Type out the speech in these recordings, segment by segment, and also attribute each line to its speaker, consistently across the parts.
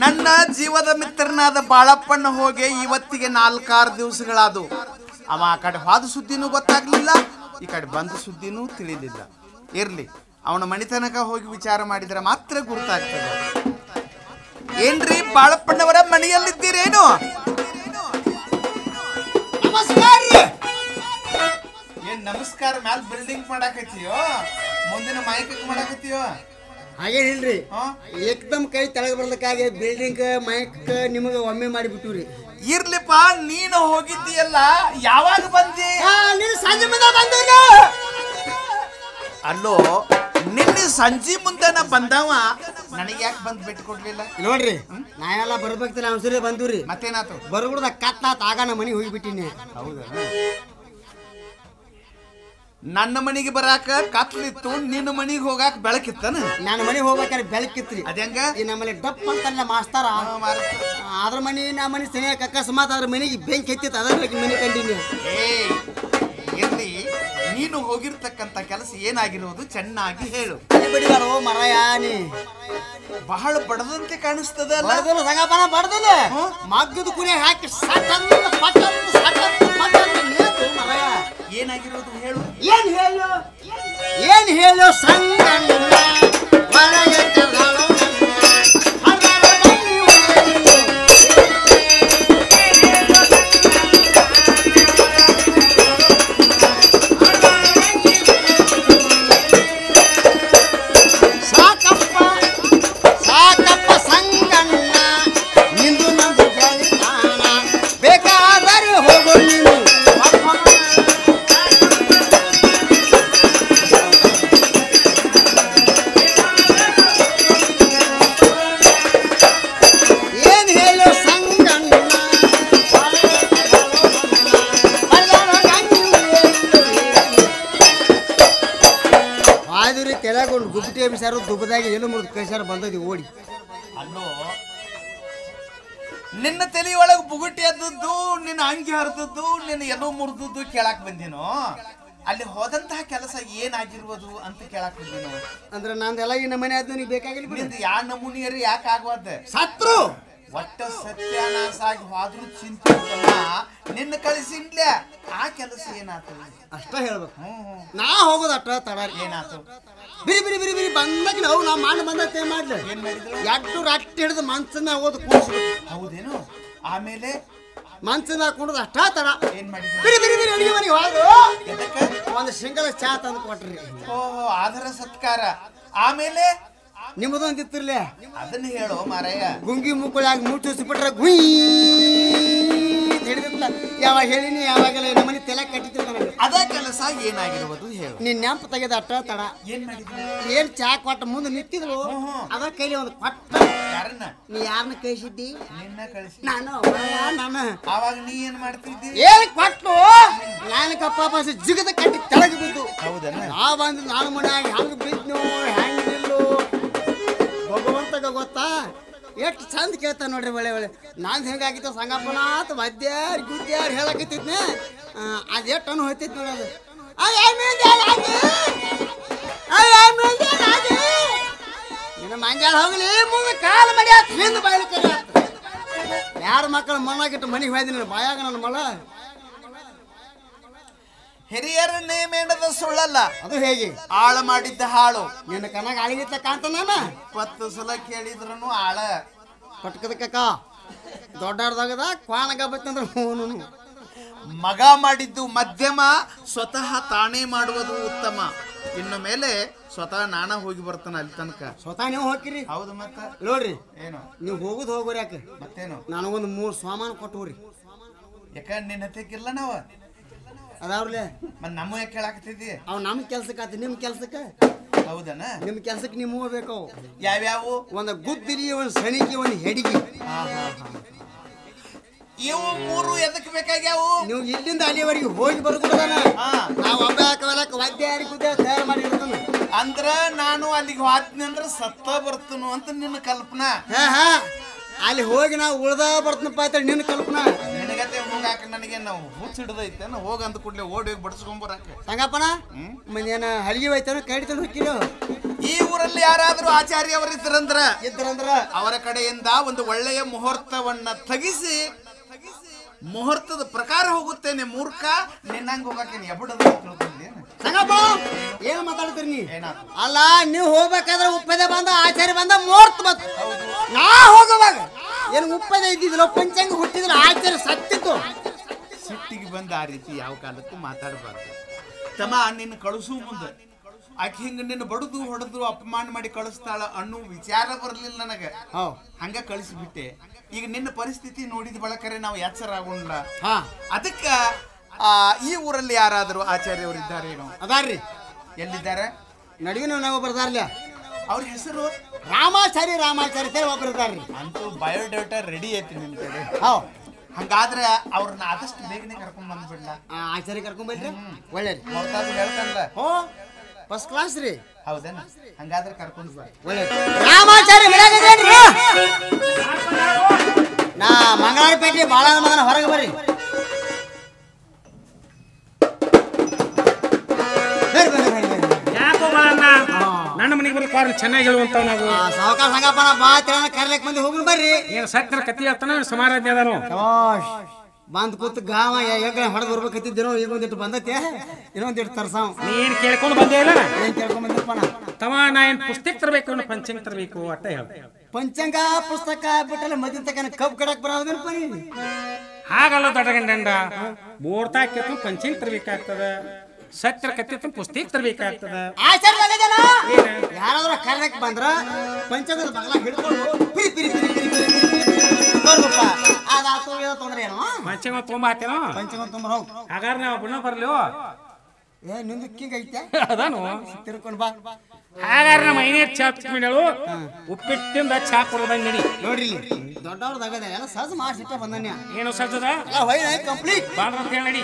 Speaker 1: ನನ್ನ ಜೀವದ ಮಿತ್ರನಾದ ಬಾಳಪ್ಪಣ್ಣ ಹೋಗಿ ಇವತ್ತಿಗೆ 4-6 ದಿವಸಗಳಾದವು. ಅವ ಆ ಕಡೆ ಹೋದ ಸುದ್ದಿನೂ ಗೊತ್ತಾಗ್ಲಿಲ್ಲ, ಈ ಕಡೆ ಬಂದ ಸುದ್ದಿನೂ ತಿಳಿಲಿಲ್ಲ. ಇರ್ಲಿ, ಅವನ ಮಣಿತನಕ ಹೋಗಿ ವಿಚಾರ ಮಾಡಿದ್ರೆ ಮಾತ್ರ ಗುರುತಾಗ್ತದೆ. ಏನ್ರಿ ಬಾಳಪ್ಪಣ್ಣವರ ಮನೆಯಲ್ಲಿದ್ದೀರೇನು?
Speaker 2: ನಮಸ್ಕಾರ.
Speaker 1: ಏನ್ ನಮಸ್ಕಾರ ಮ್ಯಾಲ ಬಿಲ್ಡಿಂಗ್ ಮಾಡಾಕತ್ತೀಯೋ, ಮುಂದಿನ ಮೈಕಕ್ ಮಾಡಾಕತ್ತೀಯೋ?
Speaker 2: ಹಾಗೇನಿಲ್ರಿ, ಏಕದಮ್ ಕೈ ತೆಳಗ ಬರ್ಲಿಕ್ಕಾಗಿ ಬಿಲ್ಡಿಂಗ್ ಮೈಕ್ ನಿಮಗೆ ಒಮ್ಮೆ ಮಾಡಿಬಿಟ್ಟುರಿ.
Speaker 1: ಇರ್ಲಿಪ್ಪ, ನೀನು ಹೋಗಿದ್ದೀಯಲ್ಲ, ಯಾವಾಗ ಬಂದಿ?
Speaker 2: ಸಂಜೆ ಮುಂದೆ ಬಂದ.
Speaker 1: ಅಲ್ಲೋ, ನಿನ್ನೆ ಸಂಜೆ ಮುಂದೆನ ಬಂದವ, ನನಗೆ ಯಾಕೆ ಬಂದು ಭೇಟಿ ಕೊಡ್ಲಿಲ್ಲ?
Speaker 2: ನೋಡ್ರಿ, ನಾವೆಲ್ಲ ಬರ್ಬೇಕ್ತಿಲ್ಲ ಅವಸರ ಬಂದೂರಿ.
Speaker 1: ಮತ್ತೇನಾತು?
Speaker 2: ಬರ್ಬಿಡ್ದ ಕತ್ನಾತ್ ಆಗ ನಮ್ಮ ಮನೆಗೆ ಹೋಗಿಬಿಟ್ಟಿನಿ.
Speaker 1: ಹೌದಾ? ನನ್ನ ಮನೆಗೆ ಬರಾಕ ಕತ್ಲಿತ್ತು, ನಿನ್ನ ಮನೆಗೆ ಹೋಗಾಕ ಬೆಳಕಿತ್ತನ?
Speaker 2: ನನ್ನ ಮನೆಗೆ ಹೋಗ್ಬೇಕಾದ್ರೆ ಬೆಳಕಿತ್ರಿ.
Speaker 1: ಅದಂಗ
Speaker 2: ಈ ನಮ್ಮಲ್ಲಿ ಡಪ್ ಅಂತಲ್ಲ ಮಾಸ್ತಾರ, ಅದ್ರ ಮನೆ ನಮ್ಮ ಮನೆ ಸನಿಯಾಕ ಅಕಸ್ಮಾತ್ ಅದ್ರ ಮನೆಗೆ ಬೆಂಕಿ ಎತ್ತಿತ್ತು, ಅದ್ರ ಮನೆ ಕಂಡಿನಿ.
Speaker 1: ಇರ್ಲಿ, ನೀನು ಹೋಗಿರ್ತಕ್ಕಂತ ಕೆಲಸ ಏನಾಗಿರೋದು ಚೆನ್ನಾಗಿ ಹೇಳು.
Speaker 2: ಬಿಡಿದಾರೋ ಮರಯಾನಿ,
Speaker 1: ಬಹಳ ಬಡದಂತೆ ಕಾಣಿಸ್ತದ.
Speaker 2: ಬಡದಲ್ಲ ಸಂಗಪ್ಪನ ಬಡದಲ್ಲ, ಮಗ್ಗದ ಕುನೆ ಹಾಕಿ ಸಟನ್ ಪಟನ್ ಸಟನ್ ಪಟನ್ ನೇತು ಮರಯ.
Speaker 1: ಏನಾಗಿರೋದು ಹೇಳು.
Speaker 2: ಏನ್ ಹೇಳು ಸಂಗಣ್ಣ ಒಳಗೆ ಕದಳು ಸಾಕಪ್ಪ ಸಂಗಣ್ಣ ನಿಂದು ನಂದು ಗೆಳಿತಾನ ಬೇಕಾದರೆ ಹೋಗು ನೀನು. ತೆಲಗೊಂಡು ಗುಬ್ಬಿಟಿ ಎಬ್ಬಿಸಾರು, ದುಬ್ಬದಾಗಿ ಏನು ಮುರಿದು ಕೈಸಾರು ಬಂದದಿ ಓಡಿ.
Speaker 1: ಅಲ್ಲೋ, ನಿನ್ನ ತಲೆಯೊಳಗೆ ಬುಗುಟಿ ಎದ್ದದ್ದು, ನಿನ್ನ ಅಂಗಿ ಹರಿದದ್ದು, ನಿನ್ನ ಎಲ್ಲೋ ಮುರಿದದ್ದು ಕೇಳಾಕ್ ಬಂದಿನೋ? ಅಲ್ಲಿ ಹೋದಂತಹ ಕೆಲಸ ಏನಾಗಿರ್ಬೋದು ಅಂತ ಕೇಳಾಕ್ ಬಂದಿನೋ?
Speaker 2: ಅಂದ್ರೆ ನಂದೆಲ್ಲ ಈ ನಮನೆ ಆದ್ ನೀ ಬೇಕಾಗಿಲ್ಲ.
Speaker 1: ನಿಂದು ಯಾ ನಮೂನಿಯರು ಯಾಕೆ ಆಗ್ವಾದ?
Speaker 2: ಸತ್ರು
Speaker 1: ಒಟ್ಟ ಸತ್ಯಾನಾಶ ಆಗಿ ಹೋದ್ರು ಚಿಂತೆ ನಿನ್ನ ಕಳಿಸಿನ್ಲೆ, ಆ ಕೆಲಸ ಏನಾತು
Speaker 2: ಅಷ್ಟ ಹೇಳ್ಬೇಕು. ನಾ ಹೋಗೋದು ಅಷ್ಟ ತಡ.
Speaker 1: ಏನಾತು?
Speaker 2: ಬಿರಿ ಬಿರಿ ಬಿರಿ ಬಿರಿ ಬಂದಾಗ ನಾವು ನಾ ಮಾಡಿ ಬಂದತ್ತೆ ಮಾಡ್ಲಿ.
Speaker 1: ಏನ್ ಮಾಡಿದ್ರು?
Speaker 2: ಎಟ್ಟು ರಟ್ಟಿ ಹಿಡಿದು ಮಂಚನ ಹೋದ್ ಕೂಡಿಸ್ಬೇಕು.
Speaker 1: ಹೌದೇನು? ಆಮೇಲೆ
Speaker 2: ಮಂಚನ ಹಾಕೊಂಡದ ಅಷ್ಟ ತಡ.
Speaker 1: ಏನ್ ಮಾಡಿದ್ರು?
Speaker 2: ಬಿರಿ ಬಿರಿ ಬಿರಿ ಅಡಿಗೆ ಮನೆಗೆ ಹೋದ್ರು
Speaker 1: ಎದಕ್ಕೆ?
Speaker 2: ಒಂದು ಸಿಂಗಲ್ ಚಾ ತಂದು ಕೊಟ್ರಿ.
Speaker 1: ಓಹೋ, ಆದರ ಸತ್ಕಾರ. ಆಮೇಲೆ
Speaker 2: ನಿಮ್ಮದು ಅಂತಿರ್ಲಿ,
Speaker 1: ಅದನ್ನ ಹೇಳೋ ಮಾರಾಯ.
Speaker 2: ಗುಂಗಿ ಮುಕ್ಕಳಾಗಿ ಮುಚ್ಚಿ ಬಿಟ್ರೆ ಗುಯ್ ಹಿಡಿದಿಲ್ಲ. ಯಾವಾಗ ಹೇಳಿನಿ ಯಾವಾಗೆಲ್ಲ ನಮ್ಮನೆ ತಲೆ ಕಟ್ಟಿದ್ದ ನನಗೆ.
Speaker 1: ಅದ ಕೆಲಸ ಏನಾಗಿರ್ಬೋದು ಹೇಳು.
Speaker 2: ನೀನ್ ನೆಂಪು ತೆಗೆದ ಅಟ್ಟ ತಡ.
Speaker 1: ಏನ್ ಮಾಡಿದ್ರು?
Speaker 2: ಏನ್ ಚಾ ಕೊಟ್ಟ ಮುಂದೆ ನಿಂತಿದ್ರು, ಅದ ಕೈಲಿ ಒಂದು ಕೊಟ್ಟ.
Speaker 1: ಯಾರನ್ನ?
Speaker 2: ನೀ ಯಾರನ್ನ ಕಳಿಸಿದ್ದಿ?
Speaker 1: ನಿನ್ನ ಕಳಿಸಿ.
Speaker 2: ನಾನು
Speaker 1: ಆವಾಗ ನೀ ಏನ್ ಮಾಡ್ತಿದ್ದಿ?
Speaker 2: ಏನ್ ಕೊಟ್ಟು ನಾನು ಕಪ್ಪ ಜಿಗದ ಕಟ್ಟಿ ತೆಳಗೆ ಬಿದ್ದು.
Speaker 1: ಹೌದನ್ನ?
Speaker 2: ನಾ ಬಂದು ನಾನು ಮನ್ಯಾಗ ಹೆಂಗ್ ಬಿದ್ನು ಹೆಂಗಿಲ್ಲು ಭಗವಂತಗ ಗೊತ್ತಾ. ಎಷ್ಟು ಚಂದ ಕೇಳ್ತಾನ ನೋಡ್ರಿ, ಒಳ್ಳೆ ಒಳ್ಳೆ. ನಾನು ಹೆಂಗಾಗಿತ್ತು ಸಂಗಪ್ಪನ ಅಂತ ಮದ್ಯಾರು ಗುದ್ದ್ಯಾರು ಹೇಳಕತ್ತಿದ್ನೆ. ಅದು ಎಷ್ಟು ಅನ್ನು ಹೋಯ್ತಿತ್ತು ನೋಡೋದು. ನಿನ್ನ ಮಂಜಾಳ ಹೋಗ್ಲಿ, ಮುಂದೆ ಕಾಲು ಮಡಿ ಹಾಕಿ ಹಿಂದೆ ಬಾಯ್ಲಿ ಕೈ ಯಾರ ಮಕ್ಕಳು ಮಣ್ಣಾಗಿಟ್ಟು ಮನೆಗೆ ಹೋಯ್ದಿನ ಬಾಯಾಗ ನನ್ನ ಮಳ.
Speaker 1: ಹಿರಿಯರ ನೇಮೇಣದ ಸುಳ್ಳಲ್ಲ,
Speaker 2: ಅದು ಹೇಗೆ?
Speaker 1: ಆಳ ಮಾಡಿದ್ದ ಹಾಳು.
Speaker 2: ನಿನ್ನ ಕಣ್ಣಾಗ ಆಳಿಗಿತ್ತ ಕಾಂತ ನಾನು
Speaker 1: 20 ಸಲ ಕೇಳಿದ್ರು ಆಳ
Speaker 2: ಪಟ್ಕದ ಕಕ್ಕ ದೊಡ್ಡದಾಗದ ಕ್ವಾಣಗ ಬತ್ತಂದ್ರೆ ಹೂನು.
Speaker 1: ಮಗ ಮಾಡಿದ್ದು ಮಧ್ಯಮ, ಸ್ವತಃ ತಾನೇ ಮಾಡುವುದು ಉತ್ತಮ. ಇನ್ನು ಮೇಲೆ ಸ್ವತಃ ನಾನ ಹೋಗಿ ಬರ್ತಾನ ಅಲ್ಲಿ ತನಕ.
Speaker 2: ಸ್ವತಃ ನೀವು ಹೋಗಿರಿ?
Speaker 1: ಹೌದು. ಮತ್ತ
Speaker 2: ನೋಡ್ರಿ,
Speaker 1: ಏನು
Speaker 2: ನೀವು ಹೋಗುದು ಹೋಗೋರಿ. ಯಾಕೆ?
Speaker 1: ಮತ್ತೇನು?
Speaker 2: ನನಗೊಂದು 3 ಸಾಮಾನು ಕೊಟ್ಟವ್ರಿ.
Speaker 1: ಯಾಕ ನಿನ್ನ ಹತ್ತಿಕ್ಕಿಲ್ಲ ನಾವ?
Speaker 2: ಅದಾವ್ರಲ್ಲೇ
Speaker 1: ಮತ್ ನಮ್ಮ ಯಾಕೆ ಕೇಳಾಕತ್ತಿದ್ದಿ?
Speaker 2: ಅವ್ ನಮ್ ಕೆಲ್ಸಕ್ಕೆ ಆತ, ನಿಮ್ ಕೆಲ್ಸಕ್ಕೆ.
Speaker 1: ಹೌದನ?
Speaker 2: ನಿಮ್ ಕೆಲ್ಸಕ್ಕೆ ನೀವು ಹೋಗ್ಬೇಕು.
Speaker 1: ಯಾವ್ಯಾವು?
Speaker 2: ಒಂದು ಗುದ್ದಿರಿ, ಒಂದು ಸಣಿಗೆ, ಒಂದು ಹೆಡಿಗೆ.
Speaker 1: ಇವು 3 ಎದಕ್ ಬೇಕಾಗ್ಯಾವು?
Speaker 2: ನೀವು ಇಲ್ಲಿಂದ ಅಲ್ಲಿವರೆಗೆ ಹೋಗಿ ಬರ್ಕೊಡದಾನ. ನಾವು ಒಬ್ಬ ಹಾಕವಲಕ್ಕ ವಾದ್ಯ ಗುದ್ದ ತಯಾರು ಮಾಡಿ ಇಡ್ತಾನ.
Speaker 1: ಅಂದ್ರ ನಾನು ಅಲ್ಲಿಗೆ ಹೋದ್ನಿ ಅಂದ್ರ ಸತ್ತ ಬರ್ತನು ಅಂತ ನಿನ್ನ ಕಲ್ಪನಾ.
Speaker 2: ಅಲ್ಲಿ ಹೋಗಿ ನಾವು ಉಳ್ದ ಬರ್ತನಪ್ಪ ಆಯ್ತು ನಿನ್ನ ಕಲ್ಪನಾ.
Speaker 1: ನಿನಗತ್ತೆ ಹೋಗಾಕ ನನಗೆ ನಾವು ಹುಚ್ಚ ಹಿಡ್ದೈತೆ. ಹೋಗ ಅಂದ ಕೂಡಲೇ ಓಡಿ ಹೋಗಿ ಬಡಿಸ್ಕೊಂಬರಾಕ.
Speaker 2: ಸಂಗಪ್ಪನ ಮನೇನ ಹಲಿಗೆ ಹೋಯ್ತಾನ ಕೈ ಹಿಡಿತಾನ ಹೋಗಿರೋ.
Speaker 1: ಈ ಊರಲ್ಲಿ ಊರಲ್ಲಿ ಯಾರಾದ್ರೂ ಆಚಾರ್ಯವರಿದ್ರಂದ್ರ
Speaker 2: ಇದ್ರಂದ್ರ
Speaker 1: ಅವರ ಕಡೆಯಿಂದ ಒಂದು ಒಳ್ಳೆಯ ಮುಹೂರ್ತವನ್ನ ತೆಗಿಸಿ ಮುಹೂರ್ತದ ಪ್ರಕಾರ ಹೋಗುತ್ತೇನೆ. ಮೂರ್ಖ ನಿನ್ನಂಗ ಹೋಗಕ್ಕೆ ಎಬ್ಬಡದ
Speaker 2: ಸಂಗಪ್ಪ ಏನು ಮಾತಾಡ್ತೀರಿ ನೀ?
Speaker 1: ಏನಾದ್ರು
Speaker 2: ಅಲ್ಲ ನೀವು ಹೋಗ್ಬೇಕಾದ್ರೆ ಉಪ್ಪದೆ ಬಂದ ಆಚಾರ್ಯ ಬಂದ ಮುಹೂರ್ತ ಬಂತು. ನಾ ಹೋಗುವಾಗ ಏನು ಉಪ್ಪದೆ ಇದ್ದಿದ್ದಿಲ್ಲ, ಪಂಚಾಂಗ ಹುಟ್ಟಿದ್ರೆ ಆಚಾರ್ಯ ಸತ್ತಿತ್ತು.
Speaker 1: ಸಿಟ್ಟಿಗೆ ಬಂದ ಆ ರೀತಿ ಯಾವ ಕಾಲಕ್ಕೂ ಮಾತಾಡಬಾರ್ದು. ತಮ್ಮ ನಿನ್ನ ಕಳಿಸು ಮುಂದೆ ಆಕೆ ಹಿಂಗ ನಿನ್ನ ಬಡದು ಹೊಡೆದು ಅಪಮಾನ ಮಾಡಿ ಕಳಿಸ್ತಾಳ ಅನ್ನೋ ವಿಚಾರ ಬರ್ಲಿಲ್ಲ ನನಗ. ಹಂಗ ಕಳಿಸ್ಬಿಟ್ಟೆ. ಈಗ ನಿನ್ನ ಪರಿಸ್ಥಿತಿ ನೋಡಿದ ಬಳಕರೆ ನಾವು ಎಚ್ಚರ ಆಗೋಣ. ಅದಕ್ಕ ಈ ಊರಲ್ಲಿ ಯಾರಾದರೂ ಆಚಾರ್ಯವರಿದ್ದಾರೇನೋ?
Speaker 2: ಅದಾರ್ರಿ.
Speaker 1: ಎಲ್ಲಿದ್ದಾರೆ?
Speaker 2: ನಡುವಿನ ನಾವು ಬರ್ದಾರ್ಲ.
Speaker 1: ಅವ್ರ ಹೆಸರು
Speaker 2: ರಾಮಾಚಾರಿ ರಾಮಾಚಾರಿ ಒಬ್ರು ಇದ್ದಾರ್ರಿ.
Speaker 1: ಅಂತೂ ಬಯೋಡೇಟಾ ರೆಡಿ ಐತಿ ನಿಮ್ ಕಡೆ. ಹಂಗಾದ್ರೆ ಅವ್ರನ್ನ ಆದಷ್ಟು ಬೇಗನೆ ಕರ್ಕೊಂಡ್ ಬಂದ್ಬಿಡ್ಲ.
Speaker 2: ಆಚಾರ್ಯ ಕರ್ಕೊಂಡ್ ಬಂದ್ರಿ ಒಳ್ಳೇದು
Speaker 1: ಹೇಳ್ತಾನಲ್ಲ.
Speaker 2: ಫಸ್ಟ್ ಕ್ಲಾಸ್ ರೀ.
Speaker 1: ಹೌದೇನ? ಹಂಗಾದ್ರೆ ಕರ್ಕೊಂಡ್ ಬಾ.
Speaker 2: ಒಳ್ಳೇದು. ರಾಮಾಚಾರಿ ಮನ್ಯಾಗಿದ್ದೇನ್ರಿ? ನಾ ಮಂಗಳಾರಪೇಟೆ ಬಾಳ ಮಗನ ಹೊರಗೆ ಬರ್ರಿ.
Speaker 3: ಯಾಕೋ ಬಾಳಣ್ಣ ನನ್ನ ಮನೆಗೆ ಬರೋ ಕಾರಣ ಚೆನ್ನಾಗಿ ಹೇಳುವಂತ ನಾವು
Speaker 2: ಸಾವುಕಾರ ಸಂಗಪ್ಪನ ಬಾ ಕರ್ಲಿಕ್ ಮಂದಿ ಹೋಗ್ರಿ ಬರ್ರಿ.
Speaker 3: ಏನು ಸತ್ತರ ಕತ್ತಿ ಹೇಳ್ತಾನ ಸಮಾರಾಧ್ಯ ಅದಾನು
Speaker 2: ಬಂದ್ ಕೂತ್ ಗಾವ ಹೆಗ್ಗಳ ಹೊಡೆದ್ ಬರ್ಬೇಕತ್ತಿದ್ದೇನೋ. ಈಗ ಒಂದಿಟ್ಟು ಬಂದತ್ತೆ, ಇನ್ನೊಂದಿಟ್ಟು ತರ್ಸಾವ್.
Speaker 3: ನೀನ್ ಕೇಳ್ಕೊಂಡು ಬಂದೇ ಇಲ್ಲ?
Speaker 2: ಏನ್ ಕೇಳ್ಕೊಂಡ್ ಬಂದಿರಪ್ಪ?
Speaker 3: ತಮ್ಮ ನಾ ಏನ್ ಪುಸ್ತಕ ತರಬೇಕು ಪಂಚಾಂಗ ತರಬೇಕು ಅಟ್ಟ ಹೇಳ.
Speaker 2: ಪಂಚಾಂಗ ಪುಸ್ತಕ ಬಿಟ್ಟಲ್ಲ ಮದ್ಯ ತಕ್ಕ ಕಬ್ಬು ಕಡಕ್ ಬರೋದೇನಪ್ಪ ನೀ?
Speaker 3: ಹಾಗಲ್ಲ ದೊಡ್ಡಗಂಡ ಮುಹೂರ್ತ ಹಾಕಿತ್ತು ಪಂಚಾಂಗ ತರಬೇಕಾಗ್ತದ, ಸತ್ತರ ಕತ್ತಿ ಪುಸ್ತಕ ತರಬೇಕಾಗ್ತದ.
Speaker 2: ಯಾರಾದ್ರೂ ಕರ್ಲಕ್ ಬಂದ್ರ ಪಂಚಾಂಗದ ಬಗಲ ಹಿಡ್ಕೊಂಡು ಪಿರಿ ಪಿರಿ ಪಿರಿ ಪಿರಿ ತೊಂದ್ರೆ ಏನು?
Speaker 3: ಪಂಚಾಂಗ ತೊಂಬ ಆತೇನೋ?
Speaker 2: ಪಂಚಾಂಗ ತುಂಬ ಹೋಗ್.
Speaker 3: ಹಾಗಾದ್ರೆ ನಾವು ಬಣ್ಣ ಬರ್ಲಿ.
Speaker 2: ಏ ನಿಂದು ಕಿಂಗ್ ಐತೆ
Speaker 3: ಅದಾನು
Speaker 2: ತಿರ್ಕೊಂಡು ಬಾ.
Speaker 3: ಹಾಗಾದ್ರೆ ನಮ್ಮ ಐನೇಟ್ ಚಾ ಬಿಡಳು ಉಪ್ಪಿಟ್ಟಿಂದ ಚಾ ಕೊಡೋದಂಗ ನಡಿ.
Speaker 2: ನೋಡ್ರಿ ದೊಡ್ಡವ್ರದಾಗದ ಎಲ್ಲ ಸಹಜ ಮಾಡಿಸಿಟ್ಟ ಬಂದನ್ಯ.
Speaker 3: ಏನು ಸಜ್ಜದ
Speaker 2: ಕಂಪ್ಲೀಟ್
Speaker 3: ಬಾಂದ್ರ ಅಂತ ಹೇಳಿ ನಡಿ.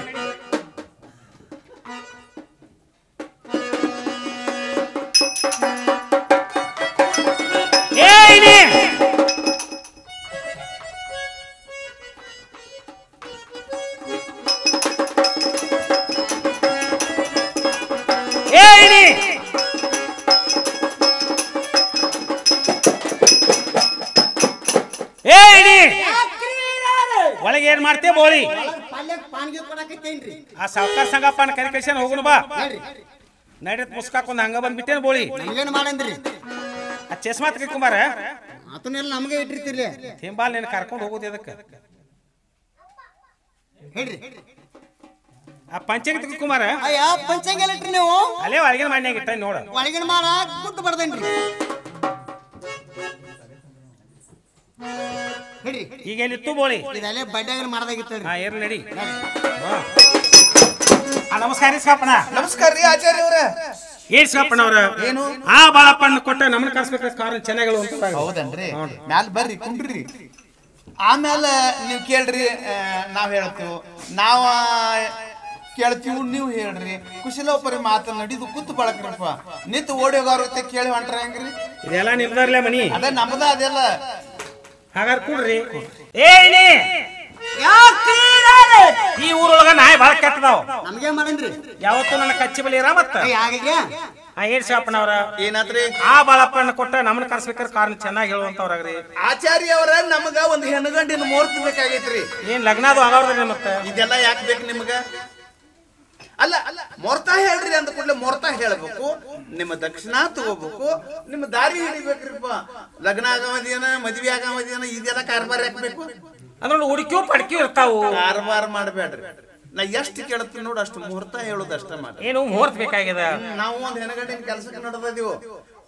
Speaker 3: ಒಳಗೆ ಏನ್ ಮಾಡ್ತೇ ಬೋಳಿ? ಆ ಸಾವುಕಾರ ಸಂಗಪ್ಪನ ಕರಿ ಕಳ್ಸ್ಯಾನ ಹೋಗುನು ಬಾ. ನಡೀತ್ ಮುಸ್ಕಾಕೊಂಡ್ ಹಂಗ ಬಂದ್ಬಿಟ್ಟೇನು ಬೋಳಿ?
Speaker 2: ಏನ್ ಮಾಡಂದ್ರಿ?
Speaker 3: ಆ ಚಸ್ಮಾ ತೆಗಿಕೊಂಬಾರ
Speaker 2: ಅದನ್ನೆಲ್ಲ ನಮಗೆ ಇಟ್ಟಿರ್ತಿರ್ಲಿ.
Speaker 3: ಥಿಂಬಾಲ್ ನೀನು ಕರ್ಕೊಂಡು ಹೋಗೋದು ಅದಕ್ಕೆ
Speaker 2: ಹೇಳ್ರಿ.
Speaker 3: ಆ ಪಂಚಾಂಗ ತೆಗಿಕೊಂಬಾರ.
Speaker 2: ಅಯ್ಯ ಪಂಚಾಂಗ ಎಲ್ಲ ಇಟ್ರಿ ನೀವು?
Speaker 3: ಅಲ್ಲೇ ಒಳಗಿನ ಮನ್ಯಾಗ ಇಟ್ಟ ನೋಡ.
Speaker 2: ಒಳಗಿನ ಮಾಡ ಕೂತು ಬರ್ದೇನ್ರಿ.
Speaker 3: ಈಗ ಎಲ್ಲಿತ್ತು ಬೋಳಿ?
Speaker 2: ಇದಲ್ಲೇ ಬಡ್ಡಾಗ ಮಾಡ್ದಾಗಿತ್ತು.
Speaker 3: ಹಾ ಏರ್ ನಡಿ. ನಮಸ್ಕಾರ ಸ್ವಾಪನ.
Speaker 1: ನಮಸ್ಕಾರ ರೀ ಆಚಾರ್ಯ ಅವ್ರ.
Speaker 3: ಏನ್ ಸ್ವಾಪನ ಅವ್ರ? ಏನು ಆ ಬಾಳಪ್ಪಣ್ಣ ಕೊಟ್ಟ ನಮ್ಮನ್ನ ಕಳ್ಸ್ಬೇಕು ಕಾರಣ ಚೆನ್ನಾಗಳು ಅಂತ.
Speaker 1: ಹೌದನ್ರಿ? ಮ್ಯಾಲ ಬರ್ರಿ ಕುಂಡ್ರಿ. ಆಮೇಲೆ ನೀವು ಕೇಳ್ರಿ, ನಾವ್ ಹೇಳ್ತೀವಿ. ನಾವ ಕೇಳ್ತೀವಿ, ನೀವು ಹೇಳ್ರಿ. ಕುಶಲೋಪರಿ ಮಾತು ನಡಿದು ಕೂತು ಬಳಕ್ರಪ್ಪ. ನಿಂತು ಓಡಿಯೋಗಾರುತ್ತೆ ಕೇಳಿ ಹೊಂಟ್ರ ಹೆಂಗ್ರಿ?
Speaker 3: ಇದೆಲ್ಲ ನಿಮ್ದಾರ್ಲೆ ಮನಿ
Speaker 1: ಅದೇ ನಮ್ದ ಅದೆಲ್ಲ.
Speaker 3: ಹಾಗಾದ್ರೆ ಕೂಡ್ರಿ. ಈ ಊರೊಳಗ ನಾಯಿ ಬಹಳ ಕೆಟ್ಟದಾವ್.
Speaker 2: ನಮ್ಗೆ ಮಾಡನ್ರಿ
Speaker 3: ಯಾವತ್ತು ನನ್ನ ಕಚ್ಚಿ ಬಲಿ ಇರ ಮತ್ತ ಏನ್ ಶಾಪನವ್ರ
Speaker 1: ಏನಾದ್ರಿ?
Speaker 3: ಆ ಬಾಳಪ್ಪಣ್ಣ ಕೊಟ್ಟ ನಮ್ಮನ್ನ ಕರ್ಸ್ಬೇಕಾದ್ರೆ ಕಾರಣ ಚೆನ್ನಾಗಿ ಹೇಳುವಂತವ್ರಾಗ್ರಿ.
Speaker 1: ಆಚಾರ್ಯ ಅವರ ನಮಗ ಒಂದು ಹೆಣ್ಣುಗಂಡಿನ ಮುಹೂರ್ತ ಬೇಕಾಗೈತ್ರಿ.
Speaker 3: ಏನ್ ಲಗ್ನ ಅದು ಆಗಾವ್ರಿ ಮತ್ತೆ?
Speaker 1: ಇದೆಲ್ಲ ಯಾಕೆ ಬೇಕು ನಿಮ್ಗ? ಅಲ್ಲ ಮೊರ್ತಾ ಹೇಳ್ರಿ ಅಂದ ಕೂಡಲೇ ಮೊರ್ತಾ ಹೇಳ್ಬೇಕು, ನಿಮ್ಮ ದಕ್ಷಿಣ ತಗೋಬೇಕು, ನಿಮ್ಮ ದಾರಿ ಹಿಡಿಬೇಕ್ರಿಪ್ಪ. ಲಗ್ನ ಆಗಮದಿಯನ ಮದ್ವಿ ಆಗಮದಿಯನ ಇದೆಲ್ಲ ಕಾರ್ಬಾರ್ ಹಾಕ್ಬೇಕು.
Speaker 3: ಅದ್ರಲ್ಲಿ ಹುಡುಕ್ಯೂ ಪಡ್ಕ್ಯೂ ಇರ್ತಾವು.
Speaker 1: ಕಾರ್ಬಾರ್ ಮಾಡ್ಬೇಡ್ರಿ. ನಾ ಎಷ್ಟು ಕೇಳ್ತೀನಿ ನೋಡಿ ಅಷ್ಟು ಮುಹೂರ್ತ ಹೇಳುದು ಅಷ್ಟ ಮಾಡಿ.
Speaker 3: ಏನು ಮುಹೂರ್ತ ಬೇಕಾಗಿದೆ?
Speaker 1: ನಾವು ಒಂದ್ ಹೆಣ್ಣಗಂಡಿನ ಕೆಲಸಕ್ಕೆ ನಡೆದಿವು.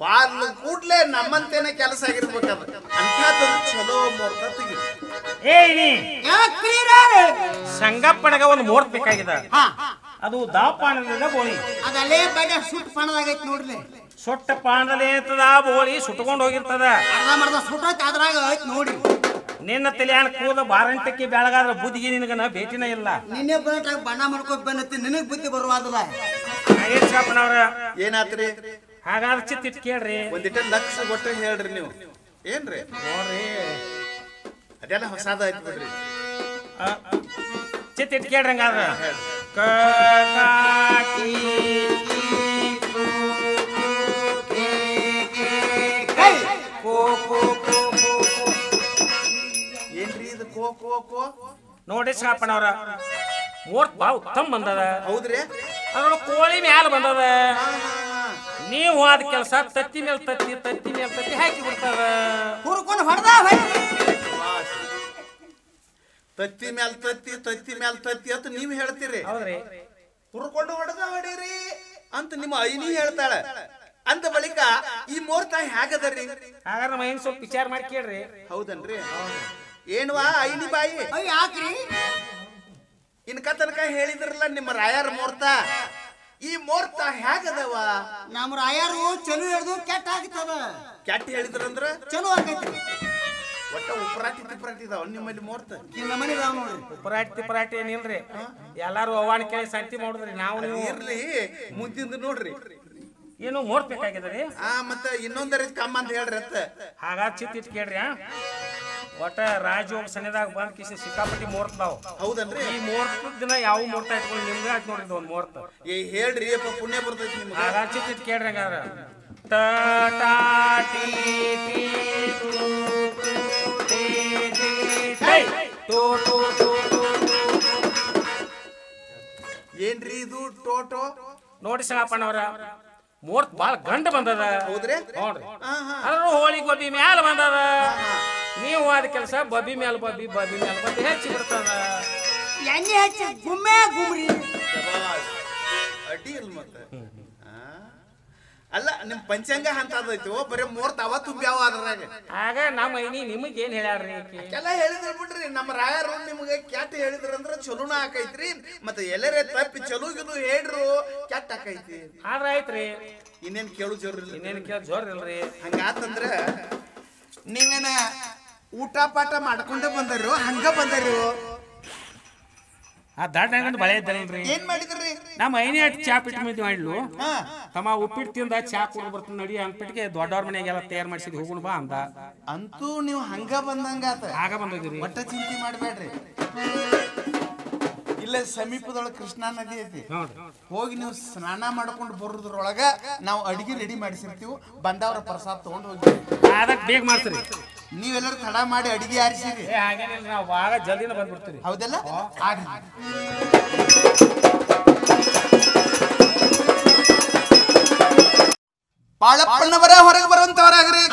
Speaker 1: ವಾರ ಕೂಡ್ಲೆ ನಮ್ಮಂತೇನೆ ಕೆಲಸ ಆಗಿರ್ಬೇಕದ. ಅಂಥದ್ದೊಂದು ಚಲೋ ಮುಹೂರ್ತ ತೆಗಿ.
Speaker 3: ಸಂಗಪ್ಪಣಗ ಒಂದು ಮುಹೂರ್ತ ಬೇಕಾಗಿದೆ. ಅದು ದಾಪಾನದಿಂದ ಬೋಳಿ.
Speaker 2: ಅದಲ್ಲೇ ಬಡ ಸುಟ್ಟು ಪಾಣದಾಗೈತಿ ನೋಡ್ರಿ.
Speaker 3: ಸುಟ್ಟ ಪಾನದಲ್ಲಿ ಇರ್ತದ ಬೋಳಿ ಸುಟ್ಕೊಂಡು ಹೋಗಿರ್ತದ.
Speaker 2: ಅರ್ಧ ಮರ್ಧ ಸುಟ್ಟೈತಿ ಅದ್ರಾಗ ಐತಿ ನೋಡ್ರಿ.
Speaker 3: ನಿನ್ನ ತಲೆಯಾನ ಕೂದ ಬಾರಂಟಕ್ಕೆ ಬೆಳಗಾದ್ರ ಬುದ್ಧಿಗೆ ನಿನಗನ ಭೇಟಿನ ಇಲ್ಲ.
Speaker 2: ನಿನ್ನೆ ಬಂದಾಗ ಬಣ್ಣ ಮಾಡ್ಕೊತ ಬಂದತಿ, ನಿನಗ್ ಬುದ್ಧಿ ಬರುವಾದಲ್ಲ.
Speaker 1: ಏನಾತ್ರಿ?
Speaker 3: ಹಾಗಾದ್ರೆ ಚಿತ್ತಿಟ್ಟು ಕೇಳ್ರಿ.
Speaker 1: ಒಂದಿಟ್ಟ ಲಕ್ಷ ಕೊಟ್ಟು ಹೇಳ್ರಿ ನೀವು. ಏನ್ರಿ
Speaker 3: ನೋಡ್ರಿ,
Speaker 1: ಅದೆಲ್ಲ ಹೊಸಾದಾಯ್ತು ಬಿಡ್ರಿ.
Speaker 3: ಚಿತ್ತಿಟ್ಟು ಕೇಳ್ರಿ. ಹಂಗಾದ್ರ ನೋಡಿ ಸಾಪಣ್ಣವ್ರ ಮುಹೂರ್ತ ಭಾಳ ಉತ್ತಮ ಬಂದದ.
Speaker 1: ಹೌದ್ರಿ?
Speaker 3: ಅದ್ರ ಕೋಳಿ ಮ್ಯಾಲ ಬಂದದ. ನೀವು ಆದ ಕೆಲಸ ತತ್ತಿ ಮೇಲೆ ತತ್ತಿ ತತ್ತಿ ಮೇಲೆ ತತ್ತಿ ಹಾಕಿ ಬಿಡ್ತಾರ.
Speaker 2: ಹುರ್ಕೊಂಡು ಹೊಡೆದ
Speaker 1: ತತ್ತಿ ಮ್ಯಾಲ ತತ್ತಿ ತತ್ತಿ ಮ್ಯಾಲ ತತ್ತಿ ಅಂತ ನೀವ್ ಹೇಳ್ತೀರಿ.
Speaker 3: ಹೌದ್ರಿ?
Speaker 1: ಹುರ್ಕೊಂಡು ಹೊಡೆದ್ರಿ ಅಂತ ನಿಮ್ಮ ಐನಿ ಹೇಳ್ತಾಳ. ಅಂದ ಬಳಿಕ ಈ ಮುಹೂರ್ತ ಹೇಗದರಿ?
Speaker 3: ಹಾಗಾದ್ರೆ ನಮ್ಮ ಐನ್ ಸ್ವಲ್ಪ ವಿಚಾರ ಮಾಡಿ ಕೇಳ್ರಿ.
Speaker 1: ಹೌದನ್ರಿ? ಏನ್ವಾ ಐನಿ ಬಾಯಿ
Speaker 2: ಯಾಕ್ರಿ
Speaker 1: ಇನ್ಕ ತನಕ ಹೇಳಿದ್ರಲ್ಲ ನಿಮ್ಮ ರಾಯರ ಮುಹೂರ್ತ, ಈ ಮುಹೂರ್ತ ಹೇಗದವ?
Speaker 2: ನಮ್ಮ ರಾಯರು ಚಲೋ ಹಿಡ್ದು ಕೆಟ್ಟ ಆಗ್ತದ.
Speaker 1: ಕೆಟ್ಟ ಹೇಳಿದ್ರಂದ್ರ
Speaker 2: ಚಲೋ ಆಗೈತಿ.
Speaker 1: ಒಟ್ಟ ಉಪರಾಟಿ ತಿಪ್ರಾಟಿ ಇದಾವ ನಿಮ್ಮಲ್ಲಿ ಮುಹೂರ್ತ?
Speaker 2: ನಮ್ಮನೆ ಇದಾವ ನೋಡ್ರಿ.
Speaker 3: ಪರಾಟಿ ಪರಾಟಿ ಏನಿಲ್ರಿ, ಎಲ್ಲಾರು ಅವ್ವಾನ ಕೇಳಿ ಸಂತಿ ಮಾಡುದ್ರಿ. ನಾವು ನೀವು
Speaker 1: ಇರ್ಲಿ, ಮುಂದಿಂದ ನೋಡ್ರಿ.
Speaker 3: ಏನು ಮುಹೂರ್ತ ಬೇಕಾಗಿದ್ರಿ?
Speaker 1: ಮತ್ತ ಇನ್ನೊಂದರ ಕಮ್ಮ ಅಂತ ಹೇಳ್ರಿ ಅತ್ತ.
Speaker 3: ಹಾಗಾದ್ರೆ ಚಿತ್ ಇಟ್ ಕೇಳ್ರಿ. ಒಟ್ಟ ರಾಜಯೋಗ ಸನ್ನಿದಾಗ ಬಂದ್ ಕಿಸಿ ಸಿಕ್ಕಾಪಟ್ಟಿ ಮುಹೂರ್ತದಾವ್.
Speaker 1: ಹೌದನ್ರಿ?
Speaker 3: ಈ ಮುಹೂರ್ತದ ದಿನ ಯಾವ ಮುಹೂರ್ತ ಇಟ್ಕೊಂಡು ನಿಮ್ಗೆ ಆಯ್ತು ನೋಡ್ರಿ ಒಂದ್ ಮುಹೂರ್ತ.
Speaker 1: ಹೇಳ್ರಿ ಅಪ್ಪ, ಪುಣ್ಯ ಬರ್ತೈತಿ ನಿಮ್ಗೆ.
Speaker 3: ಹಾಗಾದ್ರೆ ಚಿತ್ ಇಟ್ ಕೇಳ್ರಿ. ಹಂಗಾರ
Speaker 1: ಏನ್ರಿ ಇದು ಟೋಟೋ?
Speaker 3: ನೋಡಿ ಸಾಪಣ್ಣವ್ರ ಮುಹೂರ್ತ ಬಾಳ ಗಂಡ ಬಂದದ.
Speaker 1: ಹೌದ್ರಿ?
Speaker 3: ನೋಡ್ರಿ, ಅದ್ರ ಹೋಳಿ ಗೊಬ್ಬಿ ಮ್ಯಾಲ ಬಂದದ. ನೀವು ಆದ ಕೆಲಸ ಬಬ್ಬಿ ಮ್ಯಾಲ ಬಬ್ಬಿ ಬಬ್ಬಿ ಮ್ಯಾಲ ಬಬ್ಬಿ ಹೆಚ್ಚಿ ಬಿಡ್ತದ.
Speaker 2: ಎಣ್ಣೆ ಹಚ್ಚಿ ಗುಮ್ಮೆ ಗುಮ್ರಿ
Speaker 1: ಅಡ್ಡಿ ಇಲ್ಲ ಮತ್ತೆ. ಅಲ್ಲ ನಿಮ್ ಪಂಚಾಂಗ ಅಂತದೈತಿ, ಬರೀ ಮುಹೂರ್ತ ಅವ ತುಂಬ್ಯಾವ ಅದ್ರಾಗ.
Speaker 3: ಆಗ ನಮ್ಮ ಐನಿ ನಿಮಗ್ ಏನ್ ಹೇಳ್ಯಾರ್ರಿ?
Speaker 1: ಎಲ್ಲ ಹೇಳಿದ್ರ ಬಿಡ್ರಿ, ನಮ್ಮ ರಾಯರು ನಿಮ್ಗೆ ಕ್ಯಾಟ್ ಹೇಳಿದ್ರಂದ್ರ ಚಲೋನ ಆಕೈತ್ರಿ. ಮತ್ತೆ ಎಲ್ಲರೇ ತಪ್ಪಿ ಚಲೋಗಿದು ಹೇಳ್ರು ಕ್ಯಾಟ್ ಆಕೈತಿ.
Speaker 3: ಆದ್ರ ಆಯ್ತ್ರಿ,
Speaker 1: ಇನ್ನೇನ್ ಕೇಳು ಜೋರ್ ಇಲ್ಲ.
Speaker 3: ಇನ್ನೇನ್ ಕೇಳ ಜೋರ್ ಇಲ್ರಿ.
Speaker 1: ಹಂಗಾತಂದ್ರ ನೀವೇನ ಊಟ ಪಾಠ ಮಾಡ್ಕೊಂಡ ಬಂದರು ಹಂಗ ಬಂದರು?
Speaker 3: ಆ ದಾಟ ಬಳೆ ಇದ್ದಲ್ರಿ.
Speaker 1: ಏನ್ ಮಾಡಿದ್ರಿ?
Speaker 3: ನಮ್ಮ ಐನಿ ಅಟ್ ಚಾ ಪಿಟ್ಟು ಮಂದಿ ಮಾಡ್ಲು ತಮ್ಮ ಉಪ್ಪಿಟ್ಟು ತಿಂದ ಚಾ ಕುಡಿದು ಬರ್ತೀನಿ ನಡಿ ಅಂದ್ಬಿಟ್ಟಿಗೆ ದೊಡ್ಡವ್ರ ಮನೆಗೆಲ್ಲ ತಯಾರು ಮಾಡಿಸಿದ್ ಹೋಗುಣ ಬಾ ಅಂದ.
Speaker 1: ಅಂತೂ ನೀವು ಹಂಗ ಬಂದಂಗಾತ.
Speaker 3: ಆಗ ಬಂದಿದ್ರಿ.
Speaker 1: ಒಟ್ಟ ಚಿಂತೆ ಮಾಡ್ಬೇಡ್ರಿ. ಇಲ್ಲೇ ಸಮೀಪದೊಳಗ ಕೃಷ್ಣಾ ನದಿ ಐತಿ, ಹೋಗಿ ನೀವು ಸ್ನಾನ ಮಾಡ್ಕೊಂಡು ಬರೋದ್ರೊಳಗ ನಾವು ಅಡಿಗೆ ರೆಡಿ ಮಾಡಿಸಿರ್ತೀವಿ. ಬಂದವ್ರ ಪ್ರಸಾದ ತಗೊಂಡ್ ಹೋಗಿ
Speaker 3: ಅದಕ್ಕೆ ಬೇಗ ಮಾಡ್ತೀರಿ.
Speaker 1: ನೀವೆಲ್ಲರೂ ತಡ ಮಾಡಿ ಅಡಿಗೆ ಆರಿಸಿರಿ.
Speaker 3: ಹಾಗೇನಿಲ್ಲ, ನಾವು ಭಾಳ ಜಲ್ದಿನ ಬಂದ್ಬಿಡ್ತೀರಿ.
Speaker 1: ಹೌದಲ್ಲ? ಆಗ್ಲಿ. ಬಾಳಪ್ಪನವರ ಹೊರಗೆ ಬರುವಂತವರಾಗ್ರಿ.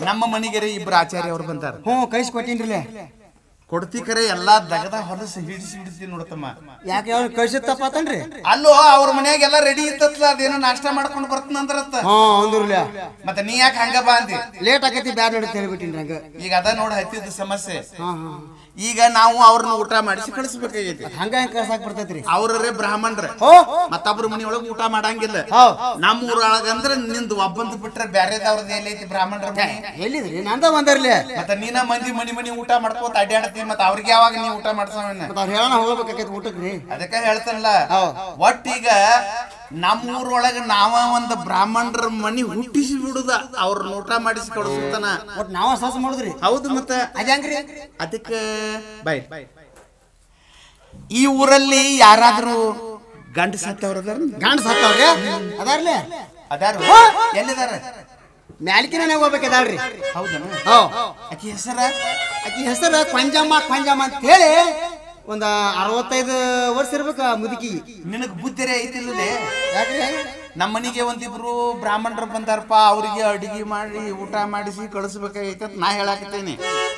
Speaker 1: ನಮ್ಮ ಮನೆಗೆ ಇಬ್ರು ಆಚಾರ್ಯ ಅವ್ರು ಬಂದಾರ.
Speaker 2: ಕಳಿಸ್ಕೊಟ್ಟಿನ್ರಿ.
Speaker 1: ಕೊಡ್ತಿ ಕರೆ ಎಲ್ಲಾ ದಗದ ಹೊಲಸು ಹಿಡಿಸಿ ಬಿಡ್ತೀನಿ ನೋಡತಮ್ಮ.
Speaker 2: ಯಾಕೆ ಅವ್ರು ಕಳ್ಸಿದ್ ತಪ್ಪತ್ತನ್ರಿ?
Speaker 1: ಅಲ್ಲೋ ಅವ್ರ ಮನ್ಯಾಗ ಎಲ್ಲಾ ರೆಡಿ ಇರ್ತತ್ಲ, ಅದೇನೋ ನಾಷ್ಟ ಮಾಡ್ಕೊಂಡು ಬರ್ತನಂದ್ರತ್ತ.
Speaker 2: ಅಂದ್ರಲ್ಲ.
Speaker 1: ಮತ್ತೆ ನೀ ಯಾಕೆ ಹಂಗ ಬಾ ಅಂದಿ?
Speaker 2: ಲೇಟ್ ಆಗೈತಿ ಬ್ಯಾಡ ನಡೀತಿ ಹೇಳ್ಬಿಟ್ಟಿನ್ರಿ. ಹಂಗ
Speaker 1: ಈಗ ಅದ ನೋಡ ಹತ್ತಿದ ಸಮಸ್ಯೆ. ಈಗ ನಾವು ಅವ್ರನ್ನ ಊಟ ಮಾಡಿಸಿ ಕಳಿಸ್ಬೇಕಾಗೈತಿ.
Speaker 2: ಹಂಗ ಹೆಂಗ್ ಕಳ್ಸಾಕ್ ಬರ್ತೈತ್ರಿ?
Speaker 1: ಅವ್ರೇ ಬ್ರಾಹ್ಮಣರ, ಮತ್ತೊಬ್ರ ಮನಿಯೊಳಗ ಊಟ ಮಾಡಂಗಿಲ್ಲ. ನಮ್ಮ ಊರೊಳಗ ಅಂದ್ರೆ ನಿಂದು ಒಬ್ಬಂದು ಬಿಟ್ರೆ ಬ್ಯಾರೆದವ್ರದ್ದು ಎಲ್ಲೈತಿ ಬ್ರಾಹ್ಮಣರ ಮನಿ?
Speaker 2: ಎಲ್ಲಿದ್ರಿ? ನಂದ ಬಂದರ್ಲಿ.
Speaker 1: ಮತ್ತೆ ನೀನ ಮಂದಿ ಮನಿ ಮನಿ ಊಟ ಮಾಡ್ಕೋತ ಅಡ್ಡಾಡತಿ. ಮತ್ತೆ ಅವ್ರಿಗೆ ಯಾವಾಗ ನೀ ಊಟ ಮಾಡ್ಸವನ್ನ?
Speaker 2: ಅವ್ರು ಹೇಳೋಣ ಹೋಗ್ಬೇಕಾಗೈತಿ ಊಟಕ್ರಿ.
Speaker 1: ಅದಕ್ಕ ಹೇಳ್ತಾನಲ್ಲ, ಒಟ್ಟೀಗ ನಮ್ಮೂರೊಳಗ ನಾವ ಒಂದ್ ಬ್ರಾಹ್ಮಣರ ಮನಿ ಹುಟ್ಟಿಸಿ ಬಿಡುದ, ಅವ್ರನ್ನ ಊಟ ಮಾಡಿಸಿ ಕಳಿಸ್ತಾನ.
Speaker 2: ಒಟ್ ನಾವ ಸಾಸ ಮಾಡುದ್ರಿ.
Speaker 1: ಹೌದು. ಮತ್ತೆ
Speaker 2: ಅದಂಗ್ರಿ
Speaker 1: ಅದಕ್ಕ ಬೈ ಈ ಊರಲ್ಲಿ ಯಾರಾದ್ರೂ ಗಂಡ ಸತ್ತವ್ರ?
Speaker 2: ಗಂಡ ಸತ್ತವ್ರಿ ಅದಾರ್ಲಿ.
Speaker 1: ಅದಾರು? ಎಲ್ಲಿದಾರ?
Speaker 2: ಮ್ಯಾಲಿಕಿನ ಹೋಗ್ಬೇಕದಾಳ್ರಿ.
Speaker 1: ಹೌದನ? ಆಕಿ ಹೆಸರ?
Speaker 2: ಆಕಿ ಹೆಸರ ಕೊಂಜಮ್ಮ ಅಂತ ಹೇಳಿ ಒಂದ 65 ವರ್ಷ ಇರ್ಬೇಕ ಮುದುಕಿ.
Speaker 1: ನಿನಗ್ ಬುದ್ಧಿರೇ ಐತಿಲ್ಲದೆ?
Speaker 2: ಯಾಕ್ರಿ?
Speaker 1: ನಮ್ಮ ಮನಿಗೆ ಒಂದಿಬ್ರು ಬ್ರಾಹ್ಮಣರು ಬಂದಾರಪ್ಪ, ಅವ್ರಿಗೆ ಅಡಿಗೆ ಮಾಡಿ ಊಟ ಮಾಡಿಸಿ ಕಳಿಸ್ಬೇಕಾಗೈತೆ ಅಂತ ನಾ ಹೇಳಾಕತ್ತೇನೆ.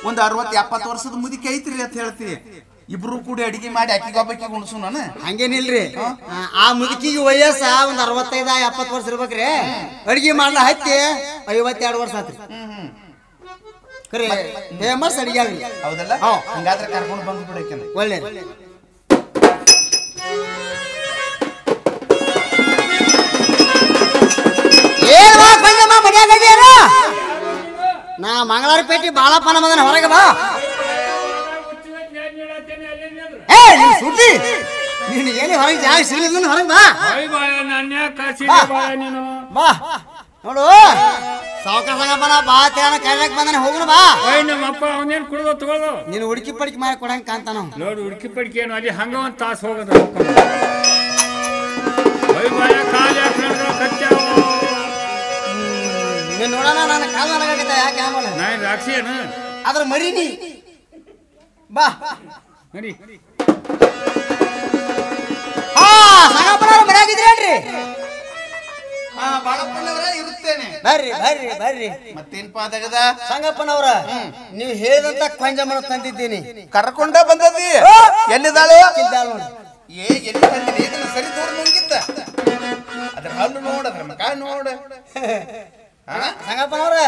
Speaker 1: ಒಂದು 60-70 ವರ್ಷದ ಮುದುಕಿ ಐತ್ರಿ ಅಂತ ಹೇಳ್ತೀವಿ. ಇಬ್ರು ಕೂಡಿ ಅಡಿಗೆ ಮಾಡಿ ಅಕ್ಕಿಗೊಬ್ಬಕ್ಕೆ ಉಣಸು. ನಾನು
Speaker 2: ಹಂಗೇನಿಲ್ರಿ, ಆ ಮುದುಕಿಗೆ ವಯಸ್ಸ ಒಂದ್ 65-70 ವರ್ಷ ಇರ್ಬೇಕ್ರಿ. ಅಡಿಗೆ ಮಾಡ್ಲ ಹತ್ತಿ 52 ವರ್ಷ ಆತ್ರಿ. ಕರೆ ಫೇಮಸ್ ಅಡಿಗೆ ಆಗ್ರಿ.
Speaker 1: ಹೌದಲ್ಲ? ಹಂಗಾದ್ರೆ ಕರ್ಕೊಂಡು ಬಂದು ಬಿಡಕ್ಕೆ
Speaker 2: ಒಳ್ಳೆ. ನಾ ಮಂಗಳಾರಪೇಟೆ ಬಾಳಪ್ಪನ ಮದನ ಹೊರಗೆ ಬಾ. ಸುದ್ದಿ ನೀನು ಎಲ್ಲಿ ಹೊರಗೆ ಜಾಗ ಸಿಗಲಿಲ್ಲ, ಹೊರಗೆ ಬಾ. ಬಾ ನೋಡು, ಸಾವುಕಾರ ಸಂಗಪ್ಪನ ಬಾ ತೇನ ಕೈಲಾಕ ಬಂದಾನೆ, ಹೋಗುಣ ಬಾ.
Speaker 3: ನಮ್ಮಪ್ಪ ಅವನೇನ್ ಕುಡಿದು ತಗೊಳ್ಳೋ.
Speaker 2: ನೀನು ಹುಡುಕಿ ಪಡಿಕೆ ಮಾಡಿ ಕೊಡಂಗ ಕಾಂತಾನ
Speaker 3: ನೋಡು. ಹುಡುಕಿ ಪಡಿಕೆ ಏನು ಅಲ್ಲಿ ಹಂಗ ಒಂದ್ ತಾಸು ಹೋಗೋದು.
Speaker 2: ನೀನ್ ನೋಡೋಣ ನನ್ನ ಕಾಲ ನನಗಾಗತ್ತ ಯಾಕೆ ಆಮೇಲೆ
Speaker 3: ನಾ ರಾಕ್ಷಿ ಏನು
Speaker 2: ಅದ್ರ ಮರಿನಿ ಬಾ
Speaker 3: ನಡಿ
Speaker 2: ಹಾ ಸಂಗಪ್ಪನವ್ರ ಮರ್ಯಾಗಿದ್ರೇನ್ರಿ
Speaker 1: ಬಾಳಪ್ಪನವರ ಇರುತ್ತೇನೆ
Speaker 2: ಬರ್ರಿ ಬರ್ರಿ ಬರ್ರಿ
Speaker 1: ಮತ್ತೇನ್ಪಾ ಅದಗದ
Speaker 2: ಸಂಗಪ್ಪನವ್ರ ನೀವು ಹೇಳಿದಂತ ಕೊಂಜಮ್ಮನ ತಂದಿದ್ದೀನಿ
Speaker 1: ಕರ್ಕೊಂಡ ಬಂದದಿ ಎಲ್ಲಿದಾಳು ಎಲ್ಲಿ ತಂದಿರಿ ಇದನ್ನ ಸರಿ ದೂರ ನುಂಗಿದ್ದ ಅದ್ರ ಹಲ್ಲು ನೋಡ ಅದ್ರ ಮಕ ನೋಡ
Speaker 2: ಸಂಗಪ್ಪನವ್ರ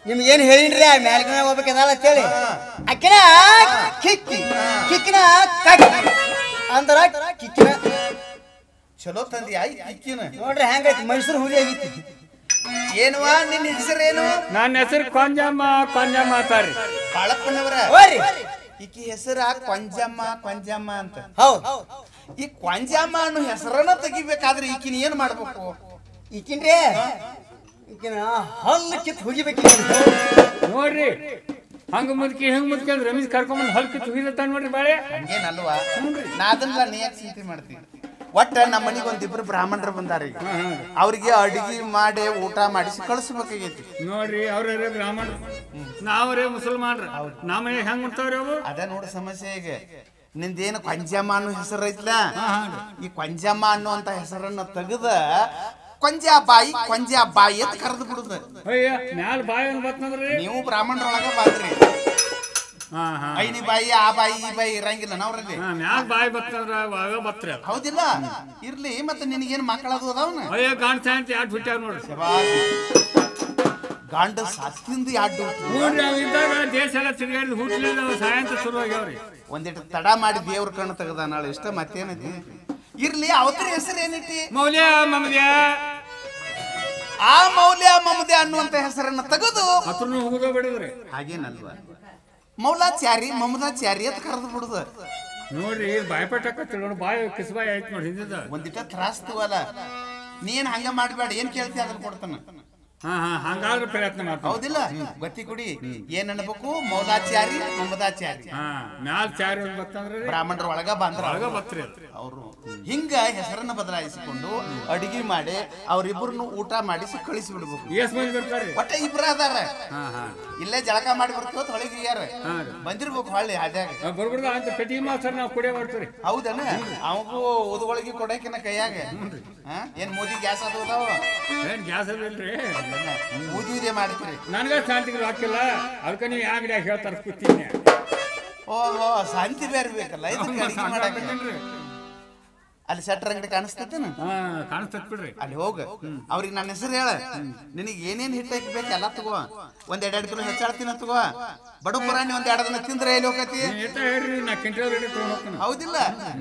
Speaker 2: ನಿಮ್ಗೆ ಏನ್ ಹೇಳಿನ್ರಿ ಮ್ಯಾಲ್ಕ ಹೋಗ್ಬೇಕಲ್ಲ ಅಂತೇಳಿ ಅಕ್ಕಿನ ಕಿಕ್ಕಿ ಕಿಕ್ಕಿನ ಕಕ್ಕಿ ಅಂದ್ರ ಕಿಕ್ಕಿನ
Speaker 1: ಚಲೋ ತಂದಿ ಆಯ್ತು ಇಕ್ಕಿನ
Speaker 2: ನೋಡ್ರಿ ಹೆಂಗೈತಿ ಮೈಸೂರು ಹುಲಿ ಆಗೈತಿ
Speaker 1: ಏನುವಾ ನಿನ್ನ ಹೆಸರೇನು
Speaker 3: ನನ್ನ ಹೆಸರು ಕೊಂಜಮ್ಮ ಕೊಂಜಮ್ಮ ಅಂತಾರ್ರಿ
Speaker 1: ಬಾಳಪ್ಪನವರ
Speaker 2: ಹೋರಿ
Speaker 1: ಈಕಿ ಹೆಸರ ಕೊಂಜಮ್ಮ ಕೊಂಜಮ್ಮ ಅಂತ
Speaker 2: ಹೌದು
Speaker 1: ಈ ಕೊಂಜಮ್ಮ ಅನ್ನೋ ಹೆಸರನ್ನ ತೆಗಿಬೇಕಾದ್ರೆ ಈಕಿನ ಏನ್ ಮಾಡ್ಬೇಕು
Speaker 2: ಈಕಿನ್ರಿ ಈಕಿನ ಹಲ್ಲು ಕಿತ್ ಹೋಗಿಬೇಕು
Speaker 3: ನೋಡ್ರಿ ಹಂಗ ಮುದ್ಕಿ ಹೆಂಗ್ ಮುದ್ಕಿ ಅಂದ್ರೆ ರಮೇಶ್ ಕರ್ಕೊಂಬಂದ್ ಹೊಲ್ ಕಿತ್ ಹೋಗಿದತ್ತ ನೋಡ್ರಿ ಬಾಳೆ
Speaker 1: ಹಂಗೇನಲ್ವಾ ನಾ ಅದನ್ನ ನೀ ಯಾಕೆ ಚಿಂತೆ ಮಾಡ್ತೀನಿ ಒಟ್ಟ ನಮ್ಮ ಮನಿಗೆ ಒಂದಿಬ್ರು ಬ್ರಾಹ್ಮಣರು ಬಂದಾರ ಈಗ ಅವ್ರಿಗೆ ಅಡಿಗೆ ಮಾಡಿ ಊಟ ಮಾಡಿಸಿ ಕಳಿಸ್ಬೇಕಾಗೈತಿ
Speaker 3: ನೋಡ್ರಿ ಅವ್ರೇ ಬ್ರಾಹ್ಮಣ ನಾವ್ರೇ ಮುಸಲ್ಮಾನ್ರ ನಮ್ಮ ಮನೆ ಹೆಂಗ್ ಮಾಡ್ತಾವ್ರಿ ಅವು
Speaker 1: ಅದ ನೋಡ ಸಮಸ್ಯೆ ಈಗ ನಿಂದೇನು ಕೊಂಜಮ್ಮ ಅನ್ನೋ ಹೆಸರು ಐತ್ಲ ಈ ಕೊಂಜಮ್ಮ ಅನ್ನುವಂತ ಹೆಸರನ್ನ ತೆಗೆದ ಕೊಂಜ ಬಾಯಿ ಅಂತ ಕರೆದು ಬಿಡುದ
Speaker 3: ಅಯ್ಯ ಮ್ಯಾಲ ಬಾಯಿ ಒಂದ್ ಬರ್ತಂದ್ರಿ
Speaker 1: ನೀವು ಬ್ರಾಹ್ಮಣರೊಳಗ ಬಾದ್ರಿ ಐನಿ ಬಾಯಿ ಆ ಬಾಯಿ ಈ ಬಾಯಿ ಇರಂಗಿಲ್ಲ ನಾವ್ರಲ್ಲಿ
Speaker 3: ಮ್ಯಾಲ ಬಾಯಿ ಬರ್ತಂದ್ರ ಆಗ ಬತ್ರಿ
Speaker 1: ಹೌದಿಲ್ಲ ಇರ್ಲಿ ಮತ್ತೆ ನಿನಗೇನ್ ಮಕ್ಕಳದು ಅದಾವನ
Speaker 3: ಅಯ್ಯ ಗಾಂಡ್ ಸಾಯಂತ ಯಾಟ್ ಬಿಟ್ಟಾರ ನೋಡ್ರಿ
Speaker 1: ಗಾಂಡ ಸತ್ತಿಂದ ಯಾಡ್ಡು
Speaker 3: ನೋಡ್ರಿ ಅವ್ ಇದ್ದಾಗ ದೇಶ ಎಲ್ಲ ತಿರುಗಾಡಿದ್ ಹುಟ್ಲಿಲ್ಲ ಸಾಯಂತ ಶುರು ಆಗ್ಯಾವ್ರಿ
Speaker 1: ಒಂದಿಟ್ಟು ತಡ ಮಾಡಿ ದೇವ್ರ ಕಣ್ಣು ತೆಗದ ನಾಳೆ ಇಷ್ಟ ಮತ್ತೇನೈತಿ ಇರ್ಲಿ ಅವತ್ರ ಹೆಸರು ಏನೈತಿ
Speaker 3: ಮೌಲ್ಯ ಮಮದ್ಯ
Speaker 1: ಆ ಮೌಲ್ಯ ಮಮದೆ ಅನ್ನುವಂತ ಹೆಸರನ್ನ ತೆಗೆದು
Speaker 3: ಹತ್ರನು ಹೋಗೋದ ಬಿಡಿದ್ರಿ
Speaker 1: ಹಾಗೇನಲ್ವಾ ಮೌಲಾಚಾರಿ ಮಮದಾಚಾರಿ ಅಂತ ಕರೆದು ಬಿಡುದ
Speaker 3: ನೋಡ್ರಿ ಬಾಯ್ಪಟ್ಟಕ್ಕ ತಿಳ್ಕೊಂಡು ಬಾಯಿ ಕಿಸ್ಬಾಯಿ ಆಯ್ತು ನೋಡಿ ಹಿಂದಿದ
Speaker 1: ಒಂದಿಟ ತ್ರಾಸ್ತವಲ್ಲ ನೀನ್ ಹಂಗ ಮಾಡ್ಬೇಡ ಏನ್ ಕೇಳ್ತಿ ಅದನ್ನ ಕೊಡ್ತಾನ
Speaker 3: ಹಂಗಾದ್ರೆ ಪ್ರಯತ್ನ ಮಾಡ್ತಾವ
Speaker 1: ಹೌದಿಲ್ಲ ಗತಿ ಕುಡಿ ಏನ್ ಅನ್ಬೇಕು ಮೌಲಾಚಾರಿ ಮಮದಾಚಾರಿ
Speaker 3: ಮ್ಯಾಲ್ ಚಾರಿ ಬರ್ತಂದ್ರಿ
Speaker 1: ಬ್ರಾಹ್ಮಣರ ಒಳಗ ಬಂದ್ರ
Speaker 3: ಒಳಗ ಬತ್ರಿ
Speaker 1: ಅವರು ಹಿಂಗ ಹೆಸರನ್ನ ಬದಲಾಯಿಸಿಕೊಂಡು ಅಡಿಗೆ ಮಾಡಿ ಅವ್ರಿಬ್ರನ್ನು ಊಟ ಮಾಡಿಸಿ ಕಳಿಸಿ ಬಿಡ್ಬೇಕು
Speaker 3: ಎಸ್ ಮಂದಿ ಬರ್ತಾರಿ
Speaker 1: ಒಟ್ಟ ಇಬ್ರ ಅದಾರ ಇಲ್ಲೇ ಜಳಕ ಮಾಡಿ ಬರ್ತೀವ ಹೊಳಿಗೆ ಯಾರ ಬಂದಿರ್ಬೇಕು ಹೊಳ್ಳಿ ಹಾದ್ಯಾಗ
Speaker 3: ಬರ್ಬಿಡ್ದ ಅಂತ ಪೆಟ್ಟಿ ಮಾಸ್ತರ್ ನಾವು ಕುಡಿಯ ಮಾಡ್ತೀರಿ
Speaker 1: ಹೌದನ ಅವಗೂ ಓದುಗಳಿಗೆ ಕೊಡಕಿನ ಕೈಯಾಗ ಏನ್ ಮೋದಿ ಗ್ಯಾಸ್ ಅದು ಅದಾವ
Speaker 3: ಏನ್ ಗ್ಯಾಸ್ ಅದಿಲ್ರಿ
Speaker 1: ಊದಿದೆ ಮಾಡ್ತೀರಿ
Speaker 3: ನನ್ಗ ಶಾಂತಿಗೆ ಹಾಕಿಲ್ಲ ಅದಕ್ಕೆ ನೀವು ಯಾವ ಗಿಡ ಹೇಳ್ತಾರ ಕೂತೀನಿ
Speaker 1: ಓಹೋ ಶಾಂತಿ ಬೇರೆ ಬೇಕಲ್ಲ ಇದಕ್ಕೆ ಅಡಿಗೆ ಮಾಡಕ್ಕೆ ಅಲ್ಲಿ ಸೆಟ್ರ್ ಅಂಗಡಿ ಕಾಣಿಸ್ತೇನ
Speaker 3: ಕಾಣಿಸ್ತತ್ ಬಿಡ್ರಿ
Speaker 1: ಅಲ್ಲಿ ಹೋಗ ಅವ್ರಿಗೆ ನನ್ನ ಹೆಸರು ಹೇಳ ನಿನಗೆ ಏನೇನ್ ಹಿಟ್ಟು ಹಾಕಬೇಕು ಎಲ್ಲ ತಗೋ ಒಂದ್ 2 ಕಿಲೋ ಹೆಚ್ಚಾಡ್ತೀನ ತಗೋ ಬಡು ಪುರಾಣಿ ಒಂದ್ 2 ದಿನ ತಿಂದ್ರೆ ಎಲ್ಲಿ ಹೋಗತಿ
Speaker 3: ಹೇಳ್ರಿ ನಾ ಕ್ವಿಂಟಲ್ ರೇಟ್ ತಗೊಂಡ್ ಹೋಗ್ತಾನ
Speaker 1: ಹೌದಿಲ್ಲ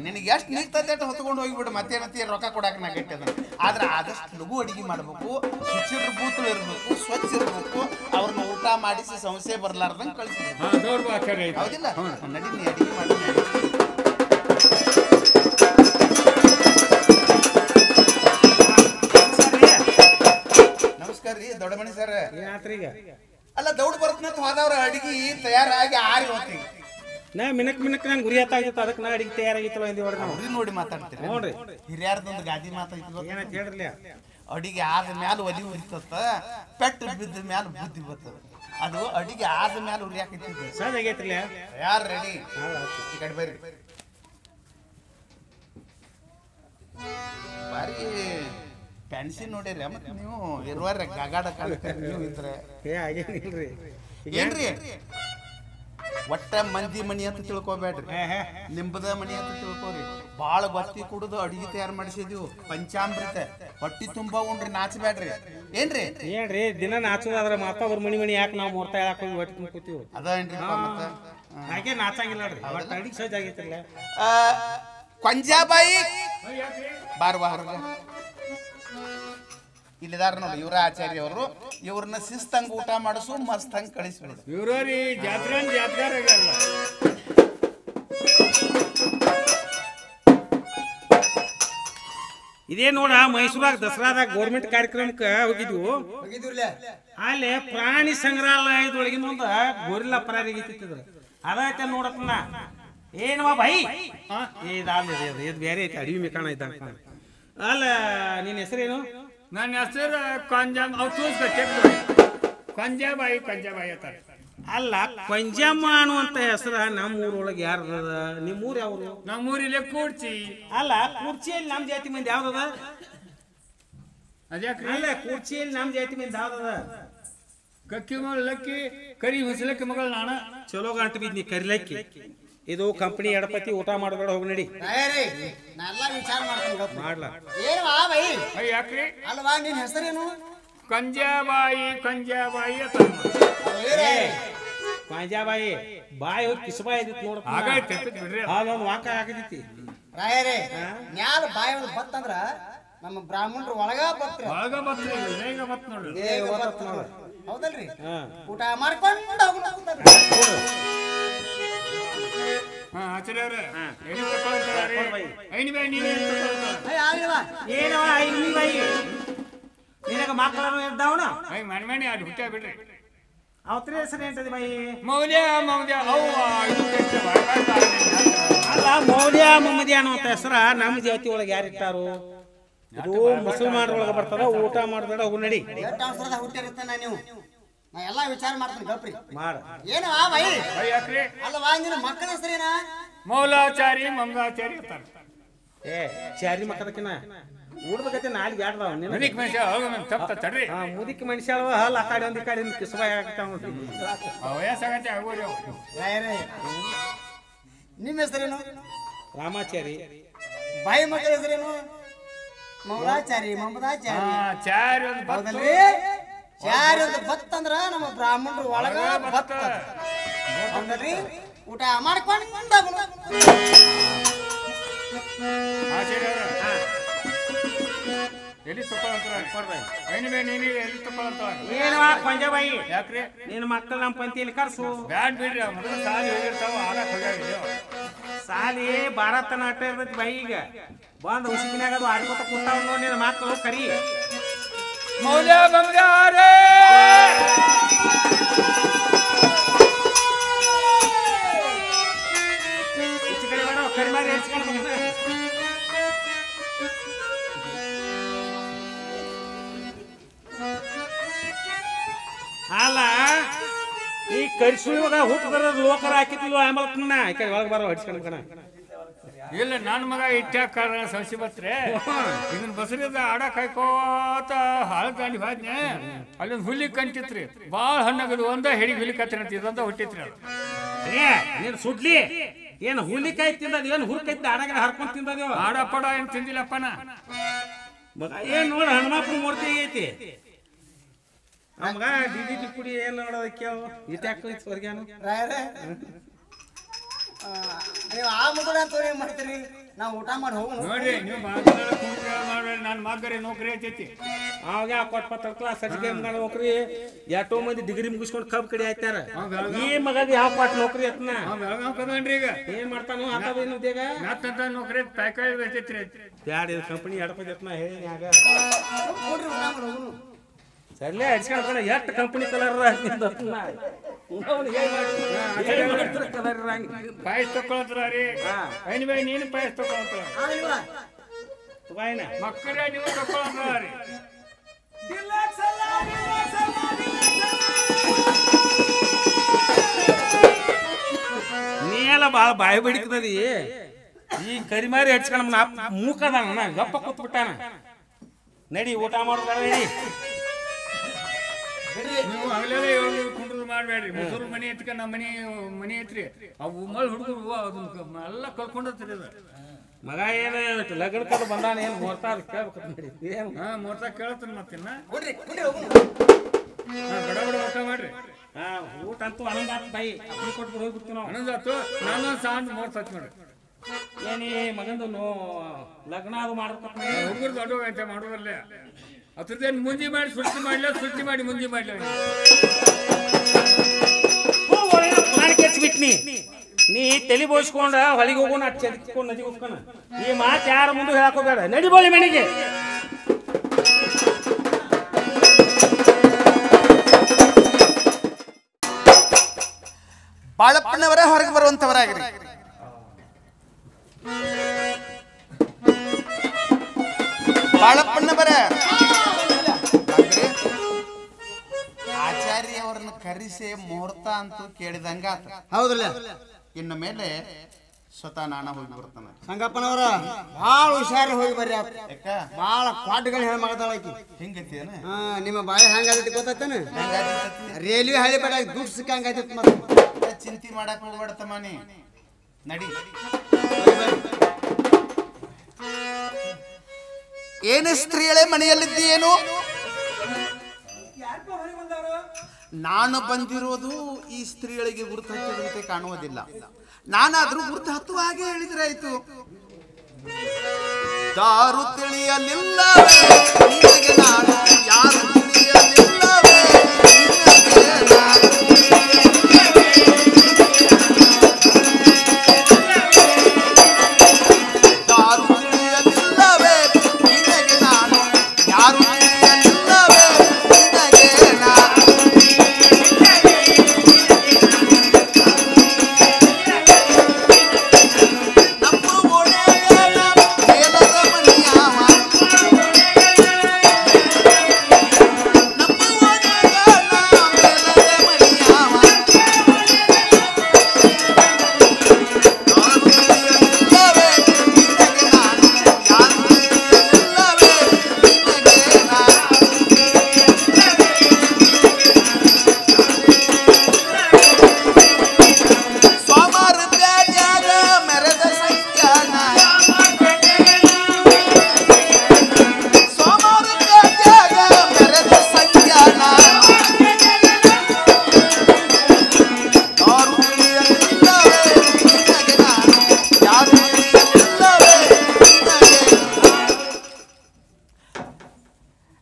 Speaker 1: ನಿನಗೆ ಎಷ್ಟು ನಿಲ್ತೈತೆ ಅಷ್ಟು ಹೊತ್ಕೊಂಡು ಹೋಗಿಬಿಡು ಮತ್ತೇನತಿ ರೊಕ್ಕ ಕೊಡಾಕ ನಾ ಗಟ್ಟಿ ಅದನ್ನ ಆದ್ರೆ ಆದಷ್ಟು ಲಘು ಅಡಿಗೆ ಮಾಡ್ಬೇಕು ಶುಚಿರ ಬೂತಲು ಇರ್ಬೇಕು ಸ್ವಚ್ಛ ಇರ್ಬೇಕು ಅವ್ರನ್ನ ಊಟ ಮಾಡಿಸಿ ಸಮಸ್ಯೆ ಬರ್ಲಾರ್ದಂಗೆ ಕಳಿಸ್ಬೇಕು ಹೌದಿಲ್ಲ ನಡಿ ನೀ ಅಡಿಗೆ ಮಾಡಿ ದೊಡ್ಡ ಮನಿ ಸರ್ ಅಲ್ಲ ದೌಡ್ ಬರ್ತನಂತ ಹೋದವ್ರ ಅಡಿಗೆ ತಯಾರಾಗಿ ಆರಿ ಹೋಗ್ತೀವಿ
Speaker 3: ನಾ ಮಿನಕ್ ನಂಗೆ ಗುರಿ ಹತ್ತಾಗಿತ್ತು ಅದಕ್ಕೆ ನಾ ಅಡಿಗೆ ತಯಾರಾಗಿತ್ತಲ್ಲ ಎಂದು
Speaker 1: ಹೊಡ್ರಿ ನೋಡಿ ಮಾತಾಡ್ತೀರಿ ನೋಡ್ರಿ ಹಿರಿಯರ್ದೊಂದು ಗಾದಿ ಮಾತಾಡ್ತಿಲ್ಲ
Speaker 3: ಏನಂತ ಹೇಳ್ರಲ್ಲ
Speaker 1: ಅಡಿಗೆ ಆದ ಮ್ಯಾಲ ಒಲಿ ಉರಿತತ್ತ ಪೆಟ್ಟು ಬಿದ್ದ ಮ್ಯಾಲ ಬುದ್ಧಿ ಬರ್ತದ ಅದು ಅಡಿಗೆ ಆದ ಮ್ಯಾಲ ಉರಿಯಾಕೈತಿ
Speaker 3: ಸಹಜ ಆಗೈತ್ರಲ್ಲ
Speaker 1: ಯಾರು ರೆಡಿ ಈ ಕಡೆ ಬರ್ರಿ ಬಾರಿ ಫ್ಯಾನ್ಸಿ ನೋಡಿರಿ ಮತ್ತೆ ನೀವು ಇರುವಾರ ಗಗಾಡ ಕಾಣ್ತೀರಿ ನೀವು ಇದ್ರೆ ಏನ್ರಿ ಒಟ್ಟ ಮಂದಿ ಮನಿ ಅಂತ ತಿಳ್ಕೊಬೇಡ್ರಿ ನಿಂಬದ ಮನಿ ಅಂತ ತಿಳ್ಕೊರಿ ಬಾಳ ಗೊತ್ತಿ ಕುಡಿದು ಅಡಿಗೆ ತಯಾರು ಮಾಡಿಸಿದ್ವು ಪಂಚಾಮೃತ ಹೊಟ್ಟಿ ತುಂಬಾ ಉಂಡ್ರಿ ನಾಚಬೇಡ್ರಿ ಏನ್ರಿ
Speaker 3: ದಿನ ನಾಚೋದಾದ್ರ ಮಾತಾವ್ರ ಮನಿ ಯಾಕೆ ನಾವು ಮೂರ್ತ ಹೇಳಕ್ ಹೋಗಿ ಹೊಟ್ಟಿ ತುಂಬ್ಕೋತೀವಿ
Speaker 1: ಅದೇನ್ರಿ ಮತ್ತೆ
Speaker 3: ಹಾಗೆ ನಾಚಂಗಿಲ್ಲ ನೋಡ್ರಿ ಒಟ್ಟ ಅಡಿಗೆ ಸಹಜ ಆಗೈತಿಲ್ಲ
Speaker 1: ಕೊಂಜಾಬಾಯಿ ಬಾರ್ ಇಲ್ಲಿದಾರ ನೋಡಿ ಇವರ ಆಚಾರ್ಯ ಅವರು ಇವ್ರನ್ನ ಶಿಸ್ತಂಗ್ ಊಟ ಮಾಡಿಸು ಮಸ್ತಂಗ್ ಕಳಿಸ್ಬಿಡುದು
Speaker 3: ಇವ್ರಿ ಜಾತ್ಗಾರ ಇದೇ ನೋಡ ಮೈಸೂರಾಗ ದಸರಾದಾಗ ಗೌರ್ಮೆಂಟ್ ಕಾರ್ಯಕ್ರಮಕ್ಕೆ ಹೋಗಿದ್ವು ಅಲ್ಲಿ ಪ್ರಾಣಿ ಸಂಗ್ರಹಾಲಯದೊಳಗಿನ ಒಂದು ಗೋರಿಲ್ಲಾ ಪರಾರಿಗಿತ್ತಿದ್ರು ಅದಕ್ಕೆ ನೋಡಪ್ಪನ ಏನವ ಬೈ ಇದು ಬೇರೆ ಐತಿ ಅಡಿವಿ ಮೇಕಾಣ ಇದ್ದಂಗ ಅಲ್ಲ ನಿನ್ನ ಹೆಸರೇನು ನನ್ನ ಹೆಸರು ಕೊಂಜಾಮ್ ಅವ್ ತೋರಿಸ್ಬೇಕು
Speaker 4: ಕೊಂಜಾಬಾಯಿ ಅಂತಾರೆ.
Speaker 3: ಅಲ್ಲ ಪಂಜಮ್ಮ ಅನ್ನುವಂತ ಹೆಸರ ನಮ್ಮ ಊರೊಳಗೆ ಯಾರದ? ನಿಮ್ಮೂರು ಯಾವ್ದು?
Speaker 4: ನಮ್ಮೂರಿಲೆ ಕೂಡ್ಚಿ.
Speaker 3: ಅಲ್ಲ ಕುರ್ಚಿಯಲ್ಲಿ ನಮ್ಮ ಜಾತಿ ಮಂದಿ ಯಾವ್ದದ?
Speaker 4: ಅದ್ಯಾಕ್ರಿ?
Speaker 3: ಅಲ್ಲ ಕುರ್ಚಿಯಲ್ಲಿ ನಮ್ಮ ಜಾತಿ ಮಂದಿ ಯಾವ್ದದ?
Speaker 4: ಕಕ್ಕಿ ಮಗಳು ಲಕ್ಕಿ, ಕರಿ ಹೊಸಲಕ್ಕಿ ಮಗಳು ನಾನ.
Speaker 3: ಚಲೋ ಗಂಟು ಬಿದ್ದಿ ಕರಿಲಕ್ಕಿ. ಇದು ಕಂಪನಿ ಎಡಪತಿ, ಊಟ ಮಾಡಬೇಡ, ಹೋಗಿ ನಡಿ.
Speaker 2: ನಾನೆಲ್ಲ ವಿಚಾರ ಮಾಡ್ತೀನಿ
Speaker 3: ಮಾಡ್ಲಾ
Speaker 2: ಏನವಾ ಬೈ?
Speaker 4: ಯಾಕ್ರಿ?
Speaker 2: ಅಲ್ವಾ ನಿನ್ ಹೆಸರೇನು?
Speaker 4: ಕೊಂಜಾಬಾಯಿ ಅಂತ.
Speaker 3: ಪಂಜಾಬಾಯಿ ಬಾಯಿ ಹೋಗಿ ಕಿಸಬಾಯಿ ನೋಡ
Speaker 4: ಹಾಗಾಯ್ತು ಬಿಡ್ರಿ.
Speaker 3: ಅದೊಂದು ವಾಕ ಆಗತೈತಿ.
Speaker 2: ರಾಯರೇ ಮ್ಯಾಲ ಬಾಯಿ ಒಂದು ಬತ್ತಂದ್ರ ನಮ್ಮ ಬ್ರಾಹ್ಮಣರು ಒಳಗ ಬತ್ರಿ.
Speaker 4: ಒಳಗ ಬತ್ರಿ, ಬೇಗ ಬತ್ ನೋಡ್ರಿ.
Speaker 2: ಹೌದಲ್ರಿ? ಊಟ ಮಾಡ್ಕೊಂಡು
Speaker 4: ಆಚಾರ್ಯ ಅವ್ರೆ ಎಲ್ಲಿ ತಗೊಳ್ತಾರ? ಐನಿ ಬಾಯಿ ನೀವೇ
Speaker 3: ಏನವ ಐನಿ ಬಾಯಿ? ನಿನಗ ಮಕ್ಕಳನ್ನು ಇದ್ದಾವಣ?
Speaker 4: ಮನೆ ಅದು ಹುಟ್ಟ ಬಿಡ್ರಿ.
Speaker 3: ಅವತ್ರ ಹೆಸರು ఏంటది ಬಾಯಿ?
Speaker 4: ಮೌಲ್ಯ
Speaker 3: ಅಲ್ಲ ಮೌಲ್ಯ ಮಮ್ಮದಿ ಅನ್ನುವಂತ ಹೆಸರ ನಮ್ಮ ಜಾತಿ ಒಳಗೆ ಯಾರಿಟ್ಟಾರು? ಇದು ಮುಸಲ್ಮಾನರೊಳಗೆ ಬರ್ತದ. ಊಟ ಮಾಡ್ಬೇಡ, ಹೋಗು ನಡಿ.
Speaker 2: ಎಷ್ಟು ಅವಸರದ ಹುಟ್ಟಿರುತ್ತಾನ ನೀವು? ನಾ ಎಲ್ಲಾ ವಿಚಾರ ಮಾಡ್ತೀನಿ ಗಪ್ರಿ.
Speaker 3: ಮಾಡ
Speaker 2: ಏನವಾ ಬೈ?
Speaker 4: ಯಾಕ್ರಿ?
Speaker 2: ಅಲ್ಲವಾ ನಿನ್ನ ಮಕ್ಕಳ ಹೆಸರೇನ?
Speaker 4: ಮೌಲಾಚಾರಿ ಮಂಗಾಚಾರಿ ಅಂತಾರ.
Speaker 3: ಏ ಚಾರಿ ಮಕ್ಕದಕ್ಕಿನ ಊಡ್ಬೇಕತ್ತೆ ನಾಲ್ಕು ಬ್ಯಾಡ್ದಾವ.
Speaker 4: ಮುದಿಕ್ ಮನುಷ್ಯ ತಪ್ಪ ತಡ್ರಿ.
Speaker 3: ಮುದಿಕ್ ಮನುಷ್ಯ ಅಲ್ವ? ಹಲ್ ಆ ಕಡೆ ಒಂದು ಈ ಕಡೆ ಕಿಸಬಾಯಿ ಆಗ್ತಾವ.
Speaker 4: ವಯಸ್ಸಾಗತ್ತೆ ಆಗೋರಿ.
Speaker 2: ರಾಯರೇ ನಿಮ್ಮ ಹೆಸರೇನು?
Speaker 3: ರಾಮಾಚಾರಿ.
Speaker 2: ಬಾಯಿ ಮಕ್ಕಳ ಹೆಸರೇನು? ಮೌಲಾಚಾರಿ, ಮಮದಾಚಾರಿ.
Speaker 4: ಚಾರಿ
Speaker 2: ಹೌದಲ್ರಿ? ಚಾರಿ ಒಂದು ಬತ್ತಂದ್ರ ನಮ್ಮ ಬ್ರಾಹ್ಮಣರು ಒಳಗ ಬತ್ತ. ಹೌದಲ್ರಿ? ಊಟ ಮಾಡ್ಕೊಂಡು
Speaker 4: ಎಲ್ಲಿ ತಗೊಳಂತಾರ? ಐನಿ ಬಾಯಿ ನೀನು ಎಲ್ಲಿ ತಗೊಳಂತಾರ?
Speaker 3: ಏನವಾ ಪಂಜಾಬಾಯಿ?
Speaker 4: ಯಾಕ್ರಿ?
Speaker 3: ನಿನ್ನ ಮಕ್ಕಳು ನಮ್ಮ ಪಂತಿಯಲ್ಲಿ ಕರ್ಸು.
Speaker 4: ಬ್ಯಾಡ್ ಬಿಡ್ರಿ, ಮೊದಲು ಸಾಲಿ ಹೋಗಿರ್ತಾವ, ಆಡಕ್ ಹೋಗ್ಯಾವ.
Speaker 3: ಸಾಲಿ ಭಾರತ ನಾಟ್ಯ ಇರ್ತೈತಿ ಬಾಯಿ. ಈಗ ಬಂದು ಹುಸಿಗಿನಾಗ ಅದು ಆಡ್ಕೊತ ಕುಂತಾವ ನೋಡಿ ನಿನ್ನ ಮಕ್ಕಳು. ಕರಿ
Speaker 4: ಮೌಲ್ಯ ಬಂಗಾರೇ
Speaker 3: ಈಚೆ ಕಡೆ ಬೇಡ, ಕರಿ ಮಾರಿ ಹೆಚ್ಕೊಂಡು ಬಂದ. ಅಲ್ಲ ಈ ಕರಿಸುವಾಗ ಹುಟ್ಟದ್ರ ಲೋಕರ ಹಾಕಿದ್ಲು. ಆಮೇಲೆ ಈ ಕಡೆ ಒಳಗೆ ಬರೋ ಹಡ್ಸ್ಕೊಂಡು ಕಣ.
Speaker 4: ಇಲ್ಲ ನನ್ನ ಮಗ ಇಟ್ಟಾಕ ಸಸಿ ಬತ್ರೆ ಇದನ್ನ ಬಸರಿದ ಆಡಕ್ ಹಾಕೋತ ಹಾಳು ದಾಂಡಿ ಬಾದ್ನೆ. ಅಲ್ಲೊಂದು ಹುಲಿ ಕಂಟಿತ್ರಿ, ಬಾಳ ಹಣ್ಣಾಗದು. ಒಂದ ಹೆಡಿ ಹುಲಿ ಕತ್ರಿ ಅಂತ ಇದೊಂದ ಹುಟ್ಟಿತ್ರಿ. ಅದು
Speaker 3: ನೀನು ಸುಡ್ಲಿ ಏನು ಹುಲಿಕಾಯಿ ತಿಂದದ? ಏನು ಹುರ್ಕೈ ಆಡಾಗ ಹರ್ಕೊಂಡ್ ತಿಂದದೇವ?
Speaker 4: ಆಡ ಪಡ ಏನ್ ತಿಂದಿಲ್ಲಪ್ಪನ.
Speaker 3: ಏನ್ ನೋಡ ಹನುಮಪ್ಪನ ಮೂರ್ತಿ ಐತಿ ನಮ್ಗ. ಡಿಡಿ ಪುಡಿ ಏನ್ ನೋಡೋದ ಕೇಳು. ಇಟ್ಯಾಕ ಸ್ವರ್ಗ್ಯಾನು
Speaker 2: ರಾಯರೇ ನೀವು ಆ ಮಗಳ ಅಂತ ಏನ್ ಮಾಡ್ತೀರಿ? ನಾವು ಊಟ ಮಾಡಿ ಹೋಗೋಣ
Speaker 4: ನೋಡ್ರಿ. ನೀವು ಮಾಡ್ಬೇಡಿ, ನನ್ನ ಮಗರಿ ನೌಕರಿ ಐತೈತಿ.
Speaker 3: ಅವಾಗ ಕೊಟ್ಟ ಕ್ಲಾಸ್ ಸರ್ಟಿಫಿಕೇಟ್ ಮಗ ನೌಕರಿ. ಎಷ್ಟೋ ಮಂದಿ ಡಿಗ್ರಿ ಮುಗಿಸ್ಕೊಂಡು ಕಬ್ಬು ಕಡೆ ಆಯ್ತಾರ. ಈ ಮಗದ ಯಾವ ಪಾಟ್ ನೌಕರಿ ಐತನ?
Speaker 4: ಕದನ್ರಿ ಈಗ
Speaker 3: ಏನ್ ಮಾಡ್ತಾನೋ ಹಾಕವೇನು ಉದ್ಯೋಗ?
Speaker 4: ಮತ್ತಂತ ನೌಕರಿ ಪ್ಯಾಕೇಜ್ ಐತೈತ್ರಿ.
Speaker 3: ಬ್ಯಾಡ ಇದು ಕಂಪನಿ ಎಡಪದ ಎತ್ನ ಹೇಳಿ ಆಗ
Speaker 2: ನೋಡ್ರಿ ಊಟ ಮಾಡಿ ಹೋಗೋಣ.
Speaker 3: ಸರಿಲೇ ಹಡ್ಸ್ಕೊಂಡ್ ಎಷ್ಟು ಕಂಪನಿ ಕಲರ್ ಕಲರ್
Speaker 4: ಪಾಯಸ್ ತಕೊಳತ್ರ ರೀ. ಐನಿ ಬಾಯಿ ನೀನು ಪಾಯಸ್ ತಕೊಳತ್ರ.
Speaker 2: ಆಗಲಿವಾ?
Speaker 4: ಮಕ್ಕಳ ನೀವು ತಕೊಳತ್ರ ರೀ.
Speaker 3: ನೀ ಎಲ್ಲ ಬಾಳ ಬಾಯಿ ಬಡಿಕದಿ. ಈ ಕರಿಮಾರಿ ಹಚ್ಕೊಂಡ್ ಮೂಕದಾನ ಗಪ್ಪ ಕೂತ್ಬಿಟ್ಟಾನ. ನಡಿ ಊಟ ಮಾಡೋದಾರ. ನಡಿ
Speaker 4: ನೀವು ಹಗಲೆಲ್ಲ ಕುಂಡ್ರು ಮಾಡ್ಬೇಡ್ರಿ. ಮುಸುರು ಮನಿ ಐತ್ಕ ನಮ್ಮ ಮನಿ ಐತ್ರಿ. ಅವು ಮಳ್ ಹುಡುಗರು ಅದನ್ನ ಎಲ್ಲ ಕಲ್ಕೊಂಡತ್ರಿ. ಅದು
Speaker 3: ಮಗ ಏನ ಲಗ್ನ ಕಟ್ಟು ಬಂದಾನ. ಏನ್ ಮೂರ್ತಾರ ಕೇಳ್ಬೇಕು ನೋಡಿ. ಏನ್
Speaker 4: ಮೂರ್ತ ಕೇಳತ್ತನ ಮತ್ತಿನ್ನ
Speaker 2: ಕೊಡ್ರಿ ಹೋಗೋಣ.
Speaker 4: ಬಡ ಬಡ ಊಟ ಮಾಡ್ರಿ.
Speaker 3: ಊಟ ಅಂತೂ ಆನಂದ ಆತ್ ಬಾಯಿ. ಅಪ್ಪಿ ಕೊಟ್ಬಿಟ್ಟು ಹೋಗ್ಬಿಡ್ತೀವಿ ನಾವು.
Speaker 4: ಆನಂದ ಆತು. ನಾನು ಸಾಂದ್ ಮೂರ್ತ ಹಚ್ಚಿ ಮಾಡ್ರಿ.
Speaker 3: ಏನಿ ಮಗಂದು ಲಗ್ನ ಅದು ಮಾಡ್ಕೊತ
Speaker 4: ಹುಡುಗರು ದೊಡ್ಡ ಐತೆ ಮಾಡೋದಲ್ಲೇ. ಅದ್ರದ್ದೇನು ಮುಂಜಿ ಮಾಡಿ ಸುಟ್ಟಿ ಮಾಡ್ಲ, ಸುಟ್ಟಿ ಮಾಡಿ ಮುಂಜಿ ಮಾಡ್ಲ.
Speaker 3: ಕೆಚ್ಬಿಟ್ನಿ ನೀ ತಲೆ ಬೋಸ್ಕೊಂಡ ಹೊಳಿಗೆ ಹೋಗೋಣ. ಚೆಲ್ಕೊಂಡು ನದಿ ಹೋಗ್ಕೊಣ. ಈ ಮಾತು ಯಾರ ಮುಂದೆ ಹೇಳಕೋಬೇಡ. ನಡಿ ಬೋಳಿ ಮನೆಗೆ.
Speaker 1: ಬಾಳಪ್ಪನವರೇ ಹೊರಗೆ ಬರುವಂತವರಾಗಿರಿ. ಬಾಳಪ್ಪನವರೇ ಆಚಾರ್ಯ ಕರಿಸೆ ಮುಹೂರ್ತ ಅಂತೂ ಕೇಳಿದಂಗ
Speaker 2: ಹೌದಲ್ಲ
Speaker 1: ಇನ್ನು ಮೇಲೆ ಸ್ವತಃ ನಾನ ಹೋಗಿ ಬರ್ತಾನೆ.
Speaker 2: ಸಂಗಪ್ಪನವರ ಭಾಳ ಹುಷಾರಿ ಹೋಗಿ ಬರ್ರಿ ಆತ.
Speaker 1: ಯಾಕ
Speaker 2: ಭಾಳ ಕ್ವಾಟ್ಗಳು ಹೇಳಿ ಮಗದಾಳ ಆಕಿ.
Speaker 1: ಹಿಂಗೈತೇನ?
Speaker 2: ನಿಮ್ಮ ಬಾಯಿ ಹೆಂಗಾಗೈತಿ ಗೊತ್ತಾಯ್ತಾನ? ರೈಲ್ವೆ ಹಳಿ ಬೇಡ ದುಡ್ಡು ಸಿಕ್ಕಂಗೈತಿ. ಮತ್ತೆ
Speaker 1: ಚಿಂತೆ ಮಾಡಕ್ ಹೋಗ್ಬೇಡ ತಮ್ಮನಿ, ನಡಿ. ಏನೇ ಸ್ತ್ರೀಯಳೆ ಮನೆಯಲ್ಲಿದ್ದೀಯೇನು? ನಾನು ಬಂದಿರೋದು ಈ ಸ್ತ್ರೀಯಳಿಗೆ ಗುರುತು ಹಚ್ಚದಂತೆ ಕಾಣುವುದಿಲ್ಲ. ನಾನಾದ್ರೂ ಗುರುತು ಹತ್ತುವ ಹಾಗೆ ಹೇಳಿದ್ರೆ ಆಯ್ತು. ದಾರು ತಿಳಿಯಲಿಲ್ಲವೇ ನಿನಗೆ ನಾನು, ಯಾರು ತಿಳಿಯಲಿಲ್ಲವೇ ನಿನಗೆ ನಾನು. ದಾರು ತಿಳಿಯಲಿಲ್ಲವೇ ನಿನಗೆ ನಾನು, ಯಾರು ತಿಳಿಯಲಿಲ್ಲವೇ ನಿನಗೆ ನಾನು.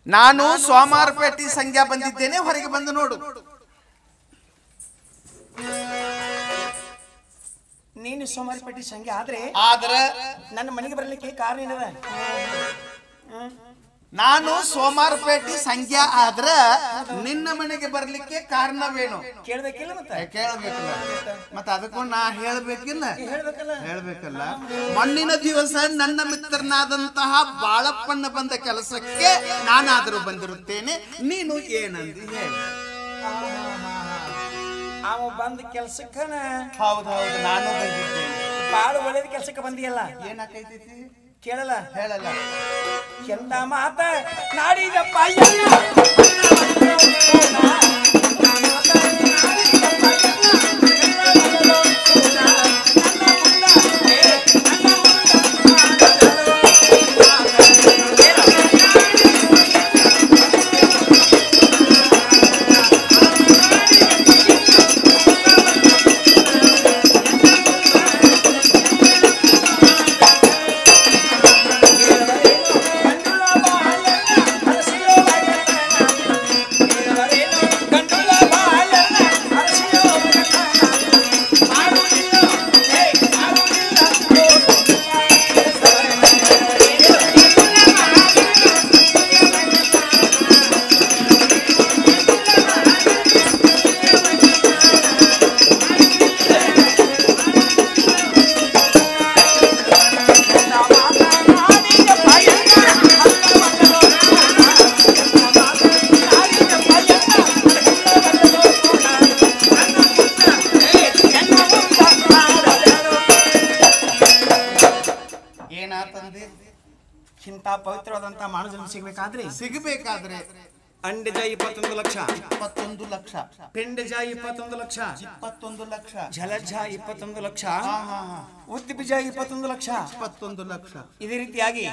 Speaker 1: ನಾನು ಸೋಮಾರಪೇಟೆ ಸಂಖ್ಯಾ ಬಂದಿದ್ದೇನೆ, ಹೊರಗೆ ಬಂದು ನೋಡು.
Speaker 2: ನೀನು ಸೋಮಾರಪೇಟೆ ಸಂಖ್ಯೆ ಆದ್ರೆ ನನ್ನ ಮನೆಗೆ ಬರ್ಲಿಕ್ಕೆ ಕಾರಣ ಏನದ?
Speaker 1: ನಾನು ಸೋಮಾರಪೇಟೆ ಸಂಖ್ಯಾ ಆದ್ರ ನಿನ್ನ ಮನೆಗೆ ಬರ್ಲಿಕ್ಕೆ ಕಾರಣವೇನು
Speaker 2: ಕೇಳ್ಬೇಕಿಲ್ಲ? ಮತ್ತೆ
Speaker 1: ಕೇಳಬೇಕಲ್ಲ, ಮತ್ತೆ ಅದಕ್ಕೂ ನಾ ಹೇಳ್ಬೇಕಿಲ್ಲ? ಹೇಳ್ಬೇಕಲ್ಲ. ಮಣ್ಣಿನ ದಿವಸ ನನ್ನ ಮಿತ್ರನಾದಂತಹ ಬಾಳಪ್ಪನ ಬಂದ ಕೆಲಸಕ್ಕೆ ನಾನಾದರೂ ಬಂದಿರುತ್ತೇನೆ, ನೀನು ಏನಂದು ಹೇಳಿ.
Speaker 2: ಅವ ಬಂದ ಕೆಲ್ಸಕ್ಕನ?
Speaker 1: ಹೌದೌದು, ನಾನು ಬಂದಿದ್ದೇನೆ.
Speaker 2: ಬಾಳ ಒಳ್ಳೇದ ಕೆಲ್ಸಕ್ಕೆ ಬಂದಿಯಲ್ಲ.
Speaker 1: ಏನಾಕೈತೈತಿ
Speaker 2: ಕೇಳಲ್ಲ?
Speaker 1: ಹೇಳಲ್ಲ.
Speaker 2: ಎಂತ ಮಾತ ನಾಡಿದಪ್ಪ ಇಂಥ ಪವಿತ್ರವಾದಂತಹ ಮಾನವ ಜನ್ಮ ಸಿಗಬೇಕಾದ್ರೆ ಅಂಡಜ 21 ಲಕ್ಷ,
Speaker 1: 21 ಲಕ್ಷ,
Speaker 2: ಪಿಂಡಜ 21 ಲಕ್ಷ,
Speaker 1: 21 ಲಕ್ಷ,
Speaker 2: ಜಲಜ 21 ಲಕ್ಷ, ಉದ್ದಿಬೀಜ 21 ಲಕ್ಷ,
Speaker 1: 21 ಲಕ್ಷ.
Speaker 2: ಇದೇ ರೀತಿಯಾಗಿ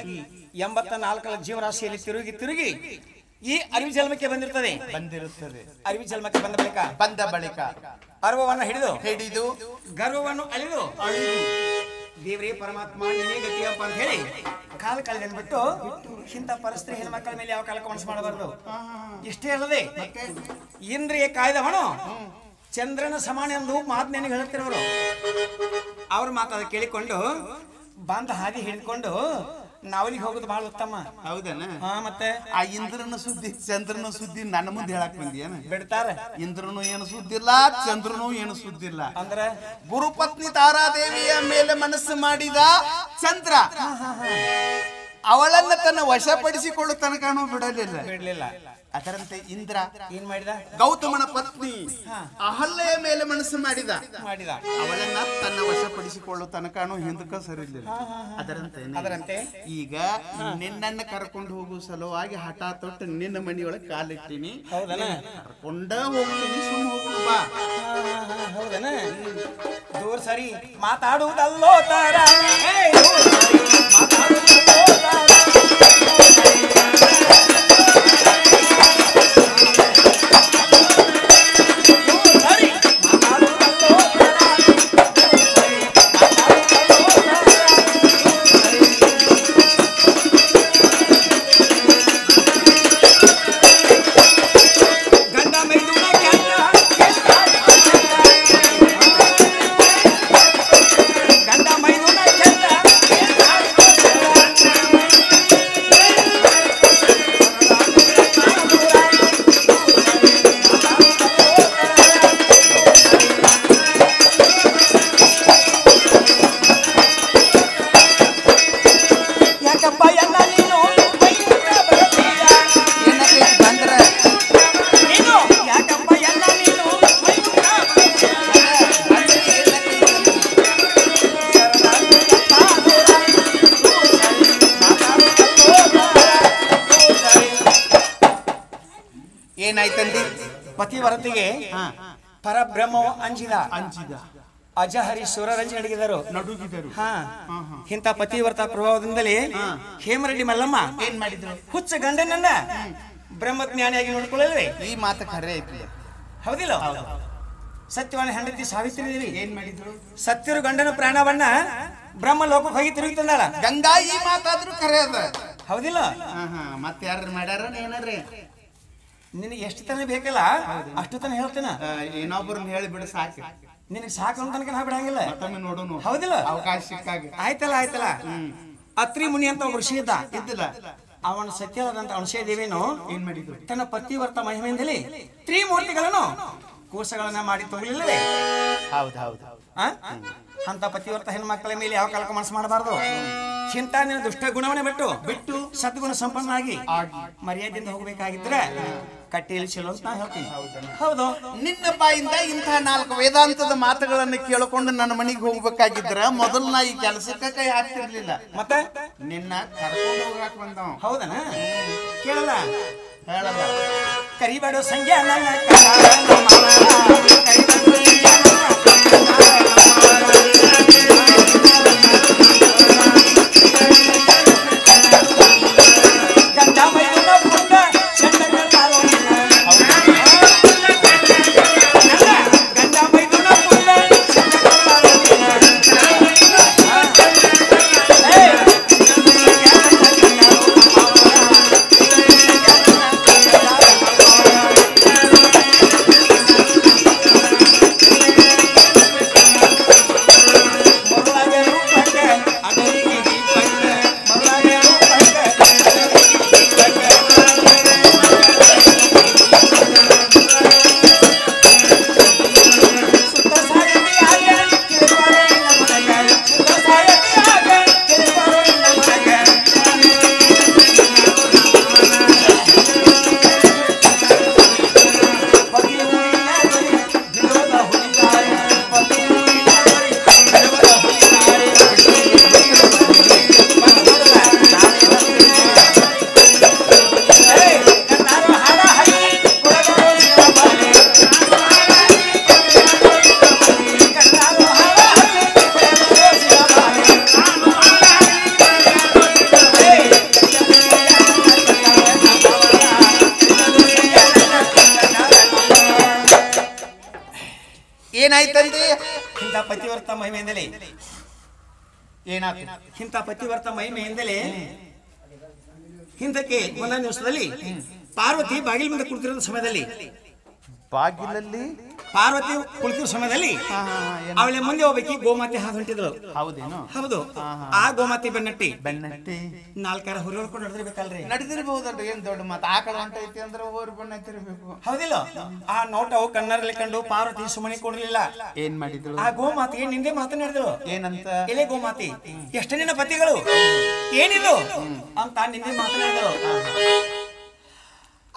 Speaker 2: 84 ಜೀವರಾಶಿಯಲ್ಲಿ ತಿರುಗಿ ಈ ಅರಿವಿ ಜನ್ಮಕ್ಕೆ ಬಂದಿರುತ್ತದೆ. ಅರಿವಿ ಜನ್ಮಕ್ಕೆ ಬಂದ ಬಳಿಕ ಅರ್ವವನ್ನು ಹಿಡಿದು ಗರ್ವವನ್ನು ಅಳಿದು ದೇವರೇ ಪರಮಾತ್ಮ ನೀನೇ ಗತಿಯಪ್ಪ ಅಂತ ಹೇಳಿ ಕಾಲ ಕಳೆದನ್ಬಿಟ್ಟು ಇಂಥ ಪರಿಸ್ಥಿತಿ ಹೆಣ್ಮಕ್ಕಳ ಮೇಲೆ ಯಾವ ಕಾಲಕ್ಕೆ ಮನಸ್ಸು ಮಾಡಬಾರ್ದು. ಇಷ್ಟೇ ಅಲ್ಲದೆ ಇಂದ್ರಿಯ ಕಾಯ್ದವನು ಚಂದ್ರನ ಸಮಾನ ಎಂದು ಮಾತನೇನು ಹೇಳುತ್ತಿರುವರು. ಅವ್ರ ಮಾತಾದ ಕೇಳಿಕೊಂಡು ಬಂದ ಹಾದಿ ಹಿಡ್ಕೊಂಡು ನಾವಲ್ಲಿಗೆ ಹೋಗೋದು ಬಹಳ ಉತ್ತಮ.
Speaker 1: ಹೌದೇನ?
Speaker 2: ಮತ್ತೆ
Speaker 1: ಆ ಇಂದ್ರನ ಸುದ್ದಿ ಚಂದ್ರನ ಸುದ್ದಿ ನನ್ನ ಮುಂದೆ ಹೇಳಕ್ ಬಂದಿಯೇನ?
Speaker 2: ಬಿಡ್ತಾರೆ.
Speaker 1: ಇಂದ್ರನು ಏನು ಸುದ್ದಿಲ್ಲ, ಚಂದ್ರನು ಏನು ಸುದ್ದಿಲ್ಲ.
Speaker 2: ಅಂದ್ರೆ
Speaker 1: ಗುರುಪತ್ನಿ ತಾರಾದೇವಿಯ ಮೇಲೆ ಮನಸ್ಸು ಮಾಡಿದ ಚಂದ್ರ ಅವಳನ್ನ ತನ್ನ ವಶಪಡಿಸಿಕೊಳ್ಳೋ ತನಕನೂ ಬಿಡಲಿಲ್ಲ. ಅದರಂತೆ ಇಂದ್ರ
Speaker 2: ಏನ್ ಮಾಡಿದ?
Speaker 1: ಗೌತಮನ ಪತ್ನಿ ಅಹಲ್ಯೆಯ ಮೇಲೆ ಮನಸ್ಸು ಮಾಡಿದ. ಅವಳನ್ನ ತನ್ನ ವಶಪಡಿಸಿಕೊಳ್ಳೋ ತನಕನೂ ಹಿಂದಕ್ಕ ಸರಿಲಿಲ್ಲ. ಅದರಂತೆ ಈಗ ನಿನ್ನನ್ನು ಕರ್ಕೊಂಡು ಹೋಗುವ ಸಲುವಾಗಿ ಹಠ ತೊಟ್ಟು ನಿನ್ನ ಮನೆಯೊಳಗೆ ಕಾಲಿಟ್ಟಿನಿ. ಕರ್ಕೊಂಡ ಹೋಗ್ತೀನಿ, ಸುಮ್ಮ ಹೋಗುದು ಬಾ.
Speaker 2: ಹೌದನ? ದೂರ ಸರಿ ಮಾತಾಡುವುದಲ್ಲೋ ತರ, ಮಾತಾಡುವುದಲ್ಲೋ ತರ.
Speaker 1: ಏನಾಯ್ತಂದಿ?
Speaker 2: ಪತಿವರತಿಗೆ ಪರಬ್ರಹ್ಮವು ಅಂಜಿದ ಅಜಹರೀಶ್ವರ ರಂಜಿನಡಿಗಿದರು,
Speaker 1: ನಡುಗಿದರು.
Speaker 2: ಇಂಥ ಪತಿವರ್ತ ಪ್ರಭಾವದಿಂದಲೇ ಹೇಮರೆಡ್ಡಿ ಮಲ್ಲಮ್ಮ
Speaker 1: ಏನ್ ಮಾಡಿದ್ರು?
Speaker 2: ಹುಚ್ಚ ಗಂಡನನ್ನ ಬ್ರಹ್ಮಜ್ಞಾನಿಯಾಗಿ ನೋಡ್ಕೊಳ್ಳಲ್ವೇ?
Speaker 1: ಈ ಮಾತು ಖರೆ ಐತಿ.
Speaker 2: ಹೌದಿಲ್ಲ? ಸತ್ಯವಾನ ಹೆಂಡತಿ ಸಾವಿತ್ರಿ ದೇವಿ
Speaker 1: ಏನ್ ಮಾಡಿದ್ರು?
Speaker 2: ಸತ್ಯರು ಗಂಡನ ಪ್ರಾಣವನ್ನ ಬ್ರಹ್ಮ ಲೋಕಕ್ಕೆ ಹೋಗಿ ತಿರುಗುತ್ತಂದಾಳ.
Speaker 1: ಗಂಗಾ ಈ ಮಾತಾದ್ರೂ ಖರೆ ಅದ.
Speaker 2: ಹೌದಿಲ್ಲ?
Speaker 1: ಮತ್ತೆ ಯಾರು ಮಾಡ್ಯಾರ ಏನಾರ್ರಿ?
Speaker 2: ನಿನಗೆ ಎಷ್ಟು ತನ ಬೇಕಲ್ಲ ಅಷ್ಟು ತನ ಹೇಳ್ತೇನ.
Speaker 1: ಇನ್ನೊಬ್ಬರನ್ನ ಹೇಳಿ ಬಿಡ ಸಾಕು.
Speaker 2: ನಿನಗೆ ಸಾಕು ಅಂತ ನಾ ಬಿಡಂಗಿಲ್ಲ.
Speaker 1: ನೋಡೋಣ.
Speaker 2: ಹೌದಿಲ್ಲ?
Speaker 1: ಅವಕಾಶ ಸಿಕ್ಕಾಗ.
Speaker 2: ಆಯ್ತಲ್ಲ. ಅತ್ರಿ ಮುನಿ ಅಂತ ಒಬ್ಬ ಋಷಿ ಇದ್ದ.
Speaker 1: ಇದ್ದಿಲ್ಲ.
Speaker 2: ಅವನ ಸತ್ಯವಾದಂತ ಅಣಸೇ ದೇವೇನು
Speaker 1: ಏನ್ ಮಾಡಿದ್ರು?
Speaker 2: ತನ್ನ ಪತಿವರ್ತ ಮಹಿಮೆಯಿಂದಲೇ ತ್ರಿಮೂರ್ತಿಗಳನ್ನು ಕೂಸಗಳನ್ನ ಮಾಡಿ ತಗೊಳ್ಳಿಲ್ಲವೇ?
Speaker 1: ಹೌದು.
Speaker 2: ಅಂತ ಪತಿವರ್ತ ಹೆಣ್ಮಕ್ಕಳ ಮೇಲೆ ಯಾವ ಕಾಲಕ್ಕೆ ಮನಸ್ಸು ಮಾಡಬಾರ್ದು. ಚಿಂತಾ ನಿನ್ನ ದುಷ್ಟ ಗುಣವನ್ನೇ ಬಿಟ್ಟು ಸದ್ಗುಣ ಸಂಪನ್ನನಾಗಿ ಮರ್ಯಾದೆಯಿಂದ ಹೋಗ್ಬೇಕಾಗಿದ್ರೆ ಕಟ್ಟಿಯಲ್ಲಿ ಚೆಲ್ಲೋ ಅಂತ ನಾ ಹೇಳ್ತೀನಿ. ಹೌದು.
Speaker 1: ನಿನ್ನ ಬಾಯಿಂದ ಇಂತಹ 4 ವೇದಾಂತದ ಮಾತುಗಳನ್ನು ಕೇಳಿಕೊಂಡು ನನ್ನ ಮನೆಗೆ ಹೋಗ್ಬೇಕಾಗಿದ್ರ ಮೊದಲು ನಾ ಈ ಕೆಲಸಕ್ಕೆ ಕೈ ಹಾಕ್ತಿರ್ಲಿಲ್ಲ.
Speaker 2: ಮತ್ತೆ
Speaker 1: ನಿನ್ನ ಕರ್ಕೊಂಡು ಹೋಗಾಕ ಬಂದವ.
Speaker 2: ಹೌದನ? ಕೇಳಲ್ಲ,
Speaker 1: ಹೇಳಲ್ಲ.
Speaker 2: ಕರಿಬೇಡ ಸಂಖ್ಯೆ ನನ್ನ
Speaker 1: ಏನಾಯ್ತಂದ್ರೆ
Speaker 2: ಇಂಥ ಪತಿವರ್ತ ಮಹಿಮೆಯಿಂದಲೇ
Speaker 1: ಏನಾಯ್ತು?
Speaker 2: ಇಂಥ ಪತಿವರ್ತ ಮಹಿಮೆಯಿಂದಲೇ ಹಿಂದಕ್ಕೆ ಒಂದೊಂದು ದಿವಸದಲ್ಲಿ ಪಾರ್ವತಿ ಬಾಗಿಲ ಮುಂದೆ ಕುಳಿತಿರೋ ಸಮಯದಲ್ಲಿ
Speaker 1: ಬಾಗಿಲಲ್ಲಿ
Speaker 5: ಪಾರ್ವತಿ ಕುಳಿತಿರೋ ಸಮಯದಲ್ಲಿ ಅವಳ ಮುಂದೆ ಹೋಗ್ಬೇಕಿ ಗೋಮಾತೆ ಹಾದು ಹೊಂಟಿದ್ರು.
Speaker 1: ಹೌದೇನು?
Speaker 5: ಹೌದು. ಆ ಗೋಮಾತೆ ಬೆನ್ನಟ್ಟಿ
Speaker 1: ಬೆನ್ನಟ್ಟಿ
Speaker 5: 4 ಹುರಿ ಹೊಡ್ಕೊಂಡು ನಡೆದಿರ್ಬೇಕಲ್ರಿ.
Speaker 1: ನಡೆದಿರ್ಬಹುದಲ್ರಿ, ಏನ್ ದೊಡ್ಡ ಮಾತು. ಆಕಳ ಹೊಂಟೈತಿ ಅಂದ್ರೆ ಹೋರಿ ಬೆನ್ನತ್ತಿರ್ಬೇಕು.
Speaker 5: ಹೌದಿಲ್ಲ? ಆ ನೋಟವು ಕಣ್ಣರಲ್ಲಿ ಕಂಡು ಪಾರ್ವತಿ ಸುಮ್ಮನೆ ಕೊಡ್ಲಿಲ್ಲ.
Speaker 1: ಏನ್ ಮಾಡಿದ್ರು?
Speaker 5: ಆ ಗೋಮಾತೆ ನಿಂದೆ ಮಾತನಾಡಿದ್ರು.
Speaker 1: ಏನಂತ?
Speaker 5: ಎಲೆ ಗೋಮಾತೆ, ಎಷ್ಟು ನಿನ್ನ ಪತಿಗಳು ಏನಿದು ಅಂತ ನಿಂದೆ ಮಾತನಾಡಿದ್ರು.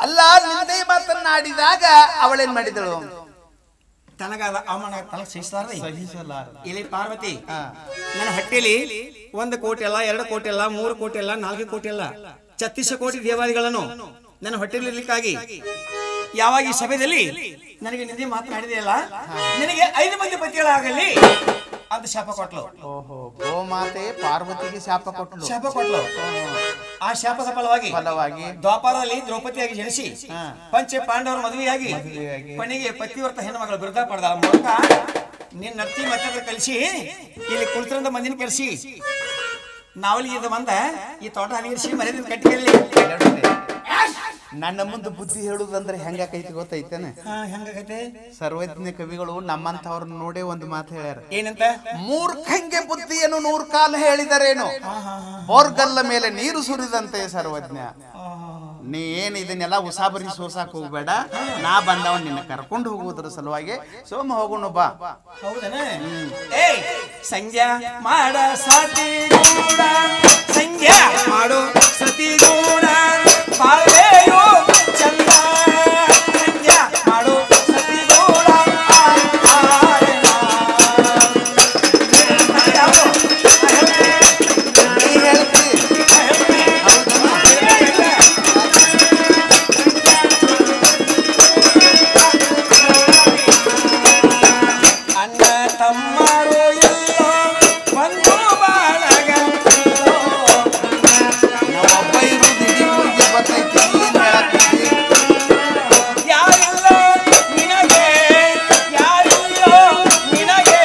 Speaker 1: ಅಲ್ಲ, ನಿಂದೆ ಮಾತನಾಡಿದಾಗ ಅವಳೇನ್ ಮಾಡಿದಳು?
Speaker 5: ತನಗಾದ ಅವಮಾನ ತನಕ
Speaker 1: ಸಹಿಸಲಾರ.
Speaker 5: ಇಲ್ಲಿ ಪಾರ್ವತಿ, ನನ್ನ ಹೊಟ್ಟೆಯಲ್ಲಿ 1 ಕೋಟಿ ಅಲ್ಲ, 2 ಕೋಟಿ ಅಲ್ಲ, 3 ಕೋಟಿ ಅಲ್ಲ, 4 ಕೋಟಿ ಅಲ್ಲ, 36 ಕೋಟಿ ದೇವಾದಿಗಳನ್ನು ನನ್ನ ಹೊಟ್ಟೆಯಲ್ಲಿ ಇರ್ಲಿಕ್ಕಾಗಿ ಯಾವಾಗ ಈ ಸಭೆಯಲ್ಲಿ ನನಗೆ ನಿಂದೆ ಮಾತನಾಡಿದೆಯಲ್ಲ, ನಿನಗೆ 5 ಮಂದಿ ಪತಿಗಳಾಗಲಿ ಅಂತ ಶಾಪ ಕೊಟ್ಲು.
Speaker 1: ಓಹೋ, ಗೋಮಾತೆ ಪಾರ್ವತಿಗೆ ಶಾಪ ಕೊಟ್ಲು.
Speaker 5: ಆ ಶಾಪದ ಫಲವಾಗಿ ದ್ವಾಪರದಲ್ಲಿ ದ್ರೌಪದಿಯಾಗಿ ಜನಿಸಿ ಪಂಚ ಪಾಂಡವರ ಮದುವೆಯಾಗಿ ಕೊನೆಗೆ ಪತಿವ್ರತ ಹೆಣ್ಣು ಮಗಳು ಬಿರುದ ಪಡೆದ ಮೂಲಕ ನಿನ್ನ ನರ್ತಿ ಮತ್ತೆ ಕಲಿಸಿ ಇಲ್ಲಿ ಕುಳಿತರಂತ ಮಂದಿನ ಕಲಿಸಿ ನಾವಲ್ಲಿ ಇದು ಬಂದ ಈ ತೋಟ ಹರಿಸಿ ಮರ್ಯಾದ ಕಟ್ಟಿಗೆಲ್ಲಿ
Speaker 1: ನನ್ನ ಮುಂದೆ ಬುದ್ಧಿ ಹೇಳುದಂದ್ರೆ ಹೆಂಗಾಕೈತಿ ಗೊತ್ತೈತೇನೆ?
Speaker 5: ಹೆಂಗಾಗೈತೆ?
Speaker 1: ಸರ್ವಜ್ಞ ಕವಿಗಳು ನಮ್ಮಂತವ್ರನ್ನ ನೋಡೇ ಒಂದು ಮಾತು ಹೇಳ್ಯಾರ.
Speaker 5: ಏನಂತ?
Speaker 1: ಮೂರ್ಖಂಗೆ ಬುದ್ಧಿಯನ್ನು 100 ಕಾಲ ಹೇಳಿದರೇನು, ಬೋರ್ಗಲ್ಲ ಮೇಲೆ ನೀರು ಸುರಿದಂತೆ ಸರ್ವಜ್ಞ. ನೀ ಏನ್ ಇದನ್ನೆಲ್ಲ ಉಸಾಬರಿ ಸೋಸಾಕ್ ಹೋಗ್ಬೇಡ, ನಾ ಬಂದವ ನಿನ್ನ ಕರ್ಕೊಂಡು ಹೋಗುವುದ್ರ ಸಲುವಾಗಿ ಸೋಮ ಹೋಗೋಣ ಬಾ.
Speaker 5: ಹೌದನ? ಸಂಜ್ಞಾ ಮಾಡ ಸತಿ ಗೂಡ, ಸಂಜ್ಞಾ ಮಾಡು ಸತಿ ಗೂಡ, ಬಾಳೆಯೋ ಚಂದ, ಸಂಜ್ಞಾ ಮಾಡು ಸತಿ ಗೂಡ. ಅಣ್ಣ ತಮ್ಮರು ಎಲ್ಲೋ ಒಂದು ಬಾಳಗ
Speaker 1: ಒಬ್ಬ ಇರುವುದು ಇಡೀ ಊರಿಗೆ ಬರ್ತೈತಿ. ಏನ್ ಹೇಳಕ್ಕಿದೆ?
Speaker 5: ಯಾರಿಲ್ಲೋ ನಿನಗೆ, ಯಾರಿಲ್ಲೋ ನಿನಗೆ,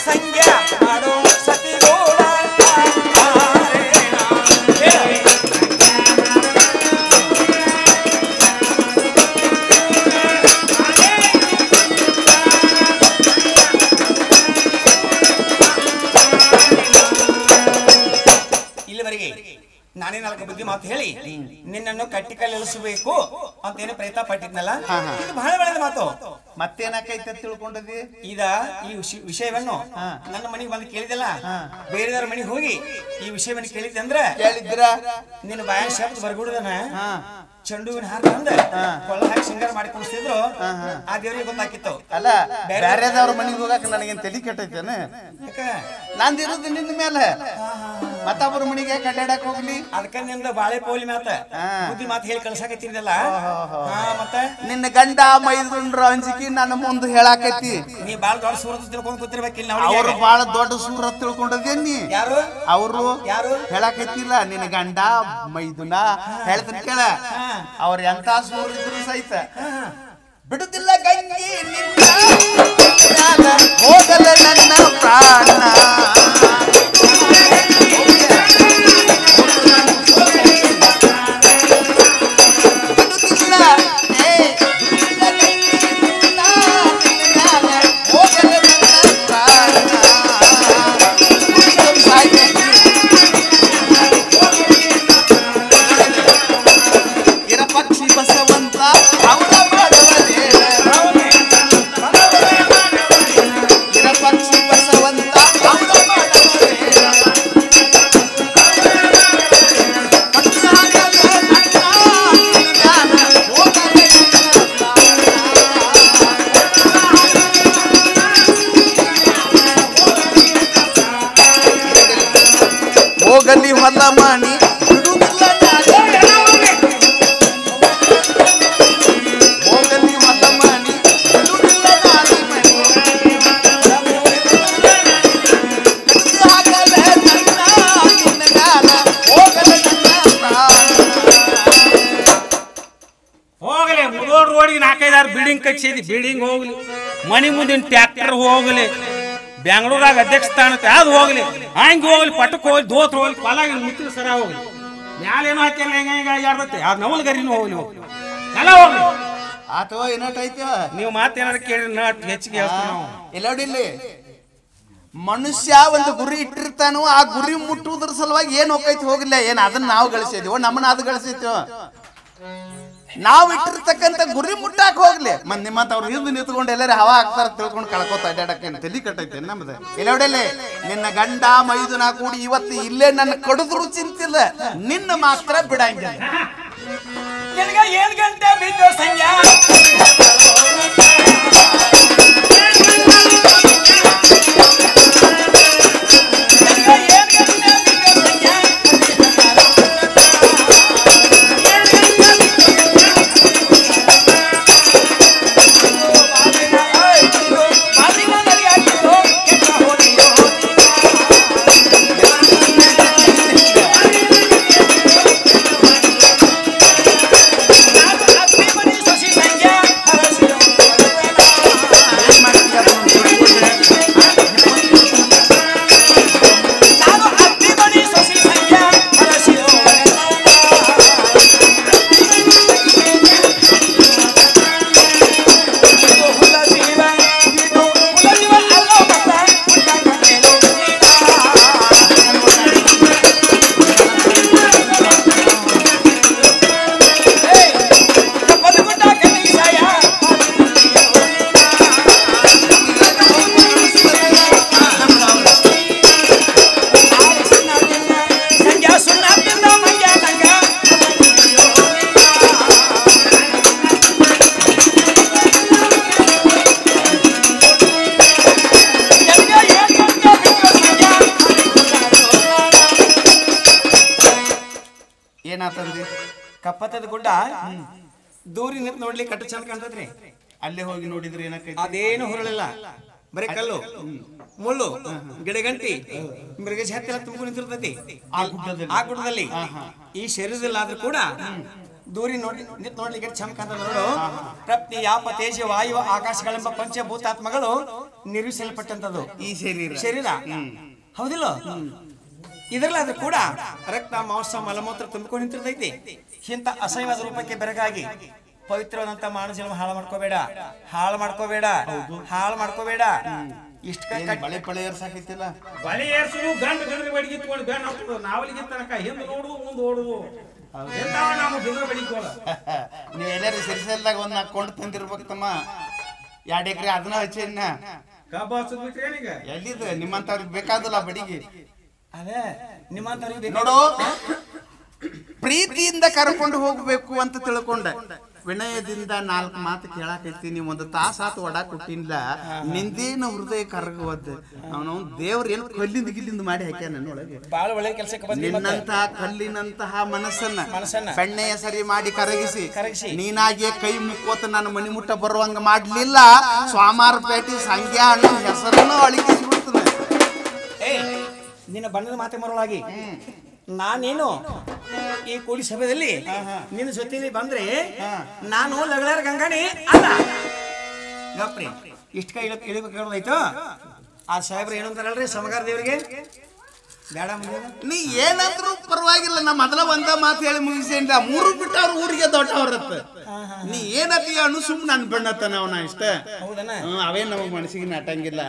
Speaker 5: ಸಂಜ್ಞಾ ಮಾಡು ಸತಿಗೂಡ. ಇಲ್ಲಿವರೆಗೆ ನಾನೇ 4 ಬುದ್ಧಿ ಮಾತು ಹೇಳಿ ನಿನ್ನನ್ನು ಕಟ್ಟಿಕಲ್ಲಿಸಬೇಕು ಅಂತೇನು ಪ್ರಯತ್ನ ಪಟ್ಟಿದ್ನಲ್ಲ, ಇದು ಬಹಳ ಒಳ್ಳೆದ ಮಾತು.
Speaker 1: ಮತ್ತೇನಾಕೈತೆ ತಿಳ್ಕೊಂಡದಿ?
Speaker 5: ಈಗ ಈ ವಿಷಯವನ್ನು ನನ್ನ ಮನೆಗೆ ಬಂದು ಕೇಳಿದಲ್ಲ, ಬೇರೆದವ್ರ ಮನೆಗೆ ಹೋಗಿ ಈ ವಿಷಯವನ್ನು ಕೇಳಿದ್ದೆ ಅಂದ್ರೆ
Speaker 1: ಕೇಳಿದ್ರ
Speaker 5: ನಿನ್ನ ಬಾಯ ಶಬ್ದ ಬರ್ಗುಡದನ ಚೆಂಡುವಿನ ಹಾರ ತಂದ ಕೊಳ್ಳ ಹಾಕಿ ಶೃಂಗಾರ ಮಾಡಿ ಕುಣಿಸ್ತಿದ್ರು, ಆ ದೇವ್ರಿಗೆ ಗೊತ್ತಾಕಿತ್ತು.
Speaker 1: ಅಲ್ಲ, ಬೇರೆದವ್ರ ಮನೆಗೆ ಹೋಗಾಕ ನನಗೇನ್ ತಲೆ ಕೆಟ್ಟೈತೇನೆ? ನಂದಿರೋದು ನಿನ್ನ ಮೇಲೆ, ಮತ್ತೊಬ್ಬರ ಮನೆಗೆ ಕಡ್ಡಾಡಕ್ ಹೋಗ್ಲಿ?
Speaker 5: ಅದಕ್ಕ ನಿಂದ ಬಾಳೆ ಪೋಲಿ ಮಾತ ಬುದ್ಧಿ ಮಾತು ಹೇಳಿ ಕಳ್ಸಾಕತ್ತಿದ್ದಲ್ಲ. ಮತ್ತೆ
Speaker 1: ನಿನ್ನ ಗಂಡ ಮೈದುಂಡ್ರ ಅಂಜಿಕೆ ನನ್ನ ಮುಂದೆ ಹೇಳಾಕೈತಿ.
Speaker 5: ನೀ ಬಾಳ ದೊಡ್ಡ ಸೂರತ್ ತಿಳ್ಕೊಂಡ್ ಕೂತಿರ್ಬೇಕಿಲ್ಲ.
Speaker 1: ಅವ್ರು ಬಾಳ ದೊಡ್ಡ ಸೂರತ್ ತಿಳ್ಕೊಂಡದೇನಿ.
Speaker 5: ಯಾರು
Speaker 1: ಅವರು
Speaker 5: ಯಾರು
Speaker 1: ಹೇಳಾಕೈತಿಲ್ಲ, ನಿನ್ನ ಗಂಡ ಮೈದುನ ಹೇಳ್ತಾನೆ ಕೇಳ. ಅವ್ರ ಎಂತ ಸೂರ್ ಇದ್ರು ಸಹಿತ ಬಿಡುದಿಲ್ಲ ಗಂಗಿ ನಿನ್ನ ಹೋಗಲ ನನ್ನ ಪ್ರಾಣ. ಪಕ್ಷಿ ಬಸವಂತ ಅವಳ ಪಕ್ಷಿ ಬಸವಂತ ಹೋಗಲಿ ಹೊಲ ಮಣಿ
Speaker 3: ಬಿಲ್ಡಿಂಗ್ ಕಟ್ಸಿದಿ, ಬಿಲ್ಡಿಂಗ್ ಹೋಗ್ಲಿ, ಮನಿ ಮುಂದಿನ ಟ್ರ್ಯಾಕ್ಟರ್ ಹೋಗ್ಲಿ, ಬೆಂಗಳೂರಾಗ ಅಧ್ಯಕ್ಷ ಸ್ಥಾನ ಅದು ಹೋಗ್ಲಿ, ಹಂಗೆ ಹೋಗ್ಲಿ, ಪಟ್ಟಕ್ಕೆ ಹೋಗ್ಲಿ, ದೋತ್ರ ಹೋಗ್ಲಿ, ಪಲಾಗಿ ಮುತ್ತಿನ ಸರ ಹೋಗ್ಲಿ, ಮ್ಯಾಲೇನೋ ಹಾಕಿಲ್ಲ, ಹೆಂಗ ಹೆಂಗ ಆಡ್ತೈತೆ ಅದು ನವಲ್ ಗರಿನೂ ಹೋಗ್ಲಿ, ಎಲ್ಲ ಹೋಗ್ಲಿ.
Speaker 1: ಅಥವಾ ಏನಟೈತಿ
Speaker 3: ನೀವು ಮಾತೇನಾದ್ರು ಕೇಳಿ ನಟ್ ಹೆಚ್ಚಿಗೆ ಹೇಳ್ತೀವಿ ನಾವು.
Speaker 1: ಎಲ್ಲೋಡಿಲ್ಲಿ ಮನುಷ್ಯ ಒಂದು ಗುರಿ ಇಟ್ಟಿರ್ತಾನೋ ಆ ಗುರಿ ಮುಟ್ಟುವುದ್ರ ಸಲುವಾಗಿ ಏನ್ ಹೋಗೈತಿ ಹೋಗಿಲ್ಲ ಏನ್ ಅದನ್ನ ನಾವು ಗಳಿಸಿದ್ವೋ ನಮ್ಮನ್ನ ಅದು ಗಳಿಸಿದ್ವೋ ನಾವ್ ಇಟ್ಟಿರ್ತಕ್ಕಂಥ ಗುರಿ ಮುಟ್ಟಾಕ್ ಹೋಗ್ಲಿ ಮತ್ ನಿಮ್ಮಂತ ಅವ್ರು ಹಿಂದ್ ನಿಂತ್ಕೊಂಡು ಎಲ್ಲರೂ ಹವಾ ಹಾಕ್ತಾರ ತಿಳ್ಕೊಂಡು ಕಳ್ಕೊತ ಅಡ್ಡಾಡಕ್ಕೆ ತಲಿ ಕಟ್ಟೈತೆ ನಮ್ದು ಎಲ್ಲೋಡಲ್ಲಿ ನಿನ್ನ ಗಂಡ ಮೈದುನ ಕೂಡಿ ಇವತ್ತು ಇಲ್ಲೇ ನನ್ನ ಕಡಿದ್ರು ಚಿಂತಿಲ್ಲ ನಿನ್ನ ಮಾತ್ರ ಬಿಡಂಗಿಲ್ಲ.
Speaker 5: 7 ಗಂಟೆ ಬಿದ್ದು ಸಂಜೆ
Speaker 1: ಏನಾತಂದಿ
Speaker 5: ಕಪ್ಪತ್ತದ ಗುಡ್ಡ ದೂರಿ ನಿಂತು ನೋಡ್ಲಿಕ್ಕೆ ಕಟ್ಟು ಚಂದ ಕಾಣ್ತದ್ರಿ.
Speaker 1: ಅಲ್ಲೇ ಹೋಗಿ ನೋಡಿದ್ರೆ ಏನಕ್ಕೈತಿ
Speaker 5: ಅದೇನು ಹೊರಳಿಲ್ಲ, ಬರೀ ಕಲ್ಲು ಮುಳ್ಳು ಗಿಡಗಂಟಿ ಮೃಗಜ ಹತ್ತಿ ತುಂಬಿಕೊಂಡು ನಿಂತಿರ್ತೈತಿ ಆ ಗುಡ್ಡದಲ್ಲಿ. ಈ ಶರೀರದಲ್ಲಿ ಆದ್ರೂ ಕೂಡ ದೂರಿ ನೋಡಿ ನಿಂತು ನೋಡ್ಲಿಕ್ಕೆ ಚಂದ ಕಾಣ್ತದ ನೋಡು. ಪ್ರಪ್ತಿ ಯಾಪ ತೇಜ ವಾಯು ಆಕಾಶಗಳೆಂಬ ಪಂಚಭೂತಾತ್ಮಗಳು ನಿರ್ಮಿಸಲ್ಪಟ್ಟಂತದ್ದು ಈ ಶರೀರ ಹೌದಿಲ್ಲ. ಇದರಲ್ಲಾದ್ರೂ ಕೂಡ ರಕ್ತ ಮಾಂಸ ಮಲಮೂತ್ರ ತುಂಬಿಕೊಂಡು ನಿಂತಿರ್ತೈತಿ. ಇಂಥ ಅಸಹ್ಯವಾದ ರೂಪಕ್ಕೆ ಬೆರಗಾಗಿ ಪವಿತ್ರವಾದಂತ ಮಾನವ ಜನ್ಮ ಹಾಳು ಮಾಡ್ಕೋಬೇಡ ಇಷ್ಟ
Speaker 1: ಬಳೆ ಪಳೆ ಏರ್ಸಾಕೈತಿಲ್ಲ
Speaker 3: ಬಳಿ ಏರ್ಸುದು ಗಂಡ ಗಂಡ್ರಿ ಬಡಿಗೆ ಇಟ್ಕೊಂಡು ಬೇಡ ನಾವಲಿಗೆ ತನಕ ಹಿಂದೆ ನೋಡುದು ಮುಂದೆ ಓಡುದು ನಾವು ಬಿದ್ರ ಬಡಿಕೋಲ್ಲ.
Speaker 1: ನೀವ್ ಎಲ್ಲಾರು ಸಿರಿಸಲ್ದಾಗ ಒಂದ್ ಹಾಕೊಂಡು ತಂದಿರ್ಬೇಕು ತಮ್ಮ 2 ಎಕರೆ ಅದನ್ನ ಹಚ್ಚಿನ
Speaker 3: ಕಬ್ಬ ಹಚ್ಚದ್ ಬಿಟ್ರಿ ಏನೀಗ
Speaker 1: ಎಲ್ಲಿದೆ ನಿಮ್ಮಂತವ್ರಿಗೆ ಬೇಕಾದಲ್ಲ ಬಡಿಗೆ.
Speaker 5: ಅದೇ ನಿಮ್ಮಂತವ್ರಿಗೆ
Speaker 1: ನೋಡು ಪ್ರೀತಿಯಿಂದ ಕರ್ಕೊಂಡು ಹೋಗ್ಬೇಕು ಅಂತ ತಿಳ್ಕೊಂಡೆ ವಿನಯದಿಂದ 4 ಮಾತು ಕೇಳಾಕೈತೀನಿ. ಒಂದು ತಾಸಾತು ಒಡ ಕೊಟ್ಟಿಲ್ಲ ನಿಂದೇನು ಹೃದಯ ಕರಗುವದ್ದು ಅವನು ದೇವ್ರ ಏನು ಕಲ್ಲಿಂದ ಗಿಲ್ಲಿಂದ ಮಾಡಿ ಹಾಕ್ಯಾನ ನನ್ನೊಳಗೆ.
Speaker 5: ಬಹಳ ಒಳ್ಳೆ ಕೆಲಸಕ್ಕೆ
Speaker 1: ನಿನ್ನಂತಹ ಕಲ್ಲಿನಂತಹ ಮನಸ್ಸನ್ನ ಬೆಣ್ಣೆಯ ಸರಿ ಮಾಡಿ ಕರಗಿಸಿ ನೀನಾಗಿಯೇ ಕೈ ಮುಕ್ಕೋತ ನನ್ನ ಮನಿ ಮುಟ್ಟ ಬರುವಂಗ ಮಾಡ್ಲಿಲ್ಲ. ಸ್ವಾಮಾರಪೇಟೆ ಸಂಖ್ಯಾ ಅನ್ನೋ ಹೆಸರನ್ನು ಅಳಿಕಿಸ್ಬಿಡ್ತದೆ.
Speaker 5: ನಿನ್ನ ಬಣ್ಣದ ಮಾತೆ ಮರಳಾಗಿ ನಾನೇನು ಈ ಕೂಡಿ ಸಭೆಯಲ್ಲಿ ನಿನ್ನ ಜೊತೆಲಿ ಬಂದ್ರೆ ನಾನು ಲಗಳಾರ ಗಂಗಾಣಿ ಅಲ್ಲ. ಗಪ್ರಿ ಇಷ್ಟ ಕೈ ಇಳಿಬೇಕಾಯ್ತು. ಆ ಸಾಹೇಬ್ರು ಏನಂತಾರಲ್ರಿ ಸಮಗಾರ ದೇವರಿಗೆ ಬೇಡ
Speaker 1: ನೀ ಏನಂದ್ರು ಪರವಾಗಿಲ್ಲ. ನಾ ಮೊದಲ ಒಂದ ಮಾತು ಹೇಳಿ ಮುಗಿಸಿಲ್ಲ 3 ಬಿಟ್ಟು ಅವ್ರ ಊರಿಗೆ ದೊಡ್ಡವ್ರತ್ತ. ನೀ ಏನತಿ ಅನು ಸುಮ್ ನನ್ ಬೆಣ್ಣತ್ತಾನ ಅವನ ಇಷ್ಟ ಅವೇನ್ ನಮಗ್ ಮನಸ್ಸಿಗೆ ನಾಟಂಗಿಲ್ಲ.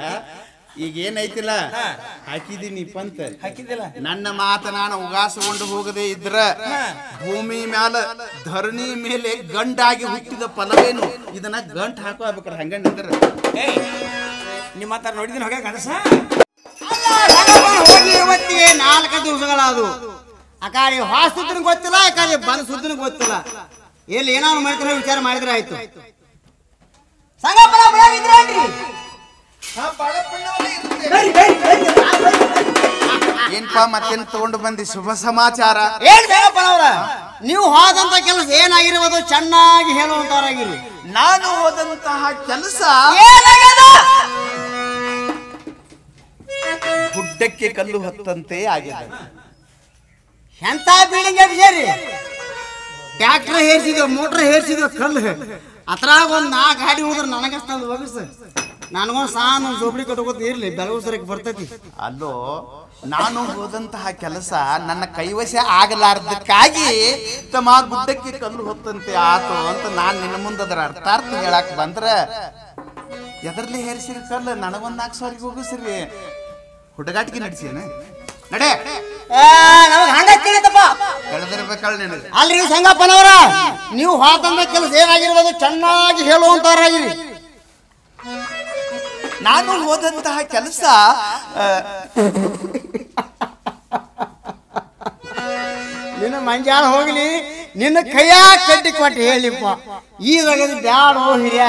Speaker 1: ಈಗ ಏನೈತಿಲ್ಲ ಹಾಕಿದೀನಿ ಪಂತ
Speaker 5: ಹಾಕಿದ್ದಿಲ್ಲ.
Speaker 1: ನನ್ನ ಮಾತ ನಾನು ಉಗಾಸಕೊಂಡು ಹೋಗದೆ ಇದ್ರ ಭೂಮಿ ಮ್ಯಾಲ ಧರಣಿ ಮೇಲೆ ಗಂಡಾಗಿ ಹುಟ್ಟಿದ ಫಲವೇನು ಇದನ್ನ ಗಂಟ್ ಹಾಕೋಬೇಕ್ರ ಹಂಗಂದ್ರ
Speaker 5: ನಿಮ್ಮ ಮಾತಾರ ನೋಡಿದಿನ ಹೋಗ ಕನಸ
Speaker 2: ಹೋಗಿ ಇವತ್ತಿಗೆ 4 ದಿವಸಗಳಾದವು. ಆ ಕಾಡಿ ಹಾಸುದ್ದನ ಗೊತ್ತಿಲ್ಲ, ಆ ಕಾಡಿ ಬಂದ್ ಸುದ್ದನ ಗೊತ್ತಿಲ್ಲ. ಎಲ್ಲಿ ಏನಾದ್ರು ಮಾಡ್ತಾರೆ ವಿಚಾರ ಮಾಡಿದ್ರೆ ಆಯ್ತು. ಸಂಗಪ್ಪನ ಬೆಳಗಿದ್ರೇನ್ರಿ?
Speaker 1: ಏನ್ಪಾ ಮತ್ತೇನ್ ತಗೊಂಡು ಬಂದಿ ಶುಭ ಸಮಾಚಾರ?
Speaker 2: ಏನ್ ಸಂಗಪ್ಪನವ್ರ ನೀವು ಹೋದಂತ ಕೆಲಸ ಏನಾಗಿರ್ಬೋದು ಚೆನ್ನಾಗಿ ಹೇಳುವಂತವರಾಗಿರಿ.
Speaker 1: ನಾನು ಹೋದಂತಹ ಕೆಲಸ ಗುಡ್ಡಕ್ಕೆ ಕಲ್ಲು ಹತ್ತಂತೆ ಆಗಿದೆ.
Speaker 2: ಎಂತ ಬಿಲ್ಡಿಂಗ್ ಎಬ್ಸೇರಿ ಟ್ರ್ಯಾಕ್ಟರ್ ಹೇರ್ಸಿದ್ವು, ಮೋಟರ್ ಹೇರ್ಸಿದ್ವು, ಕಲ್ಲು ಅದ್ರಾಗ ಒಂದ್ 4 ಗಾಡಿ ಹೋದ್ರೆ ನನಗಷ್ಟೊಂದು ಒಗಸ ನನಗೊಂದು ಸಾನು ಜೋಬಡಿ ಕಟ್ಕೋತ ಇರ್ಲಿ ಬೆಳಗುಸರಕ್ಕೆ ಬರ್ತೈತಿ.
Speaker 1: ಅಲ್ಲೋ ನಾನು ಹೋದಂತಹ ಕೆಲಸ ನನ್ನ ಕೈವಶ ಆಗಲಾರ್ದಕ್ಕಾಗಿ ತಮ್ಮ ಗುಡ್ಡಕ್ಕೆ ಕಲ್ಲು ಹೊತ್ತಂತೆ ಆತು ಅಂತ ನಾನು ನಿನ್ನ ಮುಂದೆ ಅದರ ಅರ್ಥಾರ್ಥ ಹೇಳಕ್ ಬಂದ್ರೆ ಎದರ್ಲಿ ಹೇರಿಸಿರಿ ಕಲ್ಲು ನನಗೊಂದು 4 ಸಾವಿರ ಹೋಗಿಸ್ರಿ ಹುಡುಗಾಟಿಗೆ ನಡೆಸೇನ ನಡೆ
Speaker 2: ನಮಗೆ ಹಂಗ ತಿಳಿತಪ್ಪ
Speaker 1: ಕಳೆದಿರ್ಬೇಕಲ್ಲ ನಿನಗೆ.
Speaker 2: ಅಲ್ರಿ ಸಂಗಪ್ಪನವರ, ನೀವು ಹಾತಂದ ಕೆಲಸ ಏನಾಗಿರ್ಬೋದು ಚೆನ್ನಾಗಿ ಹೇಳುವಂತವ್ರಾಗಿರಿ.
Speaker 1: ನಾನು ಹೋದಂತಹ ಕೆಲಸ
Speaker 2: ನಿನ್ನ ಮಂಜಾಳ ಹೋಗ್ಲಿ, ನಿನ್ನ ಕೈಯಾ ಕಟ್ಟಿ ಕೊಟ್ಟು ಹೇಳಿಪ್ಪ ಈಗ ಬ್ಯಾಡೋ ಹಿರಿಯ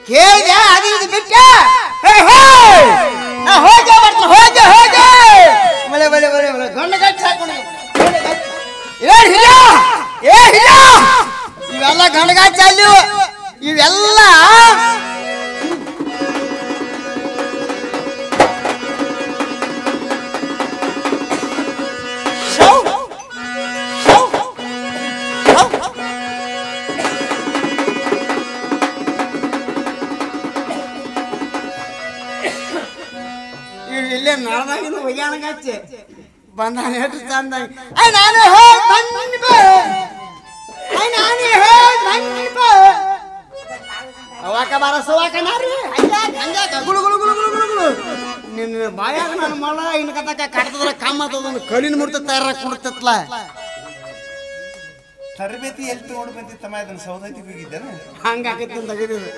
Speaker 2: ಕೇಳಿದೆ ಅದು ಇದು ಬಿಟ್ಟೆ ಹೋಗಿ ಹೋಗಿ ಹೋಗಿ ಮಳೆ ಮಳೆ ಮಳೆ ಮಳೆ ಗಂಡ ಗಟ್ಟಿ ಹಾಕೊಂಡು ಇವೆಲ್ಲ ಗಂಡಗಾಚ ಅಲ್ಲಿ ಇವೆಲ್ಲ ಇಲ್ಲೇ ನಡ್ದಾಗಿನ ಒಯ್ಯಾನಗಾಚೆ ಬಂದಾನ ಎಷ್ಟು ಚಂದಾಗಿ ನಾನು ಅವಾಕ ಬಾರ ಸವಾಕ ನಾರಿ ಗುಳು ಗುಳು ಗುಳು ಗುಳು ಗುಳು ಗುಳು ನಿನ್ನ ಬಾಯಾಗ ನನ್ನ ಮಳ ಇನ್ನು ಕತ್ತಕ ಕಟ್ತದ್ರ ಕಾಮತ್ತದೊಂದು ಕಲ್ಲಿನ ಮೂರ್ತಿ ತಯಾರಾಗಿ ಕುಡ್ತತ್ಲ.
Speaker 1: ತರಬೇತಿ ಎಲ್ಲಿ ತಗೊಂಡು ಬಂದಿತ್ತಮ್ಮ ಇದನ್ನ ಸೌದತ್ತಿ ಹೋಗಿದ್ದೇನೆ
Speaker 2: ಹಂಗಾಕೈತಿ ತೆಗೆದಿದ್ದು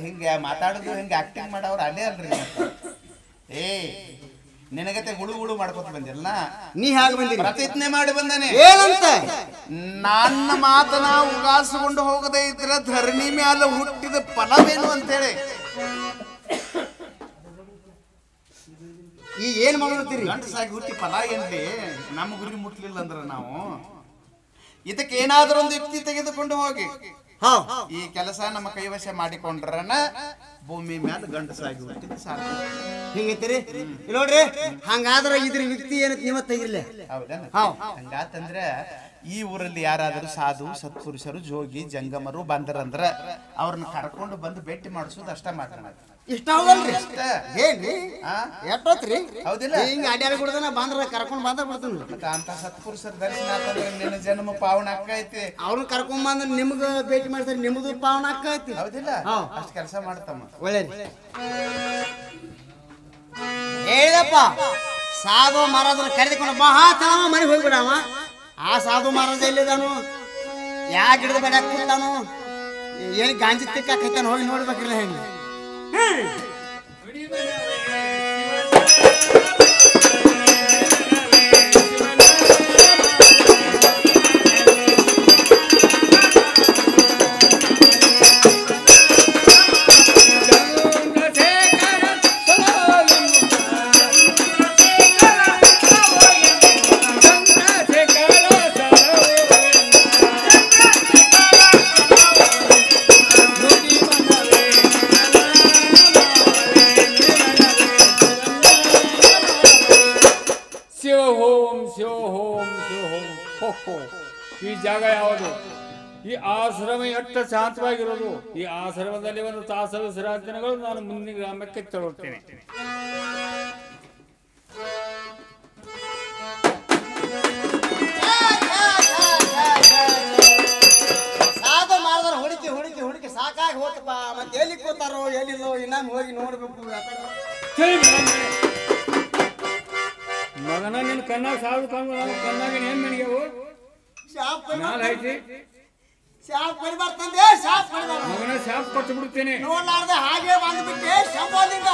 Speaker 1: ಹಿಂಗೆ ಮಾತಾಡೋದು ಹಿಂಗೆ ಆಕ್ಟಿಂಗ್ ಮಾಡೋರು ಅಲ್ಲೇ ಅಲ್ರಿ. ಏ ನಿನಗತೆ ಗುಳು ಗುಳು ಮಾಡ್ಕೊತ ಬಂದಿಲ್ಲ,
Speaker 2: ನೀ ಹೇಗೆ ಬಂದಿ
Speaker 1: ಪ್ರತಿಜ್ಞೆ ಮಾಡಿ ಬಂದಾನೆ
Speaker 2: ಏನಂತ
Speaker 1: ನನ್ನ ಮಾತನ ಉಗಾಸಗೊಂಡು ಹೋಗದೆ ಇದ್ರೆ ಧರಣಿ ಮ್ಯಾಲ ಹುಟ್ಟಿದ ಫಲವೇನು ಅಂತೇಳಿ.
Speaker 2: ಈ ಏನ್ ಮಾಡ್ತೀರಿ?
Speaker 1: ಗಂಡಸಾಗಿ ಹುಟ್ಟಿ ಫಲ ಏನ್ರಿ? ನಮ್ಮ ಗುರಿ ಮುಟ್ಲಿಲ್ಲ ಅಂದ್ರ ನಾವು ಇದಕ್ಕೆ ಏನಾದ್ರೂ ಒಂದು ಯುಕ್ತಿ ತೆಗೆದುಕೊಂಡು ಹೋಗಿ ಈ ಕೆಲಸ ನಮ್ಮ ಕೈವಶ ಮಾಡಿಕೊಂಡ್ರನ ಭೂಮಿ ಮ್ಯಾಲ ಗಂಡಸಾಗಿ ಹುಟ್ಟಿದ ಸಾಕು.
Speaker 2: ಹಿಂಗೈತಿರಿ ನೋಡ್ರಿ. ಹಂಗಾದ್ರ ಇದ್ರ ವ್ಯಕ್ತಿ ಏನತ್ ನೀವ ತೆಗಿರ್ಲಿ.
Speaker 1: ಹೌದಾ? ಹಂಗಾತಂದ್ರ ಈ ಊರಲ್ಲಿ ಯಾರಾದರೂ ಸಾಧು ಸತ್ಪುರುಷರು ಜೋಗಿ ಜಂಗಮರು ಬಂದರಂದ್ರ ಅವ್ರನ್ನ ಕರ್ಕೊಂಡು ಬಂದು ಭೇಟಿ ಮಾಡಿಸೋದು ಅಷ್ಟ ಮಾಡೋಣ.
Speaker 2: ಇಷ್ಟ ಹೌದಲ್ರಿ? ಏನ್ರಿ ಎಷ್ಟೋತ್ರಿ?
Speaker 1: ಹೌದಿಲ್ಲ?
Speaker 2: ಹಿಂಗ ಅಡ್ಯಾಡ ಬಿಡ್ದನ ಬಂದ್ರ ಕರ್ಕೊಂಡ್ ಬಂದ ಬಿಡ್ತೀನಿ.
Speaker 1: ಅಂತ ಸತ್ಪುರುಷರ ದರ್ಶನ ಆತಂದ್ರೆ ನಿನ್ನ ಜನ್ಮ ಪಾವನ ಆಕೈತಿ.
Speaker 2: ಅವ್ರನ್ನ ಕರ್ಕೊಂಡ್ ಬಂದ್ರೆ ನಿಮ್ಗ ಭೇಟಿ ಮಾಡ್ತಾರೆ, ನಿಮ್ದು ಪಾವನ ಆಕೈತಿ.
Speaker 1: ಹೌದಿಲ್ಲ? ಅಷ್ಟು ಕೆಲಸ ಮಾಡ್ತಮ್ಮ.
Speaker 2: ಒಳ್ಳೇದು ಹೇಳಪ್ಪ. ಸಾಧು ಮಹಾರಾಜನ ಕರೆದುಕೊಂಡು ಮಹಾತನ ಮನೆಗೆ ಹೋಗ್ಬಿಡವ. ಆ ಸಾಧು ಮಹಾರಾಜ ಎಲ್ಲಿದಾನು? ಯಾ ಗಿಡದ ಬೇಡ ಕೂತಾನು? ಏನ್ ಗಾಂಜಿ ತಿಕ್ಕಾಕೈತಾನ? ಹೋಗಿ ನೋಡ್ಬೇಕಿಲ್ಲ ಹೆಂಗ.
Speaker 4: ಈ ಜಾಗ ಯಾವುದು? ಈ ಆಶ್ರಮ ಎಷ್ಟು ಶಾಂತವಾಗಿರೋದು. ಈ ಆಶ್ರಮದಲ್ಲಿ ಒಂದು ತಾಸು ವಿಶ್ರಾಂತಿಗಳು ನಾನು ಮುಂದಿನ ಗ್ರಾಮಕ್ಕೆ ತಗೊಳ್ತೇನೆ.
Speaker 2: ಸಾಧು ಮಾಡಿದ್ರೆ ಹುಡುಕಿ ಹುಡುಕಿ ಹುಡುಕಿ ಸಾಕಾಗಿ ಹೋತಪ್ಪ. ಮತ್ತೆ ಎಲ್ಲಿ ಕೂತಾರೋ ಎಲ್ಲಿಲ್ಲೋ ಇನ್ನೊಮ್ಮೆ ಹೋಗಿ ನೋಡ್ಬೇಕು.
Speaker 4: ಮಗನ ನಿನ್ನ ಕಣ್ಣಾಗ ಸಾವು ಕಾಣು, ಕಣ್ಣಾಗ ಏನ್ ಮನೆಗೆವು
Speaker 2: ಶಾಪ್ ಬರ್ತಂದೆ. ಶಾಪ್
Speaker 4: ಮಗನ ಶಾಪ್ ಕೊಟ್ಟು ಬಿಡುತ್ತೇನೆ.
Speaker 2: ನೋಡ್ಲಾರ್ದೆ ಹಾಗೆ ಬಂದ್ಬಿಟ್ಟೆ. ಶಂಭೋಲಿಂಗ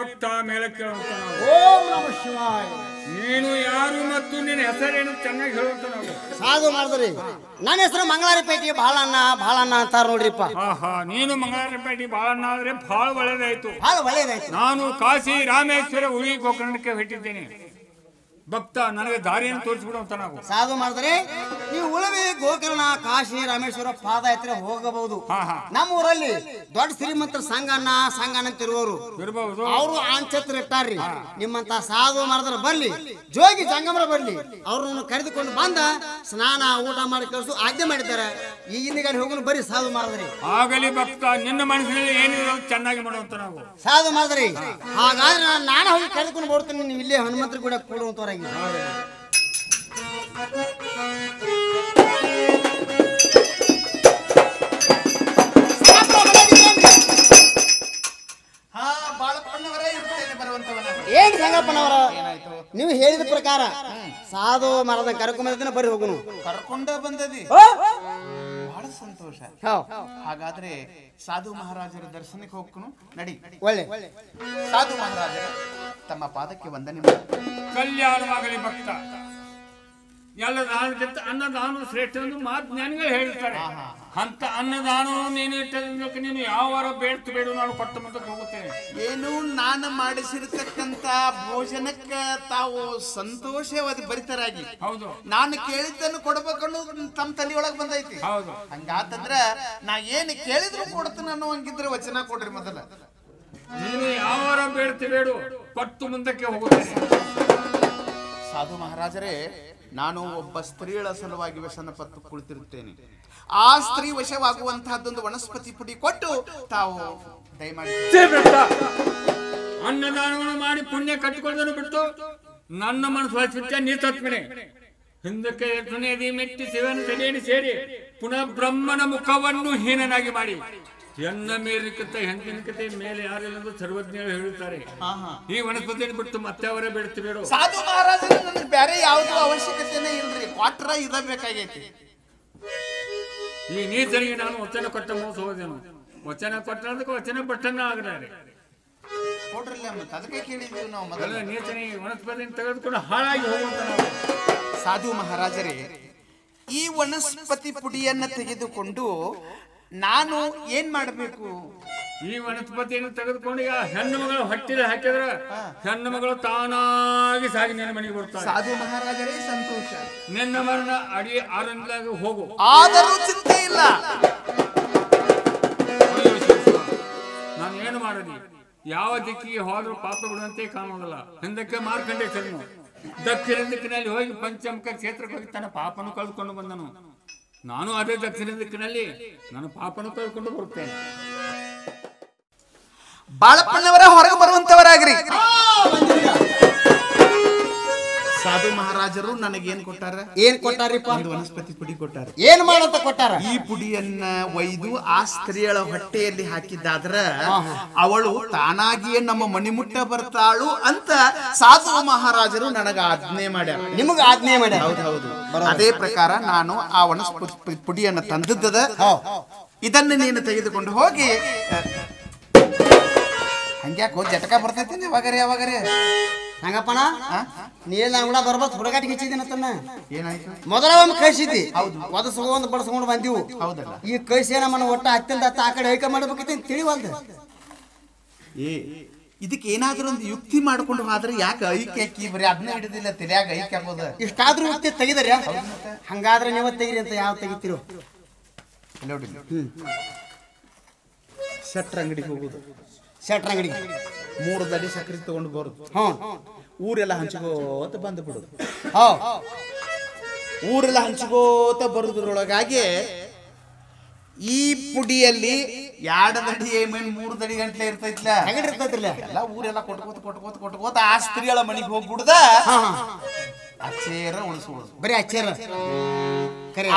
Speaker 4: ಭಕ್ತ ಮೇಲೆ ಕೇಳುವಂತ ನಾವು.
Speaker 2: ಓಂ ನಮಃ ಶಿವಾಯ.
Speaker 4: ನೀನು ಯಾರು ಮತ್ತು ನಿನ್ನ ಹೆಸರೇನು ಚೆನ್ನಾಗಿ ಹೇಳುವಂತ ನಾವು.
Speaker 2: ಸಾಧು ಮಾಡಿದ್ರಿ. ನನ್ನ ಹೆಸರು ಮಂಗಳಾರಪೇಟೆ ಬಾಳಣ್ಣ ಅಂತಾರ ನೋಡ್ರಿಪ್ಪ.
Speaker 4: ಆಹಾ, ನೀನು ಮಂಗಳಾರಪೇಟೆ ಬಾಳಣ್ಣ ಆದ್ರೆ ಬಹಳ ಒಳ್ಳೇದಾಯ್ತು.
Speaker 2: ಬಹಳ ಒಳ್ಳೇದಾಯ್ತು.
Speaker 4: ನಾನು ಕಾಶಿ ರಾಮೇಶ್ವರ ಉಳಿ ಗೋಕರ್ಣಕ್ಕೆ ಹೊಟ್ಟಿದ್ದೇನೆ. ಭಕ್ತ ನನಗೆ ದಾರಿಯನ್ನು ತೋರಿಸ್ಬಿಡುವಂತ ನಾವು.
Speaker 2: ಸಾಧು ಮಾಡಿದ್ರೆ ನೀವು ಉಳವಿ ಗೋಕರ್ಣ ಕಾಶಿ ರಾಮೇಶ್ವರ ಪಾದಯಾತ್ರೆ ಹೋಗಬಹುದು. ನಮ್ಮ ಊರಲ್ಲಿ ದೊಡ್ಡ ಶ್ರೀಮಂತರ ಸಂಘ ಅಂತ ಇರುವವರು
Speaker 4: ಇರಬಹುದು.
Speaker 2: ಅವರು ಆಂಚತ್ರ ಇಟ್ಟಾರ್ರಿ. ನಿಮ್ಮಂತ ಸಾಧು ಮಾಡಿದ್ರೆ ಬರ್ಲಿ, ಜೋಗಿ ಜಂಗಮರ ಬರ್ಲಿ, ಅವ್ರನ್ನ ಕರೆದುಕೊಂಡು ಬಂದ ಸ್ನಾನ ಊಟ ಮಾಡಿ ಕಳಿಸು ಆಜ್ಞೆ ಮಾಡಿದ್ದಾರೆ. ಈಗಿನ ಗಾಡಿ ಹೋಗೋಣ ಬರ್ರಿ ಸಾಧು ಮಾಡಿದ್ರಿ.
Speaker 4: ಆಗಲಿ ಭಕ್ತ, ನಿನ್ನ ಮನಸ್ಸಿನಲ್ಲಿ ಏನಿದೆ ಚೆನ್ನಾಗಿ ಮಾಡುವಂತ ನಾವು.
Speaker 2: ಸಾಧು ಮಾಡಿದ್ರಿ. ಹಾಗಾದ್ರೆ ನಾನು ಹೋಗಿ ಕರೆದುಕೊಂಡು ಬರ್ತೀನಿ. ನೀವು ಇಲ್ಲೇ ಹನುಮಂತರ ಕೂಡ ಕೊಡುವಂತವ್ರಾಗಿ. ಏನ್ ಸಂಗಪ್ಪನವರ, ನೀವು ಹೇಳಿದ ಪ್ರಕಾರ ಸಾಧು ಮರದ ಕರ್ಕೊಂಡ್ ಬರ್ರಿ ಹೋಗುನು.
Speaker 1: ಕರ್ಕೊಂಡ ಬಂದದಿ, ಬಹಳ ಸಂತೋಷ. ಹಾಗಾದ್ರೆ ಸಾಧು ಮಹಾರಾಜರ ದರ್ಶನಕ್ಕೆ ಹೋಗ್ಕನು ನಡಿ.
Speaker 2: ಒಳ್ಳೆ
Speaker 1: ಸಾಧು ಮಹಾರಾಜರ ತಮ್ಮ ಪಾದಕ್ಕೆ ವಂದನೆ ಮಾಡಿ.
Speaker 4: ಕಲ್ಯಾಣವಾಗಲಿ ಭಕ್ತ. ಎಲ್ಲ ದಾನಕ್ಕಿಂತ ಅನ್ನದಾನ ಶ್ರೇಷ್ಠ ಎಂದು ಮಾತು ಜ್ಞಾನಿಗಳು ಹೇಳ್ತಾರೆ. ಅಂತ ಅನ್ನದಾನ ನೀನು ಇಟ್ಟದಕ್ಕೆ ನೀನು ಯಾವ ವಾರ ಬೇಡ ನಾನು ಕೊಟ್ಟ ಮುಂದಕ್ಕೆ ಹೋಗುತ್ತೇನೆ.
Speaker 1: ಏನು ನಾನು ಮಾಡಿಸಿರ್ತಕ್ಕಂತ ಭೋಜನಕ್ಕೆ ತಾವು ಸಂತೋಷವಾದ ಬರಿತರಾಗಿ
Speaker 4: ಹೌದು,
Speaker 1: ನಾನು ಕೇಳಿದ್ದನ್ನು ಕೊಡ್ಬೇಕನ್ನೋದು ತಮ್ಮ ತಲೆಯೊಳಗೆ ಬಂದೈತಿ.
Speaker 4: ಹೌದು,
Speaker 1: ಹಂಗಾತಂದ್ರ ನಾ ಏನು ಕೇಳಿದ್ರು ಕೊಡ್ತೀನಿ ಅನ್ನೋ ಹಂಗಿದ್ರೆ ವಚನ ಕೊಡ್ರಿ ಮೊದಲ.
Speaker 4: ನೀನು ಯಾವ ವಾರ ಬೇಡ ಕೊಟ್ಟು ಮುಂದಕ್ಕೆ ಹೋಗುತ್ತೇನೆ.
Speaker 1: ಸಾಧು ಮಹಾರಾಜರೇ, ನಾನು ಒಬ್ಬ ಸ್ತ್ರೀಳ ಸಲುವಾಗಿ ವ್ಯಸನ ಪತ್ತು ಕುಳಿತಿರುತ್ತೇನೆ. ಆ ಸ್ತ್ರೀ ವಶವಾಗುವಂತಹದ್ದೊಂದು ವನಸ್ಪತಿ ಪುಡಿ ಕೊಟ್ಟು ತಾವು ದಯಮಾಡಿ.
Speaker 4: ಅನ್ನದಾನವನ್ನು ಮಾಡಿ ಪುಣ್ಯ ಕಟ್ಟಿಕೊಳ್ಳೋದನ್ನು ಬಿಟ್ಟು ನನ್ನ ಮನಸ್ಸು ಹೊರಬಿಟ್ಟ ನೀ ತತ್ಮನೆ ಹಿಂದಕ್ಕೆ ಧ್ವನಿಯದಿ ಮೆಟ್ಟಿ ಶಿವನ ತಲೆಯನ್ನು ಸೇರಿ ಪುನಃ ಬ್ರಹ್ಮನ ಮುಖವನ್ನು ಹೀನನಾಗಿ ಮಾಡಿ ಎನ್ನ ಮೇಲಿಕತೆ ಹೆಂಗಿನಕತೆ ಮೇಲೆ ಯಾರೆಲ್ಲರೂ ಸರ್ವಜ್ಞರು ಹೇಳುತ್ತಾರೆ. ಈ ವನಸ್ಪತಿಯನ್ನು ಬಿಟ್ಟು ಮತ್ತೆ ಅವರೇ ಬಿಡ್ತಿಬೇಡ.
Speaker 1: ಸಾಧು ಮಹಾರಾಜರು ನನಗೆ ಬೇರೆ ಯಾವುದೂ ಅವಶ್ಯಕತೆನೇ ಇಲ್ರಿ, ಕ್ವಾಟ್ರ ಇರಬೇಕಾಗೈತಿ.
Speaker 4: ಈ ನೀಚನಿಗೆ ನಾನು ವಚನ ಕೊಟ್ಟ ಮೋಸ ಹೋದೇನು. ವಚನ ಕೊಟ್ಟದಕ್ಕೆ ವಚನ ಬಟ್ಟನ್ನ ಆಗಲಾರೆ
Speaker 1: ಕೊಡ್ರಲ್ಲ, ಮತ್ತೆ ಅದಕ್ಕೆ ಕೇಳಿದ್ದೀವಿ ನಾವು ಮೊದಲ.
Speaker 4: ನೀಚನಿಗೆ ವನಸ್ಪತಿಯನ್ನು ತೆಗೆದುಕೊಂಡು ಹಾಳಾಗಿ ಹೋಗುವಂತ ನಾವು.
Speaker 1: ಸಾಧು ಮಹಾರಾಜರೇ, ಈ ವನಸ್ಪತಿ ಪುಡಿಯನ್ನ ತೆಗೆದುಕೊಂಡು ನಾನು ಏನ್ ಮಾಡಬೇಕು?
Speaker 4: ಈ ವನಸ್ಪತಿಯನ್ನು ತೆಗೆದುಕೊಂಡು ಈಗ ಹೆಣ್ಣು ಮಗಳು ಹೊಟ್ಟಿದ ಹಾಕಿದ್ರೆ ಹೆಣ್ಣು ಮಗಳು ತಾನಾಗಿ ಸಾಗಿ ನಿನ್ನ ಮನೆಗೆ ಬರ್ತಾರೆ.
Speaker 1: ಸಾಧು ಮಹಾರಾಜರೇ ಸಂತೋಷ.
Speaker 4: ನಿನ್ನ ಮರಣ ಅಡಿ ಆರಂಭದಾಗ ಹೋಗು,
Speaker 1: ಆದರೂ ಚಿಂತೆ ಇಲ್ಲ.
Speaker 4: ನಾನು ಏನು ಮಾಡಲಿ? ಯಾವ ದಿಕ್ಕಿಗೆ ಹೋದ್ರೂ ಪಾಪ ಬಿಡುವಂತೆ ಕಾಣುವುದಿಲ್ಲ. ಹಿಂದಕ್ಕೆ ಮಾರ್ಕಂಡೆ ಚರ್ಮ ದಕ್ಷಿಣ ದಿಕ್ಕಿನಲ್ಲಿ ಹೋಗಿ ಪಂಚಮುಖ ಕ್ಷೇತ್ರಕ್ಕೆ ಹೋಗಿ ತನ್ನ ಪಾಪನು ಕಳೆದುಕೊಂಡು ಬಂದನು. ನಾನು ಅದೇ ದಕ್ಷಿಣ ದಿಕ್ಕಿನಲ್ಲಿ ನಾನು ಪಾಪನು ಕಳ್ಕೊಂಡು ಬರುತ್ತೇನೆ.
Speaker 1: ಬಾಳಪ್ಪನವರ ಹೊರಗೆ ಬರುವಂತವರಾಗ್ರಿ. ಸಾಧು ಮಹಾರಾಜರು ನನಗೇನ್ ಕೊಟ್ಟಾರ?
Speaker 2: ಏನ್ ಕೊಟ್ಟಾರಿಪ್ಪ?
Speaker 1: ಒಂದು ವನಸ್ಪತಿ ಪುಡಿ ಕೊಟ್ಟಾರ.
Speaker 2: ಏನ್ ಮಾಡಂತ ಕೊಟ್ಟಾರ?
Speaker 1: ಈ ಪುಡಿಯನ್ನ ಒಯ್ದು ಆ ಸ್ತ್ರೀಯಳ ಹೊಟ್ಟೆಯಲ್ಲಿ ಹಾಕಿದ್ದಾದ್ರ ಅವಳು ತಾನಾಗಿಯೇ ನಮ್ಮ ಮಣಿಮುಟ್ಟ ಬರ್ತಾಳು ಅಂತ ಸಾಧು ಮಹಾರಾಜರು ನನಗ ಆಜ್ಞೆ ಮಾಡ್ಯಾರ.
Speaker 2: ನಿಮಗ ಆಜ್ಞೆ ಮಾಡ್ಯಾರ?
Speaker 1: ಹೌದು. ಅದೇ ಪ್ರಕಾರ ನಾನು ಆ ವನಸ್ಪತಿ ಪುಡಿಯನ್ನ ತಂದದ್ದದ. ಇದನ್ನು ನೀನು ತೆಗೆದುಕೊಂಡು ಹೋಗಿ ಹಂಗ್ಯಾಕೋ ಜಟಕ ಬರ್ತೈತಿ ಯಾವಾಗರೇ
Speaker 2: ಹಂಗಪ್ಪನ ನೀಲ್ ನಾನು ಕೂಡ ಬರ್ಬತ್ ಹುಡುಗಾಟಿಗೆ ಹೆಚ್ಚಿದ್ದೀನತ್ತನ್ನ.
Speaker 1: ಏನಾಯ್ತು?
Speaker 2: ಮೊದಲ ಒಮ್ಮೆ ಕಳಿಸಿದ್ದಿ, ಒದಸ್ಕೊಂಡು ಬಡಸ್ಕೊಂಡು ಬಂದಿವು.
Speaker 1: ಹೌದಲ್ಲ,
Speaker 2: ಈ ಕಳಿಸಿ ನಮ್ಮನ್ನ ಒಟ್ಟ ಅತ್ಯಂತ ಆ ಕಡೆ ಐಕ ಮಾಡ್ಬೇಕೈತಿ ತಿಳಿವಲ್ದ.
Speaker 1: ಇದಕ್ಕೆ ಏನಾದ್ರೂ ಒಂದು ಯುಕ್ತಿ ಮಾಡ್ಕೊಂಡು ಹೋದ್ರೆ ಯಾಕೆ ಐಕ್ಯ ಹಾಕಿ ಬರೀ ಅದನ್ನ ಹಿಡಿದಿಲ್ಲ ತಲೆಯಾಗ ಐಕ್ಯ ಹಾಕೋದು.
Speaker 2: ಇಷ್ಟಾದ್ರೂ ಯುಕ್ತಿ ತೆಗಿದಾರ? ಹಂಗಾದ್ರೆ ನೀವ ತೆಗಿರಿ ಅಂತ ಯಾವ ತೆಗಿತಿರೋ?
Speaker 1: ಶೆಟ್ರ ಅಂಗಡಿಗೆ ಹೋಗುದು.
Speaker 2: ಶೆಟ್ರ ಅಂಗಡಿಗೆ
Speaker 1: 3 ದಡಿ ಸಕ್ಕರೆ ತಗೊಂಡು ಬರುದು. ಊರೆಲ್ಲ ಹಂಚ್ಕೋತ ಬಂದು ಬಿಡುದು. ಊರೆಲ್ಲ ಹಂಚ್ಕೋತ ಬರುದ್ರೊಳಗಾಗಿ ಈ ಪುಡಿಯಲ್ಲಿ 2 ದಡಿ 3 ದಡಿ ಗಂಟ್ಲೆ ಇರ್ತೈತ್ಲ, ಎಲ್ಲ ಊರೆಲ್ಲ ಕೊಟ್ಕೋತ ಆ ಸ್ತ್ರೀಗಳ ಮನೆಗೆ ಹೋಗ್ಬಿಡುದ. ಅಚ್ಚೇರ ಉಳಿಸ್ಬಿಡುದು,
Speaker 2: ಬರೀ ಅಚ್ಚೇರ.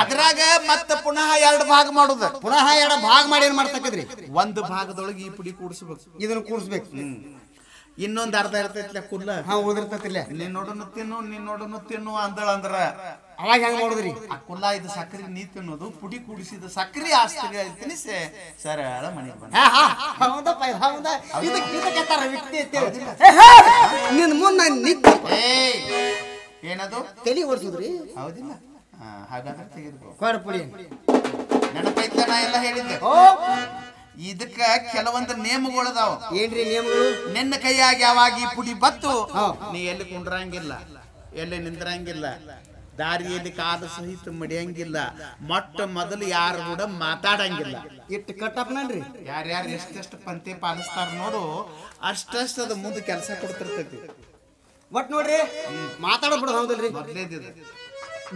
Speaker 1: ಅದ್ರಾಗ ಮತ್ತ ಪುನಃ 2 ಭಾಗ ಮಾಡುದ.
Speaker 2: ಪುನಃ 2 ಭಾಗ ಮಾಡಿ ಏನ್ ಮಾಡ್ತಕ್ಕದ್ರಿ?
Speaker 1: 1 ಭಾಗದೊಳಗೆ ಈ ಪುಡಿ ಕೂಡಿಸ್ಬೇಕು,
Speaker 2: ಇದನ್ನ ಕೂಡಿಸ್ಬೇಕು.
Speaker 1: ಇನ್ನೊಂದ್ ಅರ್ಧ ಇರ್ತೈತ್ಲ ಕುಲ್ಲ
Speaker 2: ಹಾ ಉಳಿದಿರ್ತತಿಲ್ಲ
Speaker 1: ನೀನ್ ನೋಡೋನು ತಿನ್ನು ಅಂದಳ
Speaker 2: ಅವಾಗ ಹೆಂಗ್ ನೋಡಿದ್ರಿ
Speaker 1: ಆ ಕುಲ್ಲ ಇದು ಸಕ್ರಿ ನೀ ತಿನ್ನೋದು ಪುಡಿ ಕೂಡಿಸಿದ ಸಕ್ರಿ ಆಸ್ತಿ ತಿನ್ನಿಸಿ ಸರಳ ಮನೆಗೆ ಬಂದ
Speaker 2: ನಿನ್ ಮುಂದ ನಿಂತ
Speaker 1: ಏನದು
Speaker 2: ತಲಿ ಓಡಿಸಿದ್ರಿ
Speaker 1: ಹೌದಿಲ್ಲ ಹಾಗಾದ್ರೆ ತೆಗೆದುಕೋ
Speaker 2: ಕೊಡಪುಡಿ
Speaker 1: ನೆನಪೈತ್ಲ ನಾ ಎಲ್ಲ ಹೇಳಿದ್ದೆ ಇದಕ್ಕ ಕೆಲವೊಂದು ನೇಮಗಳದಾವ
Speaker 2: ಏನ್ರಿ ನಿಯಮಗಳು
Speaker 1: ನಿನ್ನ ಕೈಯಾಗಿ ಯಾವಾಗ ಈ ಪುಡಿ ಬತ್ತು ನೀ ಎಲ್ಲಿ ಕುಂಡ್ರಂಗಿಲ್ಲ ಎಲ್ಲಿ ನಿಂದ್ರಂಗಿಲ್ಲ ದಾರಿಯಲ್ಲಿ ಕಾದ ಸಹಿತ ಮಡಿಯಂಗಿಲ್ಲ ಮೊಟ್ಟ ಮೊದಲು ಯಾರು ಕೂಡ ಮಾತಾಡಂಗಿಲ್ಲ
Speaker 2: ಇಟ್ಟು ಕಟ್ಟಪ್ಪನನ್ರಿ
Speaker 1: ಯಾರ್ಯಾರು ಎಷ್ಟೆಷ್ಟು ಪಂತೆ ಪಾಲಿಸ್ತಾರ ನೋಡು ಅಷ್ಟಷ್ಟು ಅದ ಮುಂದೆ ಕೆಲಸ ಕೊಡ್ತಿರ್ತೈತಿ
Speaker 2: ಒಟ್ ನೋಡ್ರಿ ಮಾತಾಡಬಿಡ ಹೌದಲ್ರಿ
Speaker 1: ಮೊದ್ಲೇದಿದೆ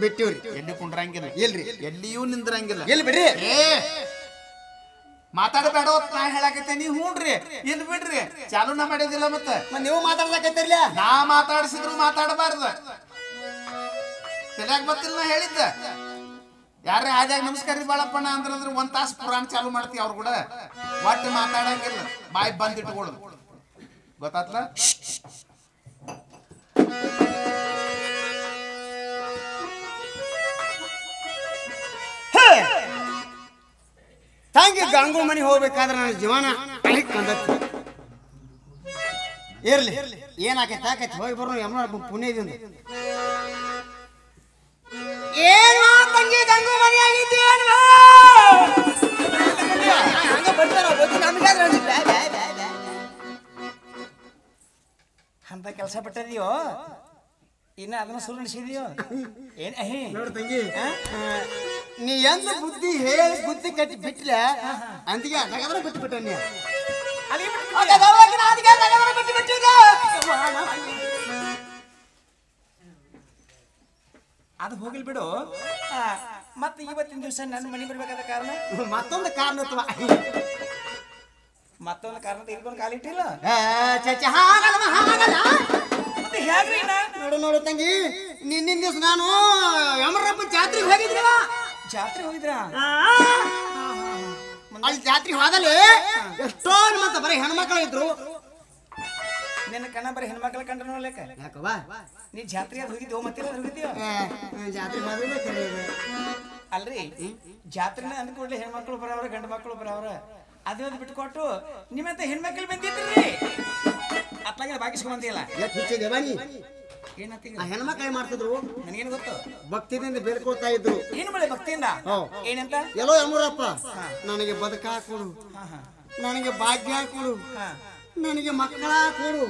Speaker 2: ಬಿಟ್ಟಿವ್ರಿ
Speaker 1: ಎಲ್ಲಿ ಕುಂಡ್ರಂಗಿಲ್ಲ
Speaker 2: ಎಲ್ರಿ
Speaker 1: ಎಲ್ಲಿಯೂ ನಿಂದ್ರಂಗಿಲ್ಲ
Speaker 2: ಎಲ್ಲಿ ಬಿಡ್ರಿ
Speaker 1: ಮಾತಾಡಬೇಡ ನಾ ಹೇಳಾಕತ್ತೇನಿ ಹ್ಞೂನ್ರಿ ಇಲ್ಲಿ ಬಿಡ್ರಿ ಚಾಲೂನ ಮಾಡೋದಿಲ್ಲ ಮತ್ತೆ
Speaker 2: ನೀವು ಮಾತಾಡ್ದಾಕೈತಿರ್ಲ
Speaker 1: ನಾ ಮಾತಾಡಿಸಿದ್ರು ಮಾತಾಡಬಾರ್ದು ತಲೆಯಾಗ ಗೊತ್ತಿಲ್ಲ ನಾ ಹೇಳಿದ್ದ ಯಾರೇ ಹಾದ್ಯಾಗ ನಮಸ್ಕಾರ ರೀ ಬಾಳಪ್ಪಣ್ಣ ಅಂದ್ರ ಒಂದ್ ತಾಸು ಪುರಾಣ ಚಾಲು ಮಾಡ್ತೀವಿ ಅವ್ರು ಕೂಡ ಒಟ್ಟು ಮಾತಾಡಂಗಿಲ್ಲ ಬಾಯಿ ಬಂದಿಟ್ಕೊಡು ಗೊತ್ತಾತ್ಲ
Speaker 2: ತಂಗಿ ಗಂಗು ಮನೆ ಹೋಗ್ಬೇಕಾದ್ರೆ ನನ್ನ ಜೀವನ ಬಂದತ್ತಿ ಇರ್ಲಿ ಏನಾಕೈತಿ ಆಕೈತಿ ಹೋಗಿ ಬರೋ ಯಮನ ಪುಣ್ಯದಿಂದ ಏನು ತಂಗಿ ಗಂಗು ಮನೆ ಆಗಿದ್ದಿ
Speaker 5: ಅಂತ ಕೆಲಸ ಬಿಟ್ಟದಿಯೋ ಇನ್ನ ಅದನ್ನ ಸುಳ್ಳು ನಡೆಸಿದ್ಯೋ ಏನ್
Speaker 2: ನೋಡು ತಂಗಿ ನೀ ಎಂದ ಬುದ್ಧಿ ಹೇಳಿ ಬುದ್ಧಿ ಕಟ್ಟಿ ಬಿಟ್ಲ ಅಂದಿಗೆ ಅದಗಾದ್ರೆ ಬಿಟ್ಟು ಬಿಟ್ಟ ನೀ
Speaker 5: ಅದು ಹೋಗಿಲ್ ಬಿಡು ಮತ್ತೆ ಇವತ್ತಿನ ದಿವಸ ನನ್ನ ಮನೆ ಬರ್ಬೇಕಾದ ಕಾರಣ
Speaker 2: ಮತ್ತೊಂದು ಕಾರಣ
Speaker 5: ಮತ್ತೊಂದು ಕಾರಣ ತೆಗೆದುಕೊಂಡು ಕಾಲಿಟ್ಟಿಲ್ಲ ಮತ್ತೆ ಹೇಗ್ರಿ
Speaker 2: ನೋಡು ನೋಡು ತಂಗಿ ನಿನ್ನಿನ ದಿವಸ ನಾನು ಯಮರಪ್ಪ ಜಾತ್ರೆಗೆ ಹೋಗಿದ್ರವ
Speaker 5: ಜಾತ್ರೆ ಹೋಗಿದ್ರಾ
Speaker 2: ಅಲ್ಲಿ ಜಾತ್ರೆಗೆ ಹೋದಲ್ಲಿ ಎಷ್ಟೋ ಮತ್ತೆ ಬರೀ ಹೆಣ್ಮಕ್ಳು ಇದ್ರು
Speaker 5: ನಿನ್ನ ಕಣ್ಣ ಬರೀ ಹೆಣ್ಮಕ್ಳ ಕಂಡ್ರ ನೋಡ್ಲಿಕ್ಕ
Speaker 2: ಯಾಕವ್ವ
Speaker 5: ನೀ ಜಾತ್ರೆಗೆ ಹೋಗಿದ್ಯೋ ಮತ್ತೆ ಹೋಗಿದ್ಯೋ
Speaker 2: ಜಾತ್ರೆಗೆ ಹೋದ್ರೆ
Speaker 5: ಅಲ್ರಿ ಜಾತ್ರೆನ ಅಂದ್ಕೊಡ್ಲಿ ಹೆಣ್ಮಕ್ಳು ಬರವ್ರ ಗಂಡು ಮಕ್ಕಳು ಬರವ್ರ ಅದೇ ಒಂದು ಬಿಟ್ಕೊಟ್ಟು ನಿಮ್ಮಂತ ಹೆಣ್ಮಕ್ಳು ಬಂದಿದ್ರಿ ಅತ್ಲಾಗ ಬಾಗಿಸ್ಕೊಂಬಂದಿಲ್ಲ
Speaker 2: ಎಷ್ಟು ಹುಚ್ಚಿದೆ ಬನ್ನಿ
Speaker 5: ಏನಂತ
Speaker 2: ಆ ಹೆಣ್ಮಕ್ಳು ಏನ್ ಮಾಡ್ತಿದ್ರು
Speaker 5: ನನಗೇನು ಗೊತ್ತು
Speaker 2: ಭಕ್ತಿದಿಂದ ಬೇಡ್ಕೊಳ್ತಾ ಇದ್ರು
Speaker 5: ಏನು ಮಳೆ ಭಕ್ತಿಯಿಂದ ಏನಂತ
Speaker 2: ಎಲ್ಲೋ ಯಮರಪ್ಪ ನನಗೆ ಬದುಕ ಕೊಡು ನನಗೆ ಭಾಗ್ಯ ಕೊಡು ನನಗೆ ಮಕ್ಕಳ ಕೊಡು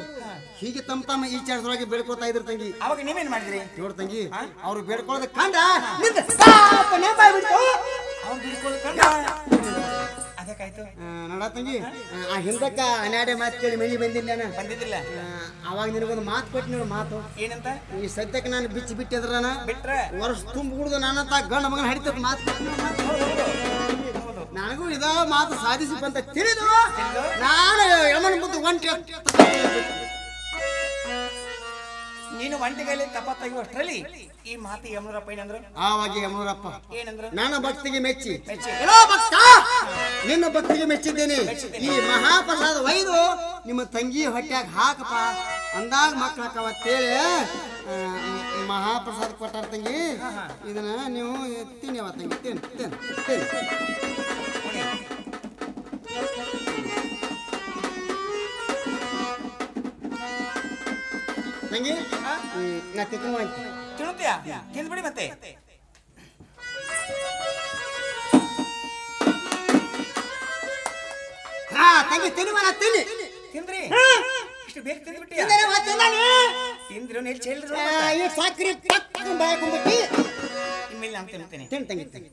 Speaker 2: ಹೀಗೆ ತಮ್ಮ ಈಚಾರದೊಳಗೆ ಬೇಡ್ಕೊಳ್ತಾ ಇದ್ರು ತಂಗಿ
Speaker 5: ಅವಾಗ ನೀವೇನ್ ಮಾಡಿದ್ರಿ
Speaker 2: ನೋಡು ತಂಗಿ ಅವ್ರು ಬೇಡ್ಕೊಳ್ಳೋದ ಕಂಡ
Speaker 5: ಅವ್ರು ಬಿಡ್ಕೊಳ್ಳೋ ಕಂಡ ಅದಕ್ಕಾಯ್ತು
Speaker 2: ನೋಡ ತಂಗಿ ಆ ಹಿಂದಕ್ಕ ಅನಾಡೆ ಮಾತು ಕೇಳಿ ಮನಿ ಬಂದಿಲ್ಲ
Speaker 5: ಬಂದಿದ್ದಿಲ್ಲ
Speaker 2: ಅವಾಗ ನಿನಗೊಂದು ಮಾತು ಕೊಟ್ಟು ನೀನು ಮಾತು
Speaker 5: ಏನಂತ
Speaker 2: ಈ ಸದ್ಯಕ್ಕೆ ನಾನು ಬಿಚ್ಚಿ ಬಿಟ್ಟಿದ್ರ
Speaker 5: ಬಿಟ್ರೆ
Speaker 2: ವರ್ಷ ತುಂಬ ಕುಡ್ದು ನಾನಂತ ಗಂಡ ಮಗನ ಹಡಿತ ಮಾತು ನನಗೂ ಇದ ಮಾತು ಸಾಧಿಸಿ ಬಂತ ತಿಳಿದು ನಾನು ಯಮನ ಮುದ್ದು ಒಂಟಿ
Speaker 5: ನೀನು ಒಂಟಿಗಲ್ಲಿ ತಪ್ಪ ತೆಗೆಯುವಷ್ಟರಲ್ಲಿ ಈ ಮಾತು ಯಮನೂರಪ್ಪ ಏನಂದ್ರು
Speaker 2: ಆವಾಗ ಯಮನೂರಪ್ಪ
Speaker 5: ಏನಂದ್ರು
Speaker 2: ನನ್ನ ಭಕ್ತಿಗೆ ಮೆಚ್ಚಿ ಎಲ್ಲೋ ಭಕ್ತ ನಿನ್ನ ಭಕ್ತಿಗೆ ಮೆಚ್ಚಿದ್ದೇನೆ ಈ ಮಹಾಪ್ರಸಾದ ಒಯ್ದು ನಿಮ್ಮ ತಂಗಿ ಹೊಟ್ಯಾಗ ಹಾಕಪ್ಪ ಅಂದಾಗ ಮಕ್ಳು ಹಾಕವತ್ತೇಳಿ ಮಹಾಪ್ರಸಾದ ಕೊಟ್ಟಾರ ತಂಗಿ ಇದನ್ನ ನೀವು ತಿನ್ನಿವ ತಂಗಿ ತಿನ್ ತಿನ್ ತಿನ್ ತಂಗಿ ನಾ
Speaker 5: ತಿನ್ನುತ್ತೀಯಾ ತಿಂದ್ಬಿಡಿ ಮತ್ತೆ
Speaker 2: ಹಾ ತಂಗಿ ತಿನ್ನುವ ನಾ ತಿನ್ನಿ
Speaker 5: ತಿಂದ್ರಿ ಇಷ್ಟು ಬೇಗ ತಿಂದ್ಬಿಟ್ಟಿಯಾ ತಿಂದ್ರು ನೀರು ಚೆಲ್ರು
Speaker 2: ಈ ಸಾಕ್ರಿ ಟಕ್ ಬಾಯ್ಕೊಂಡ್ಬಿಟ್ಟು
Speaker 5: ಇನ್ಮೇಲೆ ನಾನು ತಿನ್ನುತ್ತೇನೆ
Speaker 2: ತಿನ್ ತಂಗಿ ತಂಗಿ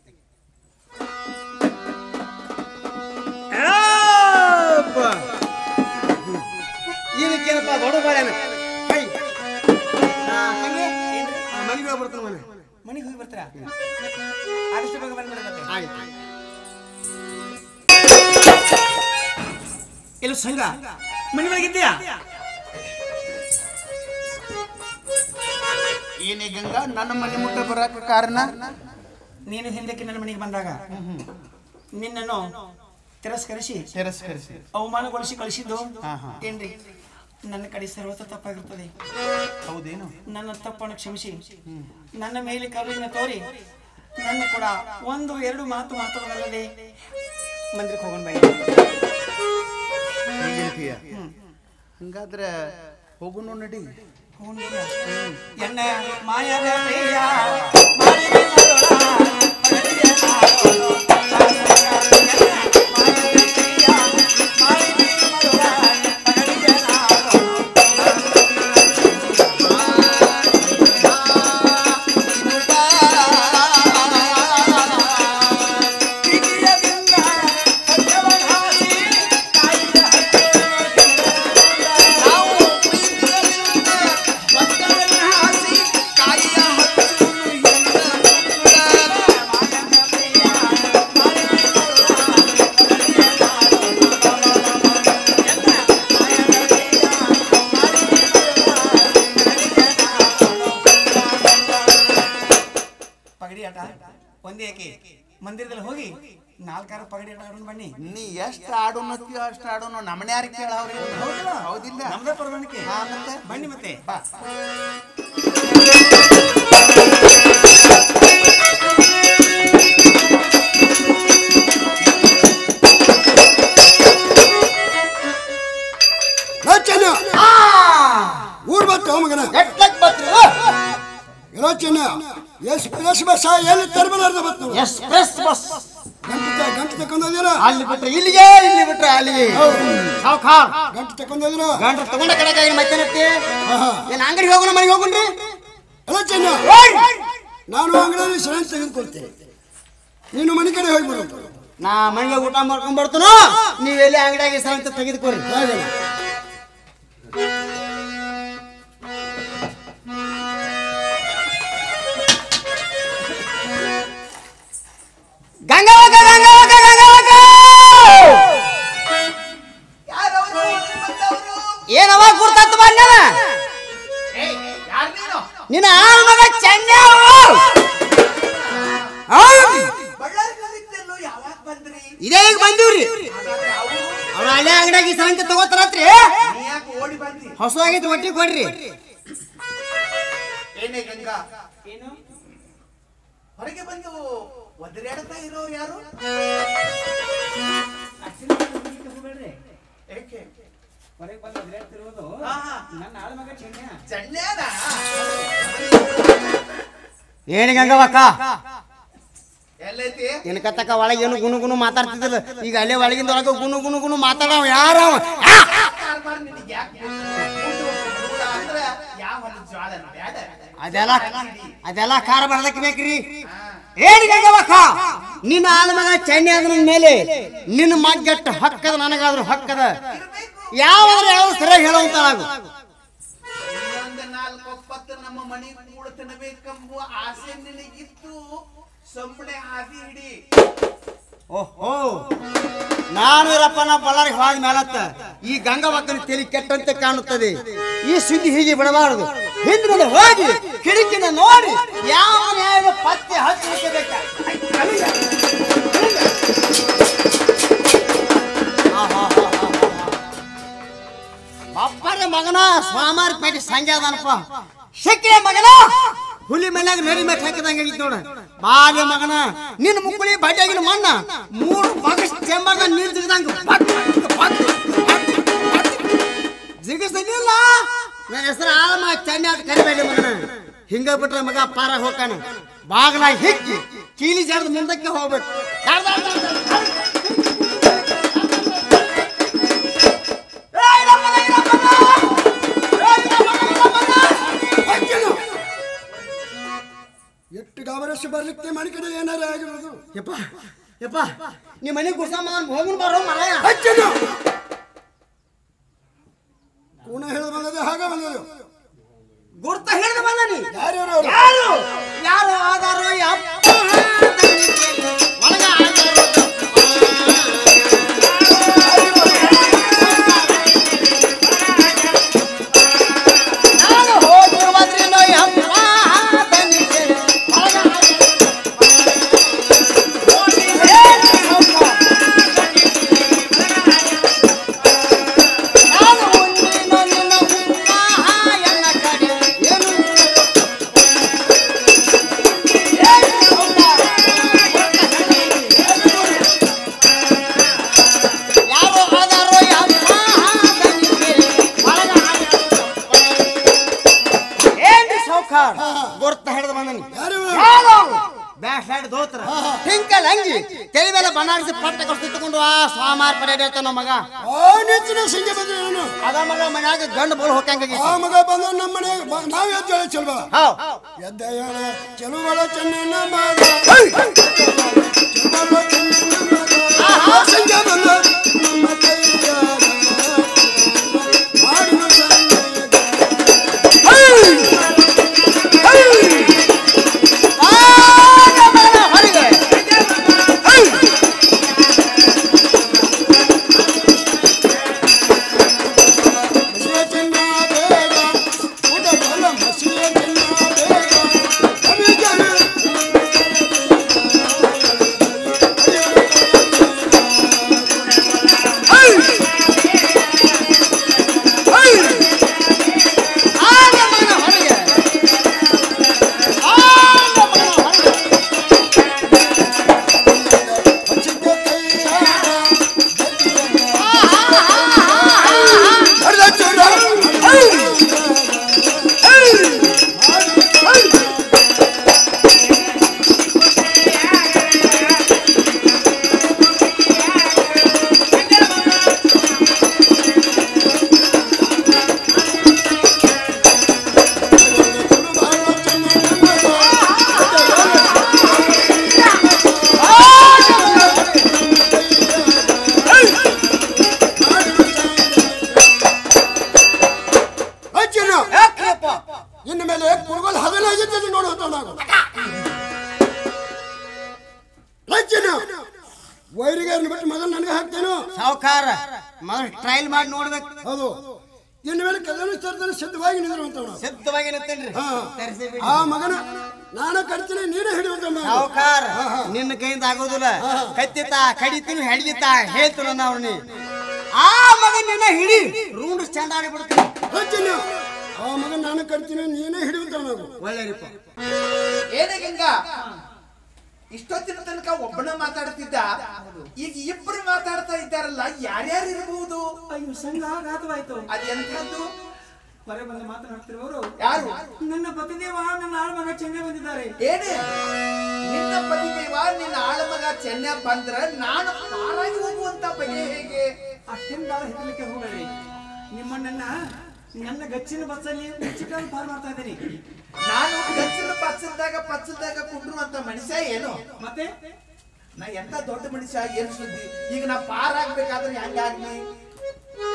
Speaker 2: ಇದಕ್ಕೇನಪ್ಪ ಬಡ ಬಾಳೆನ ಕೈ ತಂಗಿ ಮನೆಗೆ ಹೋಗಿ ಬರ್ತಾನೆ ಮನೆ
Speaker 5: ಮನೆಗೆ ಹೋಗಿ ಬರ್ತೀರಾ ಆದಷ್ಟು ಬೇಗ ಬಂದ್ಬಿಡ ಮತ್ತೆ
Speaker 2: ಆಯ್ತು
Speaker 5: ಎಲ್ಲ ಸಂಘ ಮನೆ ಒಳಗಿದ್ದೀಯಾ
Speaker 1: ಏನೇ ಗಂಗಾ ನನ್ನ ಮನೆ ಮುಟ್ಟ ಬರಕ ಕಾರಣ
Speaker 5: ನೀನು ಹಿಂದಕ್ಕೆ ನನ್ನ ಮನೆಗೆ ಬಂದಾಗ ನಿನ್ನನ್ನು ತಿರಸ್ಕರಿಸಿ
Speaker 1: ತಿರಸ್ಕರಿಸಿ
Speaker 5: ಅವಮಾನಗೊಳಿಸಿ ಕಳಿಸಿದ್ದು ಏನ್ರಿ ನನ್ನ ಕಡೆ ಸರ್ವತ ತಪ್ಪಾಗಿರುತ್ತದೆ.
Speaker 1: ಹೌದೇನು?
Speaker 5: ನನ್ನ ತಪ್ಪನ್ನು ಕ್ಷಮಿಸಿ ನನ್ನ ಮೇಲೆ ಕರುಣೆಯನ್ನು ತೋರಿ ನನ್ನ ಕೂಡ ಒಂದು ಎರಡು ಮಾತು ಮಾತಾಡೋದಲ್ಲದೆ ಮಂದಿರಕ್ಕೆ ಹೋಗೋಣ ಬೇಡ.
Speaker 1: ಹಂಗಾದ್ರೆ ಹೋಗುನು ನಡಿ.
Speaker 5: ಎನ್ನ ಮಾಯದ ಪ್ರಿಯ ಒಂದೇ ಏಕೆ ಮಂದಿರದಲ್ಲಿ ಹೋಗಿ 4 ಪಗಡಿ ಆಟ ಆಡೋಣ ಬನ್ನಿ.
Speaker 1: ನೀ ಎಷ್ಟು ಆಡೋನತ್ತೀಯೋ ಅಷ್ಟು ಆಡೋನು. ನಮ್ಮನೆ ಯಾರು ಕೇಳವ್ರಿ? ಹೌದಿಲ್ಲ?
Speaker 5: ನಮ್ದೇ ಪರವಾನಕ್ಕೆ.
Speaker 1: ಮತ್ತೆ
Speaker 5: ಬನ್ನಿ ಮತ್ತೆ
Speaker 1: ಬಾ.
Speaker 2: ಊರ್ ಬತ್ತು ಮಗನ ಎಕ್ಸ್ಪ್ರೆಸ್ ಬಸ್ ಎಲ್ಲಿ ತರಬಾರ್ದು ಬತ್ತು.
Speaker 1: ಎಕ್ಸ್ಪ್ರೆಸ್ ಬಸ್
Speaker 2: ಗಂಟು ತಕೊಂಡೋದಿರ
Speaker 1: ಅಲ್ಲಿ ಬಿಟ್ರೆ ಇಲ್ಲಿಗೆ, ಇಲ್ಲಿ ಬಿಟ್ರೆ ಅಲ್ಲಿಗೆ. ಸಾವ್ಕಾರ್
Speaker 2: ಗಂಟು ತಕೊಂಡೋದಿರ
Speaker 1: ಗಂಟ್ರು ತಗೊಂಡ ಕಡೆಗೆ ಮತ್ತೇನತ್ತಿ ಏನ್ ಅಂಗಡಿಗೆ ಹೋಗೋಣ, ಮನೆಗೆ ಹೋಗುಣ್ರಿ.
Speaker 2: ಅಲ್ಲ ಚೆನ್ನ, ನಾನು ಅಂಗಡಿಯಲ್ಲಿ ಸೆಣ್ ತೆಗೆದುಕೊಳ್ತೇನೆ, ನೀನು ಮನೆ ಕಡೆ ಹೋಗ್ಬಿಡು.
Speaker 1: ನಾ ಮನೆಗೆ ಊಟ ಮಾಡ್ಕೊಂಡ್ ಬರ್ತಾನೋ, ನೀವೆಲ್ಲಿ ಅಂಗಡಿಯಾಗಿ ಸರಂತ ತೆಗೆದುಕೊಡ್ರಿ. ಗಂಗಾವಕ ಗಂಗಾವಕ ಗಂಗಾವಕ ಏನವ ಗುರ್ತತ್ ಬಂದ ನಿನ್ನ ಮಗ ಚೆನ್ನ ಇದೇ ಈಗ ಬಂದಿವ್ರಿ. ಅವ್ರ ಹಳೆ ಅಂಗಡಿಯಾಗಿ ಸಂಖ್ಯೆ ತಗೋತಾರತ್ರಿ. ಹೊಸವಾಗಿದ್ದು ಒಟ್ಟಿಗೆ ಕೊಡ್ರಿ. ಏನೇ ಗಂಗಾ, ಏನು ಹೊರಗೆ ಬಂದು ಒದರಾಡ್ತಾ ಇರೋರು ಯಾರು? ಏನಿ ಗಂಗವಕ್ಕ ಎಲ್ಲೈತಿ? ಇನ್ಕತ್ತಕ್ಕ ಒಳಗೆ ಏನು ಗುನು ಗುನು ಮಾತಾಡ್ತಿದ್ದಿಲ್ಲ. ಈಗ ಅಲ್ಲೇ ಒಳಗಿಂದ ಒಳಗೆ ಗುನು ಗುನು ಗುನು ಮಾತಾಡವ ಯಾರು? ಅದೆಲ್ಲ ಖಾರ ಬರದಕ್ಕೆ ಬೇಕ್ರಿ. ಏನ್ ಗಂಗವಕ್ಕ, ನಿನ್ನ ಆಳ್ಮಗ ಚೆನ್ನಿ ಆದ್ರ ಮೇಲೆ ನಿನ್ನ ಮಗ್ಗಟ್ಟ ಹಕ್ಕದ, ನನಗಾದ್ರೂ ಹಕ್ಕದ. ಯಾವ್ದಾದ್ರು ಯಾವ ಸರಿಯಾಗಿ ಹೇಳುವಂತಾಗು. ನಮ್ಮ ಮನೆ ಕೂಡ ತಿನ್ನಬೇಕೆಂಬ ಆಸೆ ನಿನಗಿತ್ತು, ಸಂಬಳೆ ಹಾದಿ ಹಿಡಿ. ಓಹೋ, ನಾನು ಇರಪ್ಪನ ಬಳ್ಳಾರಿ ಹೋದ ಮೇಲತ್ತ ಈ ಗಂಗವಕ್ಕನ ತಲೆ ಕೆಟ್ಟಂತೆ ಕಾಣುತ್ತದೆ. ಈ ಸುದ್ದಿ ಹೀಗೆ ಬಿಡಬಾರದು. ಹಿಂದಿನ ಹೋಗಿ ಕಿಡಿಕಿನ ನೋಡಿ ಯಾವ ಪತ್ತೆ ಹಚ್ಚಬೇಕ. ಬಪ್ಪರ ಮಗನ ಸ್ವಾಮಾರಿ ಪೇಟೆ ಸಂಜೆ ಅದನಪ್ಪ. ಶಕ್ಕಿಯ ಮಗನ ಹುಲಿ ಮನ್ಯಾಗ ನರಿ ಮೆಟ್ ಹಾಕಿದಂಗ ನೋಡ. ಬಾಲ್ಯ ಮಗನ ನಿನ್ನ ಮುಕ್ಕುಳಿ ಬಡ್ಡಿಯಾಗಿನ ಮಣ್ಣ 3 ಬಗಸ್ ಚೆಂಬಾಗ ನೀರು ಜಿಗದಂಗ ಜಿಗಿಸಲಿಲ್ಲ. ನನ್ನ ಹೆಸರು ಆಳಮ ಚೆನ್ನ ಅಂತ ಕರಿಬೇಡಿ ಮಗನ. ಹಿಂಗ ಬಿಟ್ರೆ ಮಗ ಪಾರ ಹೋಗ್ತಾನ. ಬಾಗಲ ಹಿಕ್ಕಿ ಕೀಲಿ ಜಾರದ ಮುಂದಕ್ಕೆ ಹೋಗ್ಬೇಕು.
Speaker 2: ಎಷ್ಟು ಗಾಬರಷ್ಟು ಬರ್ಲಿಕ್ಕೆ ಮನೆ ಕಡೆ ಏನಾರ ಆಗಿರೋದು.
Speaker 1: ಯಪ್ಪ ಯಪ್ಪ, ನಿಮ್ಮ ಮನೆಗೆ ಗುಡ್ಸಮ್ಮ ಹೋಗುನ್ ಬಾರೋ ಮರಾಯ.
Speaker 2: ಕೂಣ ಹೇಳಿದ ಬಂದದೆ ಹಾಗೆ ಬಂದದು.
Speaker 1: ಗುರ್ತ ಹೇಳಿದ ಬಂದ ನೀ
Speaker 2: ಯಾರು
Speaker 1: ಯಾರು ಯಾರು ಆದಾರೋ ಯಪ್ಪ ಒಳಗ ಆದಾರೋ ನಾನು ಹೋಗಿರುವುದ್ರಿನೋ ಯಪ್ಪ
Speaker 2: ಬನಾರಸಿ ಪಟ್ಟ ಕಷ್ಟ ತಗೊಂಡು ಆ ಸ್ವಾಮಾರ್ ಪಡೆಯತ್ತ ನಮ್ಮ ಮಗ
Speaker 6: ನೆಚ್ಚಿನ ಸಂಜೆ ಬಂದ್ರೆ ನಾನು
Speaker 2: ಅದ ಮಗ ಮನ್ಯಾಗ ಗಂಡು ಬೋಲ್ ಹೋಗಂಗ
Speaker 6: ಆ ಮಗ ಬಂದ ನಮ್ಮ ಮನೆ ನಾವ್ ಎದ್ದು ಹೇಳ ಚಲ್ವ ಎದ್ದ ಹೇಳ ಚಲುವಳ ಚೆನ್ನ ಮಗ ಸಂಜೆ ಬಂದ ನಮ್ಮ ಕೈಯ ಮಾಡಿನ ಇನ್ನು ಮೇಲೆ ಕುರುಗಲ್ 15 ನೋಡುತ್ತ ನಾವು ವೈರಿಗಾರನ ಬಿಟ್ಟು ಮೊದಲು ನನಗೆ ಹಾಕ್ತೇನು
Speaker 2: ಸಾವುಕಾರ ಮೊದಲು ಟ್ರಯಲ್ ಮಾಡಿ ನೋಡ್ಬೇಕು
Speaker 6: ಹೌದು ಇನ್ನು ಮೇಲೆ ಕಲ್ಯಾಣ ಸ್ಥಳದಲ್ಲಿ ಸಿದ್ಧವಾಗಿ ನಿಂದಿರುವಂತ
Speaker 2: ಸಿದ್ಧವಾಗಿ ನಿಂತೇನ್ರಿ
Speaker 6: ಆ ಮಗನ ನಾನು ಕಟ್ತೀನಿ ನೀನೇ ಹಿಡಿಯುವಂತ
Speaker 2: ಸಾವುಕಾರ ನಿನ್ನ ಕೈಯಿಂದ ಆಗೋದಿಲ್ಲ ಕತ್ತಿತ ಕಡಿತೀನಿ ಹಿಡಿದಿತ್ತ ಹೇಳ್ತೀನಿ ನಾವು ನೀ ಆ ಮಗ ನಿನ್ನ ಹಿಡಿ ರೂಂಡ್ ಚಂದ ಆಡಿಬಿಡ್ತೀನಿ
Speaker 6: ಆ ಮಗ ನಾನು ಕಟ್ತೀನಿ ನೀನೇ ಹಿಡಿಯುವಂತ
Speaker 2: ಒಳ್ಳೆರಿಪ್ಪ
Speaker 1: ಏನೇ ಗಂಗ ಇಷ್ಟೊತ್ತಿನ ತನಕ ಒಬ್ಬನ ಮಾತಾಡ್ತಿದ್ದ ಈಗ ಇಬ್ಬರು ಮಾತಾಡ್ತಾ ಇದ್ದಾರಲ್ಲ ಯಾರ್ಯಾರು ಇರಬಹುದು
Speaker 7: ಅಯ್ಯೋ ಸಂಘ ಆಘಾತವಾಯ್ತು
Speaker 1: ಅದೆಂಥದ್ದು
Speaker 7: ಹೊರ ಬಂದು ಮಾತನಾಡ್ತಿರುವವರು
Speaker 1: ಯಾರು
Speaker 7: ನನ್ನ ಪತಿದೇವ ನನ್ನ ಆಳ್ಮಗ ಚೆನ್ನೈ ಬಂದಿದ್ದಾರೆ
Speaker 1: ಏನೇ ನಿನ್ನ ಪತಿದೇವ ನಿನ್ನ ಆಳಮಗ ಚೆನ್ನೈ ಬಂದ್ರ ನಾನು ಪಾರಾಗಿ ಹೋಗುವಂತ ಬಗೆ ಹೇಗೆ
Speaker 7: ಅಷ್ಟೇನು ಹೆದಲಿಕ್ಕೆ ಹೋಗಬೇಡಿ ನಿಮ್ಮನ್ನ ನನ್ನ ಗಚ್ಚಿನ ಬಸ್ಸಲ್ಲಿ ಚಿಕನ್ ಪಾರ್ ಮಾಡ್ತಾ ಇದ್ದೀನಿ
Speaker 1: ನಾನು ಗಚ್ಚಿನ ಪಚ್ಚಲ್ದಾಗ ಕುಂಡ್ರುವಂತ ಮನುಷ್ಯ ಏನು
Speaker 7: ಮತ್ತೆ
Speaker 1: ನಾ ಎಂತ ದೊಡ್ಡ ಮನುಷ್ಯ ಏನ್ ಸುದ್ದಿ ಈಗ ನಾ ಪಾರಾಗ್ಬೇಕಾದ್ರೆ ಹೆಂಗಾಗ್ಲಿ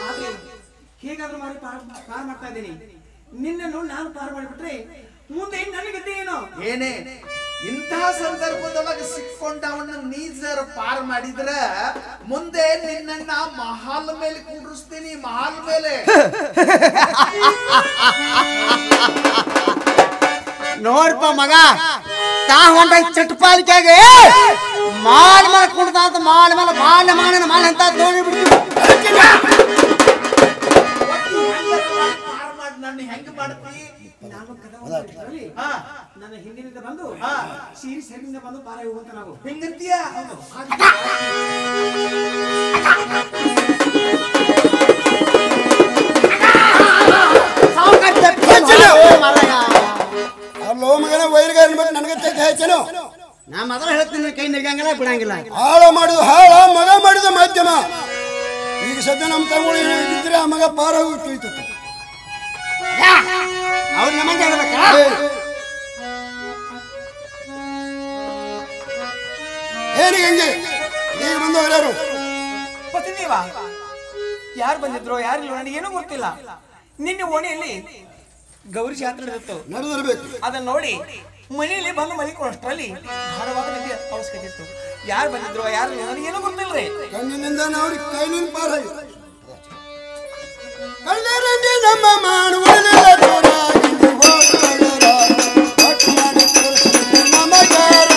Speaker 7: ಆದ್ರೆ ಹೇಗಾದ್ರೂ ಮಾಡಿ ಪಾರ್ ಮಾಡ್ತಾ ಇದ್ದೀನಿ ನಿನ್ನನ್ನು ನಾನು ಪಾರ್ ಮಾಡಿಬಿಟ್ರೆ ಮುಂದೆ ನನಗತ್ತೆ ಏನು
Speaker 1: ಏನೇ ಇಂತಹ ಸಂದರ್ಭದೊಳಗೆ ಸಿಕ್ಕೊಂಡವನ್ನ ನೀಜರ್ ಪಾರ್ ಮಾಡಿದ್ರ ಮುಂದೆ ನಿನ್ನ ಮಹಾಲ್ ಮೇಲೆ ಕೂಡಿಸ್ತೀನಿ ಮಹಾಲ್ ಮೇಲೆ
Speaker 2: ನೋಡ್ಪ ಮಗ ತಾ ಹೊಂಡ ಚಟ್ಪಾಲಿಕೆಗೆ ಮಾಲ್ ಮೇಲೆ ಕುಡ್ದ ಅಂತ ಮಾಲ್ ಮೇಲೆ ಮಾಲ್ ಅಂತ ನೋಡಿ ಬಿಡ್ತೀವಿ
Speaker 1: ಪಾರ್ ಮಾಡಿ ನನ್ನ ಹೆಂಗ್ ಮಾಡ್ತಿ
Speaker 7: ನಾನು ನನ್ನ ಹಿಂದಿನಿಂದ ಬಂದು ಸೀರಿ ಸರಿಯಿಂದ ಬಂದು ಪಾರ ಹೋಗುವಂತ ನಾವು
Speaker 1: ಹಿಂಗಂತೀಯ
Speaker 6: ಅಲ್ಲೋ ಮಗನ ವೈರಿಗಾರನ ಬಿಟ್ಟು ನನಗೆ ತೆಗೆ ಹಾಯ್ತೇನು
Speaker 2: ನಾ ಮೊದಲು ಹೇಳ್ತೀನಿ ಕೈ ನಿಲ್ಗಂಗಿಲ್ಲ ಬಿಡಂಗಿಲ್ಲ
Speaker 6: ಹಾಳ ಮಾಡುದು ಹಾಳ ಮಗ ಮಾಡಿದ ಮಾಧ್ಯಮ ಈಗ ಸದ್ಯ ನಮ್ಮ ತಗೊಳ್ಳಿ ಇದ್ರೆ ಆ ಮಗ ಪಾರ ಹೋಗಿ ತಿಳಿತು
Speaker 2: ಅವ್ರು ನಮಗೆ ಹೇಳ್ಬೇಕ
Speaker 6: ಏನಿಗೆ ಹಂಗೆ ಈಗ ಬಂದವರು ಯಾರು
Speaker 5: ಪತಿದೇವ ಯಾರು ಬಂದಿದ್ರು ಯಾರಿಲ್ಲ ನನಗೇನು ಗೊತ್ತಿಲ್ಲ ನಿನ್ನೆ ಓಣಿಯಲ್ಲಿ ಗೌರಿ ಜಾತ್ರೆ ನಡೆದಿತ್ತು
Speaker 6: ನಡೆದಿರ್ಬೇಕು
Speaker 5: ಅದನ್ನ ನೋಡಿ ಮನೆಯಲ್ಲಿ ಬಂದು ಮಲಿಕೊಳ್ಳೋಷ್ಟರಲ್ಲಿ ಗಾಢವಾದ ನಿದ್ದೆ ಅವಶ್ಯಕತೆ ಇತ್ತು ಯಾರು ಬಂದಿದ್ರು ಯಾರು ನನಗೇನು ಗೊತ್ತಿಲ್ರಿ
Speaker 6: ಕಣ್ಣಿನಿಂದ ಅವ್ರಿಗೆ ಕೈಲಿಂದ ಪಾರ ಕಳ್ಳರಂಗೆ ನಮ್ಮ ಮಾಡುವುದಿಲ್ಲ ಜೋರಾಗಿ ಹೋಗ್ತಾರ ಒಟ್ಟು ಮಾಡಿ ತೋರಿಸಿದ ನಮಗಾರ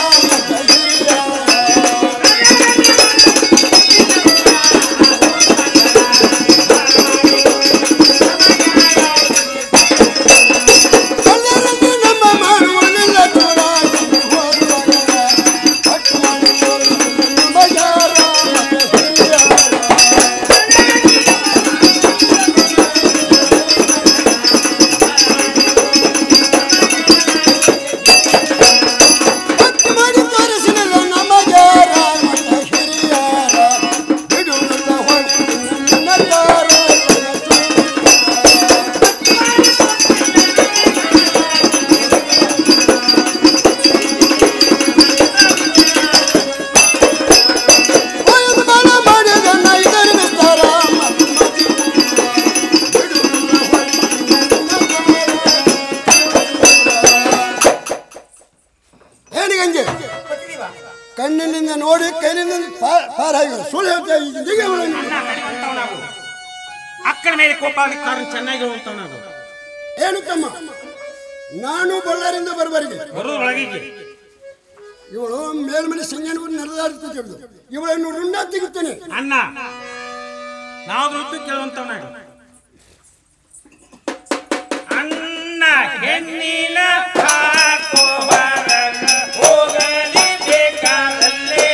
Speaker 6: ಪಾರಾಗಿ ಸುಳ್ಳು ಹೇಳ್ತಾ ಇದ್ದೀಗ
Speaker 3: ನಾವು ಅಕ್ಕನ ಮೇಲೆ ಕೋಪ ಕಾರಣ ಚೆನ್ನಾಗಿ ಹೇಳುವಂತವ್ ನಾವು.
Speaker 6: ಏನು ತಮ್ಮ, ನಾನು ಬಳ್ಳಾರಿಂದ ಬರಬಾರಿಗೆ
Speaker 3: ಬರೋದ್ರೊಳಗೆ
Speaker 6: ಇವಳು ಮೇಲ್ಮನೆ ಸಂಜೆನೂ ನಡೆದಾಡ್ತಿದ್ದು ಇವಳನ್ನು ರುಂಡ ತೆಗಿತೇನೆ
Speaker 3: ಅಣ್ಣ. ನಾವು ದುಡ್ಡು ಕೇಳುವಂತವ್ ನಾವು. ಅಣ್ಣ ಹೆಣ್ಣಿನ ಹೋಗಲಿ ಬೇಕಾದಲ್ಲೇ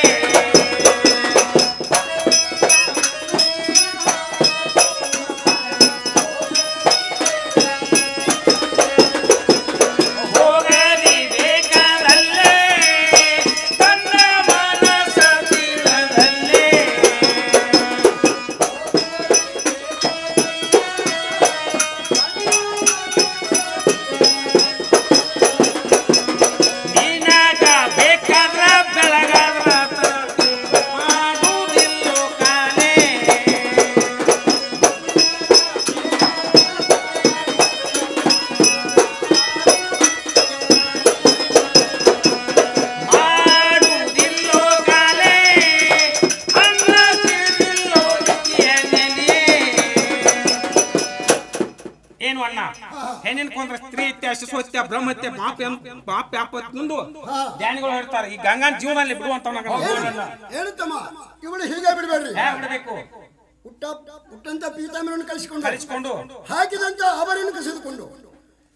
Speaker 3: ಹೆಣ್ಣಿನ ಕೊಂದ್ರೆ ಸ್ತ್ರೀ ಹತ್ಯೆ, ಶಿಶು ಹತ್ಯೆ, ಬ್ರಹ್ಮಹತ್ಯೆ, ಪಾಪ್ಯಾಪತ್ತು ಧ್ಯಾನಿಗಳು ಹೇಳ್ತಾರೆ. ಈ ಗಂಗಾನ್ ಜೀವನದಲ್ಲಿ ಬಿಡುವಂತ
Speaker 6: ಹೇಳುತ್ತಮ್ಮ ಇವಳು ಹೀಗೆ ಬಿಡಬೇಡ್ರಿ.
Speaker 3: ಬಿಡಬೇಕು.
Speaker 6: ಹುಟ್ಟಂತ ಪೀತಾಂಬರನ್ನು
Speaker 3: ಕಲಿಸಿಕೊಂಡು
Speaker 6: ಹಾಕಿದಂತ ಆಭರಣ ಕಸಿದುಕೊಂಡು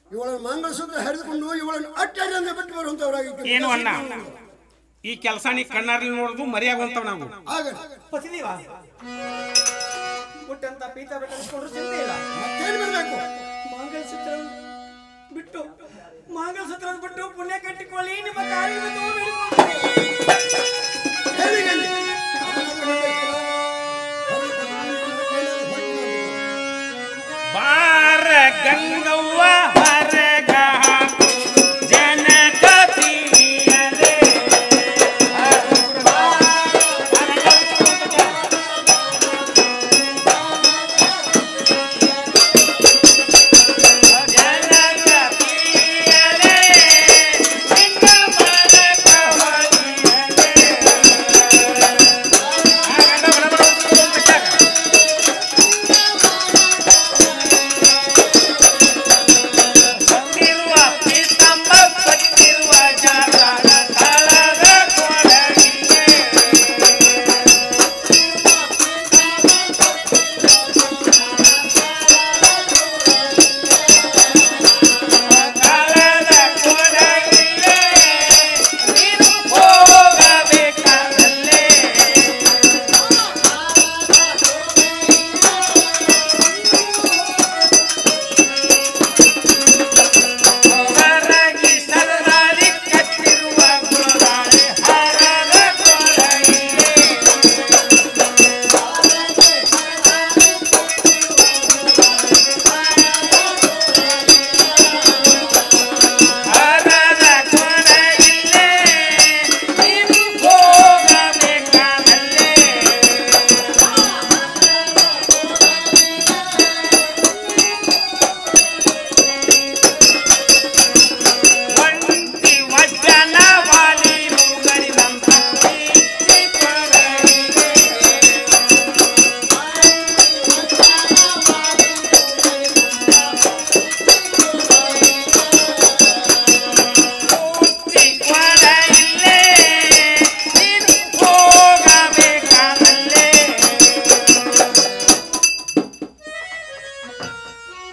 Speaker 6: ಇವಳನ್ನು ಮಂಗಳಸೂತ್ರ ಹರಿದುಕೊಂಡು ಇವಳನ್ನು ಅಟ್ಟಾಡಿ ಅಂತ ಬಿಟ್ಟು ಬರುವಂತವರಾಗಿ
Speaker 3: ಏನು ಅಣ್ಣ, ಈ ಕೆಲಸ ನೀ ಕಣ್ಣಾರಲ್ಲಿ ನೋಡುದು ಮರಿಯಾಗುವಂತವ್ ನಾವು.
Speaker 7: ಪತಿದೇವ ಹುಟ್ಟಂತ ಪೀತಾಂಬರ ಕಲಿಸ್ಕೊಂಡ್ರು ಚಿಂತೆ ಇಲ್ಲ.
Speaker 6: ಮತ್ತೇನು ಬರಬೇಕು?
Speaker 7: ಮಂಗಲಸೂತ್ರ ಬಿಟ್ಟು ಪುಣ್ಯ ಕಟ್ಟಿಕೊಳ್ಳಿ, ನಿಮ್ಮ ಕಾರ್ಯ
Speaker 3: ಬಾರ ಗಂಗವ್ವ ಹೊರಗ ಜನಕತಿಯಲೇ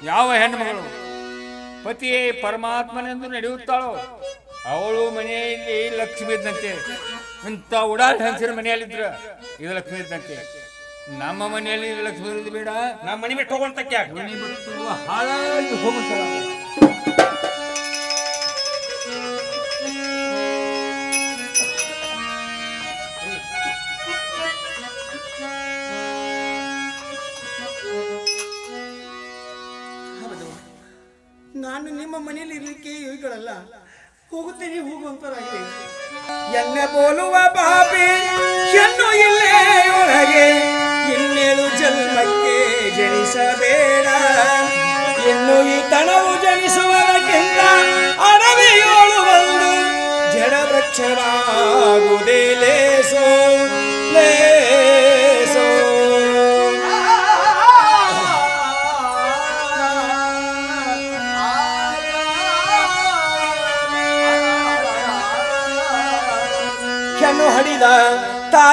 Speaker 4: ಯಾವ ಹೆಣ್ಣುಮಗಳು ಪತಿಯೇ ಪರಮಾತ್ಮನೆಂದು ನಡೆಯುತ್ತಾಳೋ ಅವಳು ಮನೆಯಲ್ಲಿ ಲಕ್ಷ್ಮಿ ಇದ್ದಂತೆ. ಇಂಥ ಉಡಾಳ್ ಹಂಸಿನ ಮನೆಯಲ್ಲಿದ್ರ ಇದು ಲಕ್ಷ್ಮಿ ಇದ್ದಂತೆ. ನಮ್ಮ ಮನೆಯಲ್ಲಿ ಲಕ್ಷ್ಮಿ ಇರೋದು ಬೇಡ.
Speaker 3: ನಮ್ಮ ಮನೆ ಬಿಟ್ಟು ಹೋಗುವಂತಕ್ಕೆ
Speaker 4: ಮನೆ ಬಿಟ್ಟು ಹಾಳಾಗಿ ಹೋಗುತ್ತಾಳ.
Speaker 7: ನಾನು ನಿಮ್ಮ ಮನೆಯಲ್ಲಿ ಇರ್ಲಿಕ್ಕೆ ಇವುಗಳಲ್ಲ, ಹೋಗುತ್ತೇನೆ ಹೋಗುವಂತರಾಗಿದೆ. ಎನ್ನ ಬೋಲುವ ಪಾಪಿ ಹೆಣ್ಣು ಇಲ್ಲೇ ಒಳಗೆ, ಇನ್ನೇಳು ಜನ್ಮಕ್ಕೆ ಜನಿಸಬೇಡ. ಇನ್ನು ಈ ತನವು ಜನಿಸುವುದಕ್ಕಿಂತ ಅಡವಿಯೋಳು ಒಂದು ಜಡ ವೃಕ್ಷವಾಗುವುದೇ ಲೇಸೋ.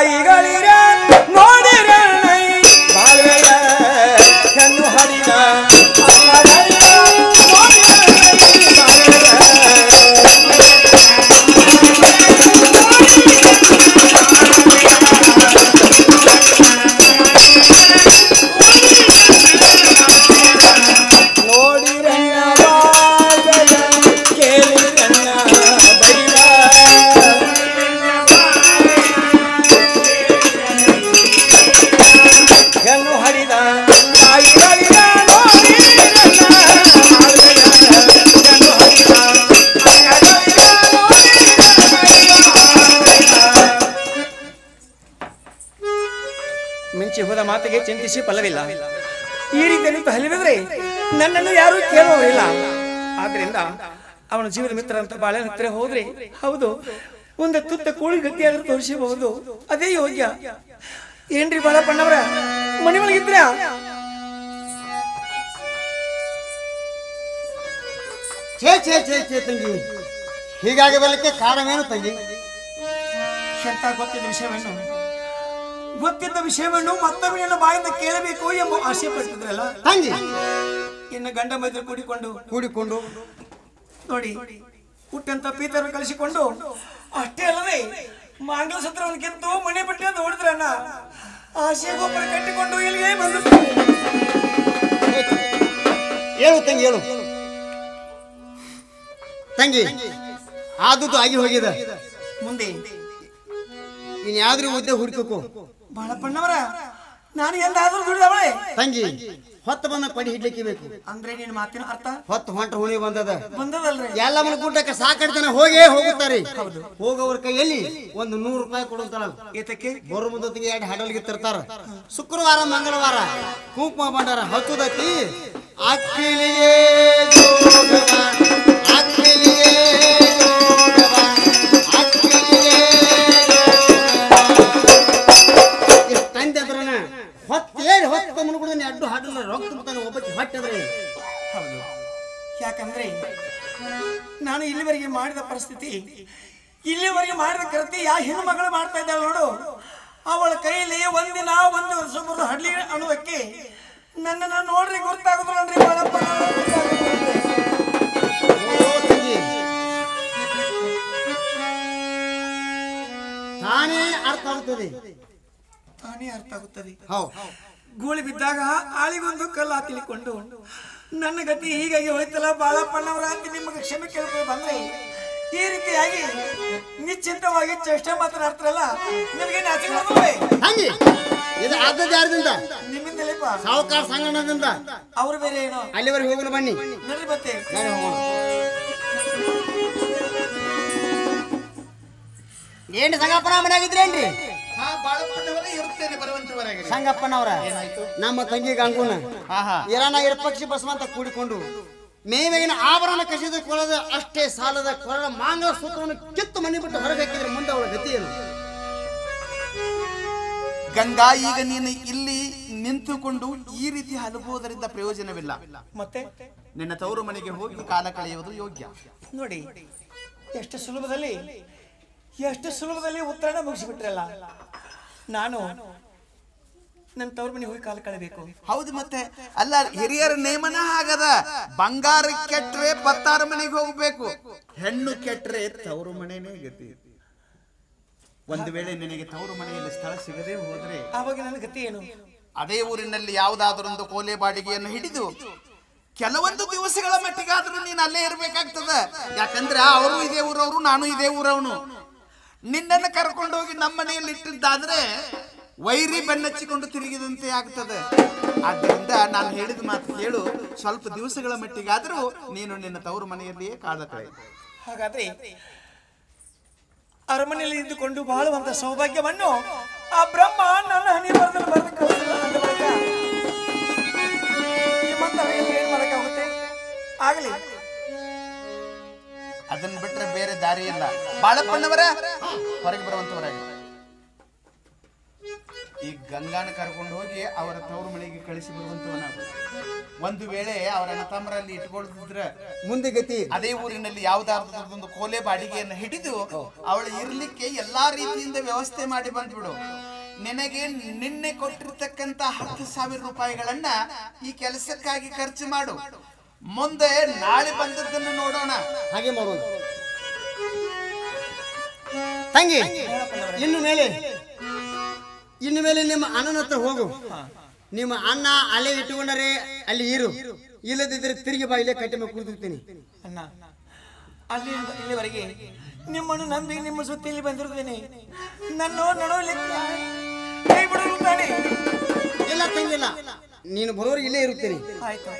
Speaker 5: ತಾಯಿಗಳಿರ ನೋಡಿರ ಬಾಳ್ವೆಯ ಹೆಣ್ಣು ಹರಿದ ಮಿಂಚಿ ಹೋದ ಮಾತಿಗೆ ಚಿಂತಿಸಿ ಫಲವಿಲ್ಲ. ಈ ರೀತಿಯಲ್ಲಿ ಹಲಿಬಿದ್ರೆ ನನ್ನನ್ನು ಯಾರು ಕೇಳುವವರಿಲ್ಲ. ಆದ್ರಿಂದ ಅವನ ಜೀವನ ಮಿತ್ರ ಅಂತ ಬಾಳೆ ಹತ್ತಿರ ಹೋದ್ರೆ ಹೌದು ಒಂದು ತುತ್ತ ಕೂಳಿ ಗತಿಯಾದ್ರೂ ತೋರಿಸಬಹುದು, ಅದೇ ಯೋಗ್ಯ. ಏನ್ರಿ ಬಾಳಪ್ಪಣ್ಣವರ ಮನೆ ಒಳಗಿದ್ರ?
Speaker 2: ಛೇ ಛೇ ಛೇ ಛೇ ತಂಗಿ, ಹೀಗಾಗಿ ಬರಲಿಕ್ಕೆ ಕಾರಣವೇನು ತಂಗಿ?
Speaker 5: ಎಂತ ಗೊತ್ತಿದ್ದ ವಿಷಯವನ್ನು ಮತ್ತೊಬ್ಬನ ಬಾಯಿಂದ ಕೇಳಬೇಕು ಎಂಬ ಆಸೆ ಪಡ್ತಿದ್ರಲ್ಲ
Speaker 2: ತಂಗಿ.
Speaker 5: ಇನ್ನು ಗಂಡ ಮೈತ್ರಿ ಕೂಡಿಕೊಂಡು ನೋಡಿ ಹುಟ್ಟಂತ ಪೀತರನ್ನು ಕಳಿಸಿಕೊಂಡು ಅಷ್ಟೇ ಅಲ್ಲದೆ ಮಾಂಗಲ ಸತ್ರವನ್ನು ಗೆದ್ದು ಮನೆ ಬಿಟ್ಟು ಅಂತ ಹೊಡೆದ್ರಣ್ಣ. ಆಸೆ ಗೊಬ್ಬರ ಕಟ್ಟಿಕೊಂಡು ಇಲ್ಲಿಗೆ ಬಂದು
Speaker 2: ಹೇಳು ತಂಗಿ, ಹೇಳು ತಂಗಿ. ಆದದ್ದು ಆಗಿ ಹೋಗಿದೆ,
Speaker 5: ಮುಂದೆ
Speaker 2: ಇನ್ಯಾವ್ದ್ರೂ ಹುದ್ದೆ ಹುಡುಕಬೇಕು.
Speaker 5: ಬಾಳಪ್ಪಣ್ಣವರ ನಾನು ಎಂದಾದ್ರೂ ದುಡಿದವಳೆ
Speaker 2: ತಂಗಿ. ಹೊತ್ತು ಬಂದ ಪಡಿ ಹಿಡ್ಲಿಕ್ಕೆ ಬೇಕು
Speaker 5: ಅಂದ್ರೆ ನಿನ್ನ ಮಾತಿನ ಅರ್ಥ
Speaker 2: ಹೊತ್ತು ಹೊಂಟ ಹುಣಿ
Speaker 5: ಬಂದದಲ್ರಿ.
Speaker 2: ಎಲ್ಲ ಮನೆ ಗುಡ್ಡಕ್ಕೆ ಸಾಕಡ್ತಾನೆ ಹೋಗೇ ಹೋಗುತ್ತಾರೆ. ಹೋಗೋವ್ರ ಕೈಯಲ್ಲಿ ಒಂದು 100 ರೂಪಾಯಿ ಕೊಡುತ್ತಾರಲ್ಲ.
Speaker 5: ಏತಕ್ಕೆ?
Speaker 2: ಬರೋ ಮುಂದೊತ್ತಿಗೆ 2 ಹಡಲ್ಗೆ ತರ್ತಾರ. ಶುಕ್ರವಾರ ಮಂಗಳವಾರ ಕುಂಕುಮ ಬಂಡಾರ ಹಚ್ಚುದತ್ತಿ ಅಕ್ಕಿಲಿಗೆ ಜೋಗವ, ಅಕ್ಕಿಲಿಗೆ ಜೋಗವ, ಅಕ್ಕಿಲಿಗೆ ಎಷ್ಟಂದ್ರನ ಹೊತ್ತೇಳಿ ಹೊತ್ತು ಮುನ್ಗುಡ್ದಾನೆ ಅಡ್ಡು ಹಾಡಲ್ಲ ರೊಕ್ಕ ತುಂಬ್ತಾನೆ ಒಬ್ಬಕ್ಕೆ ಹೊಟ್ಟೆದ್ರೆ.
Speaker 5: ಹೌದು, ಯಾಕಂದ್ರೆ ನಾನು ಇಲ್ಲಿವರೆಗೆ ಮಾಡಿದ ಪರಿಸ್ಥಿತಿ, ಇಲ್ಲಿವರೆಗೆ ಮಾಡಿದ ಕೃತಿ ಯಾ ಹೆಣ್ಣು ಮಗಳು ಮಾಡ್ತಾ ಇದ್ದಾಳೆ ನೋಡು. ಅವಳ ಕೈಯಲ್ಲಿ ಒಂದಿನ ಒಂದು ಸುಮಾರು ಹಡ್ಲಿ ಅನ್ನೋದಕ್ಕೆ ನನ್ನನ್ನು ನೋಡ್ರಿ ಗೊತ್ತಾಗುದಿಲ್ಲನ್ರಿ ಬಾಳಪ್ಪ.
Speaker 2: ತಾನೇ ಅರ್ಥ ಆಗುತ್ತದೆ,
Speaker 5: ತಾನೇ ಅರ್ಥ ಆಗುತ್ತದೆ.
Speaker 2: ಹೌದು.
Speaker 5: ಗೂಳಿ ಬಿದ್ದಾಗ ಆಳಿಗೊಂದು ಕಲ್ಲು ಹಾಕಿಕೊಂಡು ನನ್ನ ಗತಿ ಹೀಗಾಗಿ ಹೋಯ್ತಲ್ಲ ಬಾಳಪ್ಪಣ್ಣವರ ಅಂತ ನಿಮಗೆ ಕ್ಷಮೆ ಕೇಳ್ಕೊಂಡು ಬಂದ್ರೆ ಈ ರೀತಿಯಾಗಿ ನಿಶ್ಚಿಂತವಾಗಿ ಚೇಷ್ಟೆ ಮಾತನಾಡ್ತಾರಲ್ಲ ನಿಮಗೆ ನಾಚಿಕೊಳ್ಳೋದಿಲ್ವೇ?
Speaker 2: ಹಂಗೆ ಇದು ಆದದ್ದು ಯಾರದಿಂದ?
Speaker 5: ನಿಮ್ಮಿಂದಲೇಪ
Speaker 2: ಸಾವುಕಾರ ಸಂಗಣ್ಣದಿಂದ.
Speaker 5: ಅವ್ರು ಬೇರೆ ಏನೋ.
Speaker 2: ಅಲ್ಲಿವರೆಗೆ ಹೋಗೋಣ ಬನ್ನಿ.
Speaker 5: ನಡ್ರಿ ಮತ್ತೆ
Speaker 2: ಏನ್ರಿ ಸಂಗಪ್ಪನ ಮನೆಯಾಗಿದ್ರೇನ್ರಿ?
Speaker 1: ಇರುತ್ತೇನೆ ಬರುವಂತವರೆಗೆ.
Speaker 2: ಸಂಗಪ್ಪನವರ ನಮ್ಮ ತಂಗಿ ಗಂಗುನ ಇರಾನ ಪಕ್ಷಿ ಬಸವಂತ ಕೂಡಿಕೊಂಡು ಮೇವಿನ ಆಭರಣ ಕಸಿದುಕೊಳ್ಳದ ಅಷ್ಟೇ ಸಾಲದ ಕೊರಳ ಮಾಂಗಲ ಸೂತ್ರವನ್ನು ಕಿತ್ತು ಮನೆ ಬಿಟ್ಟು ಹೊರಗೆ ಹಾಕಿದ್ರೆ ಮುಂದೆ ಅವಳ ಗತಿ ಏನು?
Speaker 1: ಗಂಗಾ, ಈಗ ನೀನು ಇಲ್ಲಿ ನಿಂತುಕೊಂಡು ಈ ರೀತಿ ಹಲುವುದರಿಂದ ಪ್ರಯೋಜನವಿಲ್ಲ.
Speaker 5: ಮತ್ತೆ
Speaker 1: ನಿನ್ನ ತವರು ಮನೆಗೆ ಹೋಗಿ ಕಾಲ ಕಳೆಯುವುದು ಯೋಗ್ಯ.
Speaker 5: ನೋಡಿ ಎಷ್ಟು ಸುಲಭದಲ್ಲಿ ಉತ್ತರಣ ಮುಗಿಸಿಬಿಟ್ರಲ್ಲ. ನಾನು ನನ್ನ ತವ್ರ ಮನೆ ಹೋಗಿ ಕಾಲ ಕಳೆಬೇಕು.
Speaker 1: ಹೌದು, ಮತ್ತೆ ಅಲ್ಲ, ಹಿರಿಯರ ನೇಮನ ಆಗದ. ಬಂಗಾರ ಕೆಟ್ರೆ ಪತ್ತಾರ ಮನೆಗೆ ಹೋಗ್ಬೇಕು, ಹೆಣ್ಣು ಕೆಟ್ರೆ ತವರು ಮನೆನೇ ಗತಿ. ಒಂದು ವೇಳೆ ನಿನಗೆ ತವರು ಮನೆಯಲ್ಲಿ ಸ್ಥಳ ಸಿಗದೆ ಹೋದ್ರೆ
Speaker 5: ಆವಾಗ ನನ್ನ ಗತಿ ಏನು?
Speaker 1: ಅದೇ ಊರಿನಲ್ಲಿ ಯಾವುದಾದರೊಂದು ಕೋಲೆ ಬಾಡಿಗೆಯನ್ನು ಹಿಡಿದು ಕೆಲವೊಂದು ದಿವಸಗಳ ಮಟ್ಟಿಗಾದ್ರೂ ನೀನು ಅಲ್ಲೇ ಇರ್ಬೇಕಾಗ್ತದ. ಯಾಕಂದ್ರೆ ಅವರು ಇದೇ ಊರವರು, ನಾನು ಇದೇ ಊರವನು. ನಿನ್ನನ್ನು ಕರ್ಕೊಂಡು ಹೋಗಿ ನಮ್ಮ ಮನೆಯಲ್ಲಿ ಇಟ್ಟಿದ್ದಾದ್ರೆ ವೈರಿ ಬೆನ್ನಚ್ಚಿಕೊಂಡು ತಿರುಗಿದಂತೆ ಆಗ್ತದೆ. ಆದ್ದರಿಂದ ನಾನು ಹೇಳಿದ ಮಾತು ಕೇಳು, ಸ್ವಲ್ಪ ದಿವಸಗಳ ಮಟ್ಟಿಗಾದ್ರೂ ನೀನು ನಿನ್ನ ತವರು ಮನೆಯಲ್ಲಿಯೇ ಕಾಲ ಕಳೆ.
Speaker 5: ಹಾಗಾದ್ರೆ ಅರಮನೆಯಲ್ಲಿ ಇದ್ದುಕೊಂಡು ಬಾಳುವಂತ ಸೌಭಾಗ್ಯವನ್ನು ಆ ಬ್ರಹ್ಮ ನನ್ನ ಹನಿ ಬರದಲ್ಲಿ ಬರೆದು ಕಳಿಸಿಲ್ಲ. ಏನ್ ಮಾಡಕ್ಕಾಗುತ್ತೆ? ಆಗಲಿ,
Speaker 1: ಅದನ್ನ ಬಿಟ್ರೆ ಬೇರೆ ದಾರಿ ಇಲ್ಲ. ಬಾಳಪ್ಪಣ್ಣವರ ಹೊರಗೆ ಬರುವಂತವರಾಗಿ ಈ ಗಂಗಾನ ಕರ್ಕೊಂಡು ಹೋಗಿ ಅವರ ತವರು ಮನೆಗೆ ಕಳಿಸಿ ಬರುವಂತವ ನಾವು. ಒಂದು ವೇಳೆ ಅವರ ಅಣ್ಣತಮ್ಮರಲ್ಲಿ ಇಟ್ಕೊಳ್ತಿದ್ರೆ
Speaker 2: ಮುಂದೆ ಗತಿ
Speaker 1: ಅದೇ ಊರಿನಲ್ಲಿ ಯಾವುದಾದ್ರೊಂದು ಕೋಲೆ ಬಾಡಿಗೆಯನ್ನು ಹಿಡಿದು ಅವಳು ಇರ್ಲಿಕ್ಕೆ ಎಲ್ಲಾ ರೀತಿಯಿಂದ ವ್ಯವಸ್ಥೆ ಮಾಡಿ ಬಂದ್ಬಿಡು. ನಿನಗೆ ನಿನ್ನೆ ಕೊಟ್ಟಿರ್ತಕ್ಕಂತ 10,000 ರೂಪಾಯಿಗಳನ್ನ ಈ ಕೆಲಸಕ್ಕಾಗಿ ಖರ್ಚು ಮಾಡು. ಮುಂದೆ ನಾಳೆ ಬಂದದ್ದನ್ನು ನೋಡೋಣ.
Speaker 2: ಹಾಗೆ ಮಾಡೋಣ ತಂಗಿ. ಇನ್ನು ಮೇಲೆ ನಿಮ್ಮ ಅಣ್ಣನ ಹತ್ರ ಹೋಗು. ನಿಮ್ಮ ಅಣ್ಣ ಅಲ್ಲೇ ಇಟ್ಟುಕೊಂಡರೆ ಅಲ್ಲಿ ಇರು, ಇಲ್ಲದಿದ್ದರೆ ತಿರುಗಿ ಬಾ, ಇಲ್ಲೇ ಕಟ್ಟಿ ಮೇಲೆ ಕೂತಿರ್ತೀನಿ.
Speaker 5: ಅಣ್ಣ ಇಲ್ಲಿವರೆಗೆ ನಿಮ್ಮನ್ನು ನಂಬಿ ನಿಮ್ಮ ಸುತ್ತಿಯಲ್ಲಿ ಬಂದಿರುತ್ತೇನೆ. ನನ್ನ ನಡವಲಿಕ್ಕೆ ಕೈ ಬಿಡುತ್ತಾನೆ.
Speaker 2: ಇಲ್ಲ ತಂಗಿಲ್ಲ, ನೀನು ಬರೋರಿಗೆ ಇಲ್ಲೇ ಇರುತ್ತೇನೆ.
Speaker 5: ಆಯ್ತು.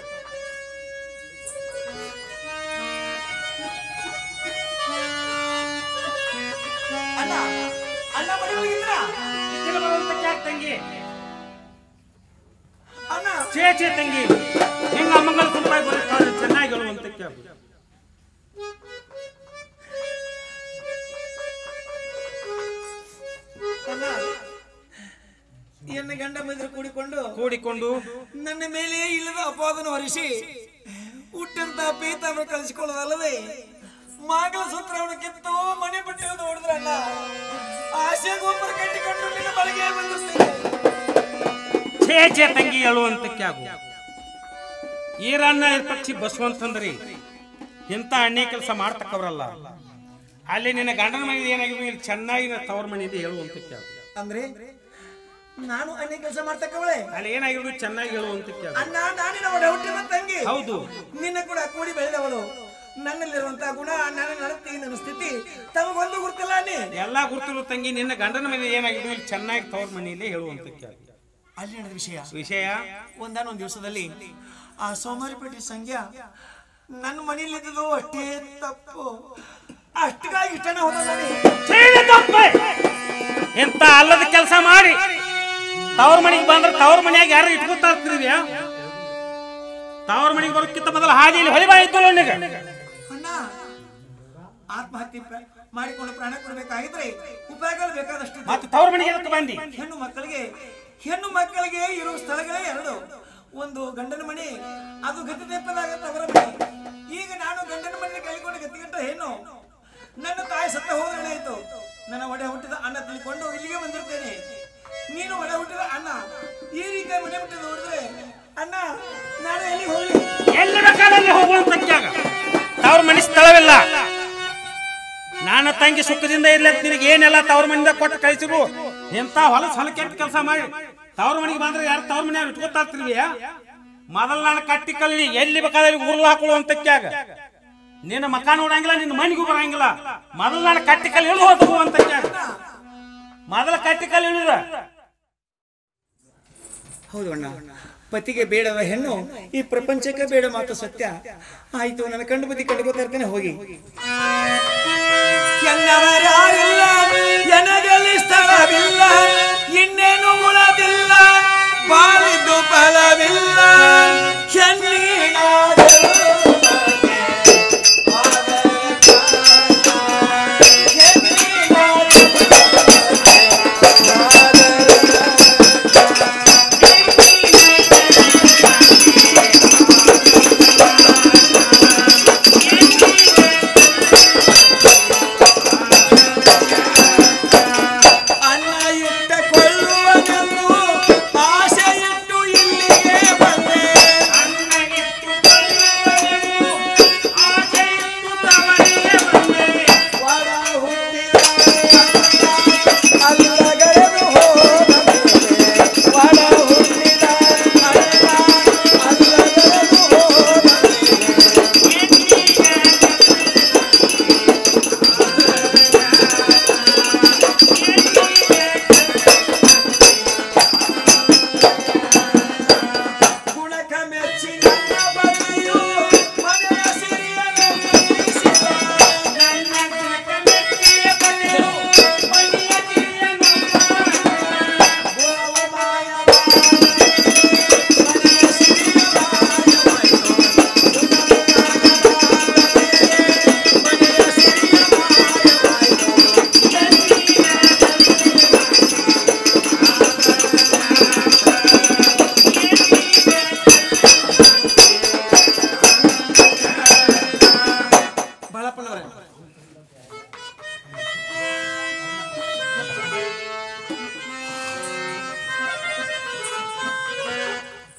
Speaker 5: ಅಣ್ಣ ಅಣ್ಣ ಮನೆಯೊಳಗಿದ್ರ
Speaker 3: ತಂಗಿ
Speaker 5: ಅಣ್ಣ
Speaker 3: ಚೇ ತಂಗಿ ಹೆಂಗ ಮಂಗಲ ರೂಪಾಯಿ ಬರುತ್ತೆ ಚೆನ್ನಾಗಿ ಹೇಳುವಂತಕ್ಕೆ.
Speaker 5: ಅಣ್ಣ ಎನ್ನ ಗಂಡ ಮೈದ್ರು ಕೂಡಿಕೊಂಡು ನನ್ನ ಮೇಲೆ ಇಲ್ಲದ ಅಪವಾದನ ಹೊರಿಸಿ ಹುಟ್ಟಂತ ಪೀತಾಮ್ರ ಕಲಿಸಿಕೊಳ್ಳೋದಲ್ಲದೆ ಮಗಳ ಸೂತ್ರವನ್ನು ಕಿತ್ತು ಮನೆ ಬಿಟ್ಟು ನೋಡಿದ್ರಣ್ಣ ಆಸೆ ಗೊಬ್ಬರ ಕಟ್ಟಿಕೊಂಡು ನಿನ್ನ ಬಳಿಗೆ ಬಂದಿರ್ತೇನೆ.
Speaker 3: ಛೇ ತಂಗಿ ಹೇಳುವಂತಕ್ಕೆ ಆಗು. ಈರನ್ನ ಪಕ್ಷಿ ಬಸವಂತಂದ್ರಿ ಇಂಥ ಅಣ್ಣೆ ಕೆಲಸ ಮಾಡ್ತಕ್ಕವ್ರಲ್ಲ. ಅಲ್ಲಿ ನಿನ್ನ ಗಂಡನ ಮನೆಗೆ ಏನಾಗಿದೆ ಇಲ್ಲಿ ಚೆನ್ನಾಗಿ ತವರ ಮನೆಯಿಂದ ಹೇಳುವಂತಕ್ಕೆ ಆಗು.
Speaker 5: ಅಂದ್ರೆ ನಾನು ಅನ್ಯ ಕೆಲಸ ಮಾಡ್ತಕ್ಕವಳೆ
Speaker 3: ಅಲ್ಲಿ ಏನಾಗಿರೋದು ಚೆನ್ನಾಗಿ ಹೇಳುವಂತಕ್ಕೆ ಆಗು.
Speaker 5: ಅಣ್ಣ ನಾನಿನ ಒಡ ಹುಟ್ಟಿದ ತಂಗಿ.
Speaker 3: ಹೌದು,
Speaker 5: ನಿನ್ನ ಕೂಡ ಕೂಡಿ ಬೆಳೆದವಳು. ನನ್ನಲ್ಲಿರುವಂತಹ ಗುಣ, ನನ್ನ ನಡತೆ, ನನ್ನ ಸ್ಥಿತಿ ತಮಗೊಂದು ಗುರುತಿಲ್ಲ.
Speaker 3: ಎಲ್ಲಾ ಗುರುತಿರು ತಂಗಿ. ನಿನ್ನ ಗಂಡನ ಮನೆ ಏನಾಗಿದೆ ಇಲ್ಲಿ ಚೆನ್ನಾಗಿ ತವರ ಮನೆಯಲ್ಲೇ ಹೇಳುವಂತಕ್ಕೆ ಆಗು.
Speaker 5: ಅಲ್ಲಿ ನಡೆದ
Speaker 3: ವಿಷಯ
Speaker 5: ಒಂದಾನೊಂದು ದಿವಸದಲ್ಲಿ ಆ ಸೋಮಾರಿಪೇಟೆ ಸಂಖ್ಯಾ ನನ್ನ ಮನೆಯಲ್ಲಿದ್ದು ಅಷ್ಟೇ ತಪ್ಪು. ಅಷ್ಟಕ್ಕಾಗಿ ಇಷ್ಟನ
Speaker 3: ಎಂತ ಅಲ್ಲದ ಕೆಲಸ ಮಾಡಿ ತವ್ರ ಮನೆಗೆ ಬಂದ್ರೆ ತವ್ರ ಮನೆಯಾಗ ಯಾರು ಇಟ್ಕೊತಾ ಇರ್ತೀರಿವ್ಯಾ? ತವ್ರ ಮನೆಗೆ ಬರೋಕ್ಕಿಂತ ಮೊದಲು ಹಾದಿಯಲ್ಲಿ ಹೊಳಿಬಾ ಇದ್ದಳು
Speaker 5: ಅಣ್ಣ. ಆತ್ಮಹತ್ಯೆ ಮಾಡಿಕೊಂಡು ಪ್ರಾಣ ಕೊಡಬೇಕಾಗಿದ್ರೆ ಉಪಾಯಗಳು ಬೇಕಾದಷ್ಟು.
Speaker 3: ಮತ್ತೆ ತವ್ರ ಮನೆಗೆ ಬಂದಿ
Speaker 5: ಹೆಣ್ಣು ಮಕ್ಕಳಿಗೆ ಇರುವ ಸ್ಥಳಗಳೇ ಎರಡು. ಒಂದು ಗಂಡನ ಮನೆ, ಅದು ಗತಿ ತೆಪ್ಪದಾಗ ತವರ ಮನೆ. ಈಗ ನಾನು ಗಂಡನ ಮನೆ ಕೈಕೊಂಡು ಗತಿಗಟ್ಟ ಹೆಣ್ಣು. ನನ್ನ ತಾಯಿ ಸತ್ತ ಹೋದಳಾಯ್ತು. ನನ್ನ ಒಡೆ ಹುಟ್ಟಿದ ಅಣ್ಣ ತಿಳ್ಕೊಂಡು ಇಲ್ಲಿಗೆ ಬಂದಿರ್ತೇನೆ. ನೀನು ಒಡೆ ಹುಟ್ಟಿದ ಅಣ್ಣ ಈ ರೀತಿ ಮನೆ ಬಿಟ್ಟು ನೋಡಿದ್ರೆ ಅಣ್ಣ ನಾನು ಎಲ್ಲಿ ಹೋಗ್ಲಿ?
Speaker 3: ಎಲ್ಲಿ ಬೇಕಾದಲ್ಲಿ ಹೋಗುವಂತಕ್ಕಾಗ ತವ್ರ ಮನೆ ಸ್ಥಳವಿಲ್ಲ. ನನ್ನ ತಂಗಿ ಸುಖದಿಂದ ಇರ್ಲಿ ಅಂತ ನಿನಗೆ ಏನೆಲ್ಲ ತವ್ರ ಮನೆಯಿಂದ ಕೊಟ್ಟು ಕಳಿಸಿರು. ಎಂತ ಹೊಲಕೆಟ್ಟ ಕೆಲಸ ಮಾಡಿ ತವ್ರ ಮನೆಗೆ ಬಂದ್ರೆ ಯಾರು ತವ್ರ ಮನೆ ಇಟ್ಕೊತಾ ಇರ್ತೀವಿಯಾ? ಮೊದಲು ನಾನು ಕಟ್ಟಿ ಕಲ್ಲಿ ಎಲ್ಲಿ ಬೇಕಾದ್ರೆ ಉರುಳು ಹಾಕೊಳ್ಳುವಂತಕ್ಕಾಗ ನಿನ್ನ ಮಕ್ಕ ನೋಡಂಗಿಲ್ಲ, ನಿನ್ನ ಮನೆಗೂ ಬರಂಗಿಲ್ಲ. ಮೊದಲು ನಾನು ಕಟ್ಟಿ ಕಲ್ಲಿ ಇಳಿದು ಹೋಗುವಂತಕ್ಕಾಗ ಮೊದಲ ಕಟ್ಟಿ ಕಲ್ಲಿ ಇಳಿದ.
Speaker 5: ಹೌದು ಅಣ್ಣ, ಪತಿಗೆ ಬೇಡವ ಹೆಣ್ಣು ಈ ಪ್ರಪಂಚಕ್ಕೆ ಬೇಡ ಮಾತು ಸತ್ಯ. ಆಯ್ತು, ನನ್ನ ಕಂಡು ಬುದ್ಧಿ ಕಂಡುಕೊತಾ ಇರ್ತೇನೆ. ಹೋಗಿ ಜನದಲ್ಲಿ ಸ್ಥಳವಿಲ್ಲ, ಇನ್ನೇನು ಉಳದಿಲ್ಲ, ಬಾಳಿದ್ದು ಫಲವಿಲ್ಲ.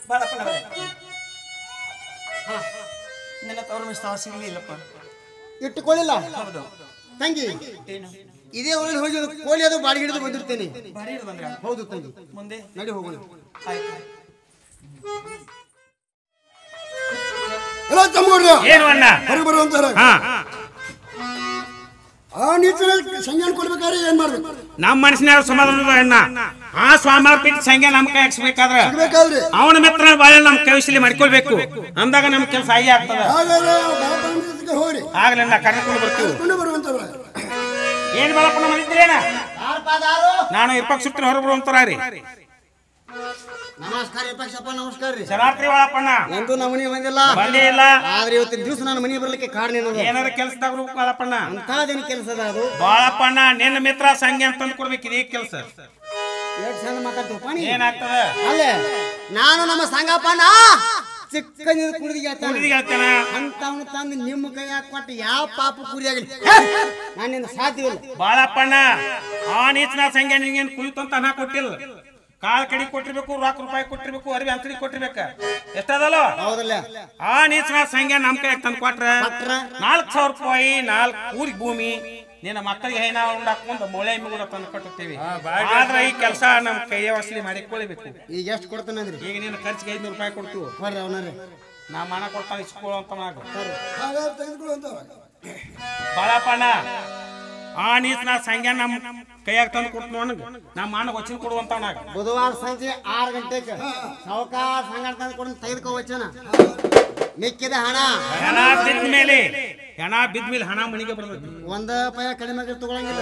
Speaker 5: ಬಾಳಪ್ಪನವರೇ ನನ್ನ ತವರು ಸ್ಥಳ ಸಿಗ್ಲಿಲ್ಲಪ್ಪ.
Speaker 2: ಇಟ್ಟುಕೊಳ್ಳಿಲ್ಲ
Speaker 5: ಹೌದು.
Speaker 2: ತಂಗಿ
Speaker 5: ಏನು
Speaker 2: ಇದೇ ಊರಲ್ಲಿ ಹೋಗಿ ಕೋಳಿ ಅದು ಬಾಡಿಗೆ ಹಿಡಿದು ಬಂದಿರ್ತೇನೆ.
Speaker 5: ಬಾರಿ ಹಿಡಿದು ಬಂದ್ರ?
Speaker 2: ಹೌದು ತಂಗಿ,
Speaker 5: ಮುಂದೆ
Speaker 2: ನಡಿ ಹೋಗೋಣ.
Speaker 5: ಆಯ್ತು.
Speaker 6: ಎಲ್ಲ ತಮ್ಮಗೌಡ್ರ
Speaker 3: ಏನು ಅಣ್ಣ?
Speaker 6: ಹೊರಗೆ ಬರುವಂತಾರ
Speaker 3: ಹಾ
Speaker 6: ಆ ನಿಟ್ಟಿನಲ್ಲಿ ಸಂಜ್ಞಾನ ಕೊಡ್ಬೇಕಾದ್ರೆ ಏನ್ ಮಾಡ್ಬೇಕು?
Speaker 3: ನಮ್ಮ ಮನಸ್ಸಿನ ಸಮಾಧಾನದ ಅಣ್ಣ. ಆ ಸ್ವಾಮಿಯವ್ರ ಬಿಟ್ಟು ಸಂಖ್ಯೆ ನಮ್ ಕೈ ಹಾಕ್ಸ್ಬೇಕಾದ್ರ
Speaker 6: ಬೇಕಾದ್ರೆ
Speaker 3: ಅವನ ಮಿತ್ರ ಬಾಳೆ ನಮ್ ಕೈಶಲಿ ಮಾಡ್ಕೊಳ್ಬೇಕು. ಅಂದಾಗ ನಮ್ ಕೆಲಸ ಆಗಿ ಆಗ್ತದ.
Speaker 6: ಹಾಗಾದ್ರೆ ಬಾಳಪ್ಪನ ಜೊತೆಗೆ ಹೋಗ್ರಿ,
Speaker 3: ಆಗ್ಲಣ್ಣ ಕರ್ಕೊಂಡು ಬರ್ತೀವಿ.
Speaker 6: ಕೊಂಡು ಬರುವಂತವ್ರ
Speaker 3: ಏನ್ ಬಾಳಪ್ಪನ ಮಾಡಿದ್ರೇನ? ನಾನು ಇರ್ಪಕ್ ಸುತ್ತಿನ ಹೊರ ಬರುವಂತಾರಿ.
Speaker 2: ನಮಸ್ಕಾರ ಯಪ್ಪಕ್ಷಪ್ಪ, ನಮಸ್ಕಾರ ರೀ.
Speaker 3: ಶರಾತ್ರಿ ಬಾಳಪ್ಪಣ್ಣ
Speaker 2: ಎಂದು ನಮ್ಮ ಮನೆ ಬಂದಿಲ್ಲ,
Speaker 3: ಬಂದೇ ಇಲ್ಲ.
Speaker 2: ಆದ್ರೆ ಇವತ್ತಿನ ದಿವಸ ನಾನು ಮನೆಗೆ ಬರ್ಲಿಕ್ಕೆ ಕಾರಣ ಏನದ?
Speaker 3: ಏನಾರ ಕೆಲ್ಸದಾಗ ಬಾಳಪ್ಪಣ್ಣ
Speaker 2: ಅಂತದೇನು ಕೆಲಸ ಅದ ಅದು?
Speaker 3: ಬಾಳಪ್ಪಣ್ಣ ನಿನ್ನ ಮಿತ್ರ ಸಂಖ್ಯೆ ಅಂತ ತಂದು ಕೊಡ್ಬೇಕು. ಇದೇ ಕೆಲಸ
Speaker 2: ಎಷ್ಟು ಚಂದ ಮಾತಾಡ್ತಪ್ಪ ನೀ.
Speaker 3: ಏನಾಗ್ತದ?
Speaker 2: ಅಲ್ಲೇ ನಾನು ನಮ್ಮ ಸಂಗಪ್ಪನ ಚಿಕ್ಕನಿಂದ ಕುಡಿದು
Speaker 3: ಹೇಳ್ತೇನ
Speaker 2: ಅಂತವನು ತಂದು ನಿಮ್ಮ ಕೈಯಾಗ ಕೊಟ್ಟು ಯಾವ ಪಾಪ ಕುರಿಯಾಗಲಿ ನಾನಿಂದ ಸಾಧ್ಯವಿಲ್ಲ.
Speaker 3: ಬಾಳಪ್ಪಣ್ಣ ಆ ನೀಚನ ಸಂಖ್ಯೆ ನಿಂಗೇನ್ ಕುಳಿತು ಅಂತ ಹಣ ಕೊಟ್ಟಿಲ್ಲ. ಕಾಲ್ ಕಡಿ ಕೊಟ್ಟಿರ್ಬೇಕು, ರೊಕ್ಕ ರೂಪಾಯಿ ಕೊಟ್ಟಿರ್ಬೇಕು, ಅರಿವಿ ಅಂಕಡಿ ಕೊಟ್ಟಿರ್ಬೇಕ. ಎಷ್ಟದಲ್ಲ?
Speaker 2: ಹೌದಲ್ಲ?
Speaker 3: ಆ ನೀಚನ ಸಂಖ್ಯೆ ನಮ್ ಕೈ ತಂದು ಕೊಟ್ರ 4,000 ರೂಪಾಯಿ 4 ಊರಿಗೆ ಭೂಮಿ ನಿನ್ನ ಮಕ್ಕಳಿಗೆ ಹೈನ ಉಂಡಾಕೊಂಡು ಮೊಳೆ ಕೂಡ ತಂದು ಕಟ್ಟುತ್ತೀವಿ. ಆದ್ರೆ ಈ ಕೆಲಸ ನಮ್ ಕೈಯ ವಸೂಲಿ ಮಾಡಿಕೊಳ್ಳಬೇಕು.
Speaker 2: ಈಗ ಎಷ್ಟು ಕೊಡ್ತಾನಂದ್ರಿ?
Speaker 3: ಈಗ ನೀನು ಖರ್ಚಿಗೆ 500 ರೂಪಾಯಿ ಕೊಡ್ತೀವಿ.
Speaker 2: ಬರ್ರಿ ಅವನರಿ,
Speaker 3: ನಾ ಮನ ಕೊಡ್ತಾನೆ ಇಸ್ಕೊಳ್ಳೋ ಅಂತ ನಾಗ
Speaker 6: ಹಾಗಾದ್ರೆ ತೆಗೆದುಕೊಳ್ಳುವಂತವ್ರ
Speaker 3: ಬಾಳಪ್ಪಣ್ಣ ಆ ನೀಚನ ಸಂಖ್ಯೆ ನಮ್ ಕೈಯಾಗ ತಂದು ಕೊಡ್ತು ನನಗೆ. ನಮ್ಮ ಮಾನ ವಚನ ಕೊಡುವಂತವನಾಗ
Speaker 2: ಬುಧವಾರ ಸಂಜೆ 6 ಗಂಟೆಗೆ ಸಾವುಕಾರ ಸಂಗಡ ತಂದು ಕೊಡು ತೆಗೆದುಕೋ ವಚನ. ಮಿಕ್ಕಿದ ಹಣ
Speaker 3: ಬಿದ್ದ ಮೇಲೆ ಹಣ ಮಣಿಗೆ ಬರ್ತೈತಿ.
Speaker 2: ಒಂದ ಪಯ ಕಡಿಮೆ ತಗೊಳಂಗಿಲ್ಲ.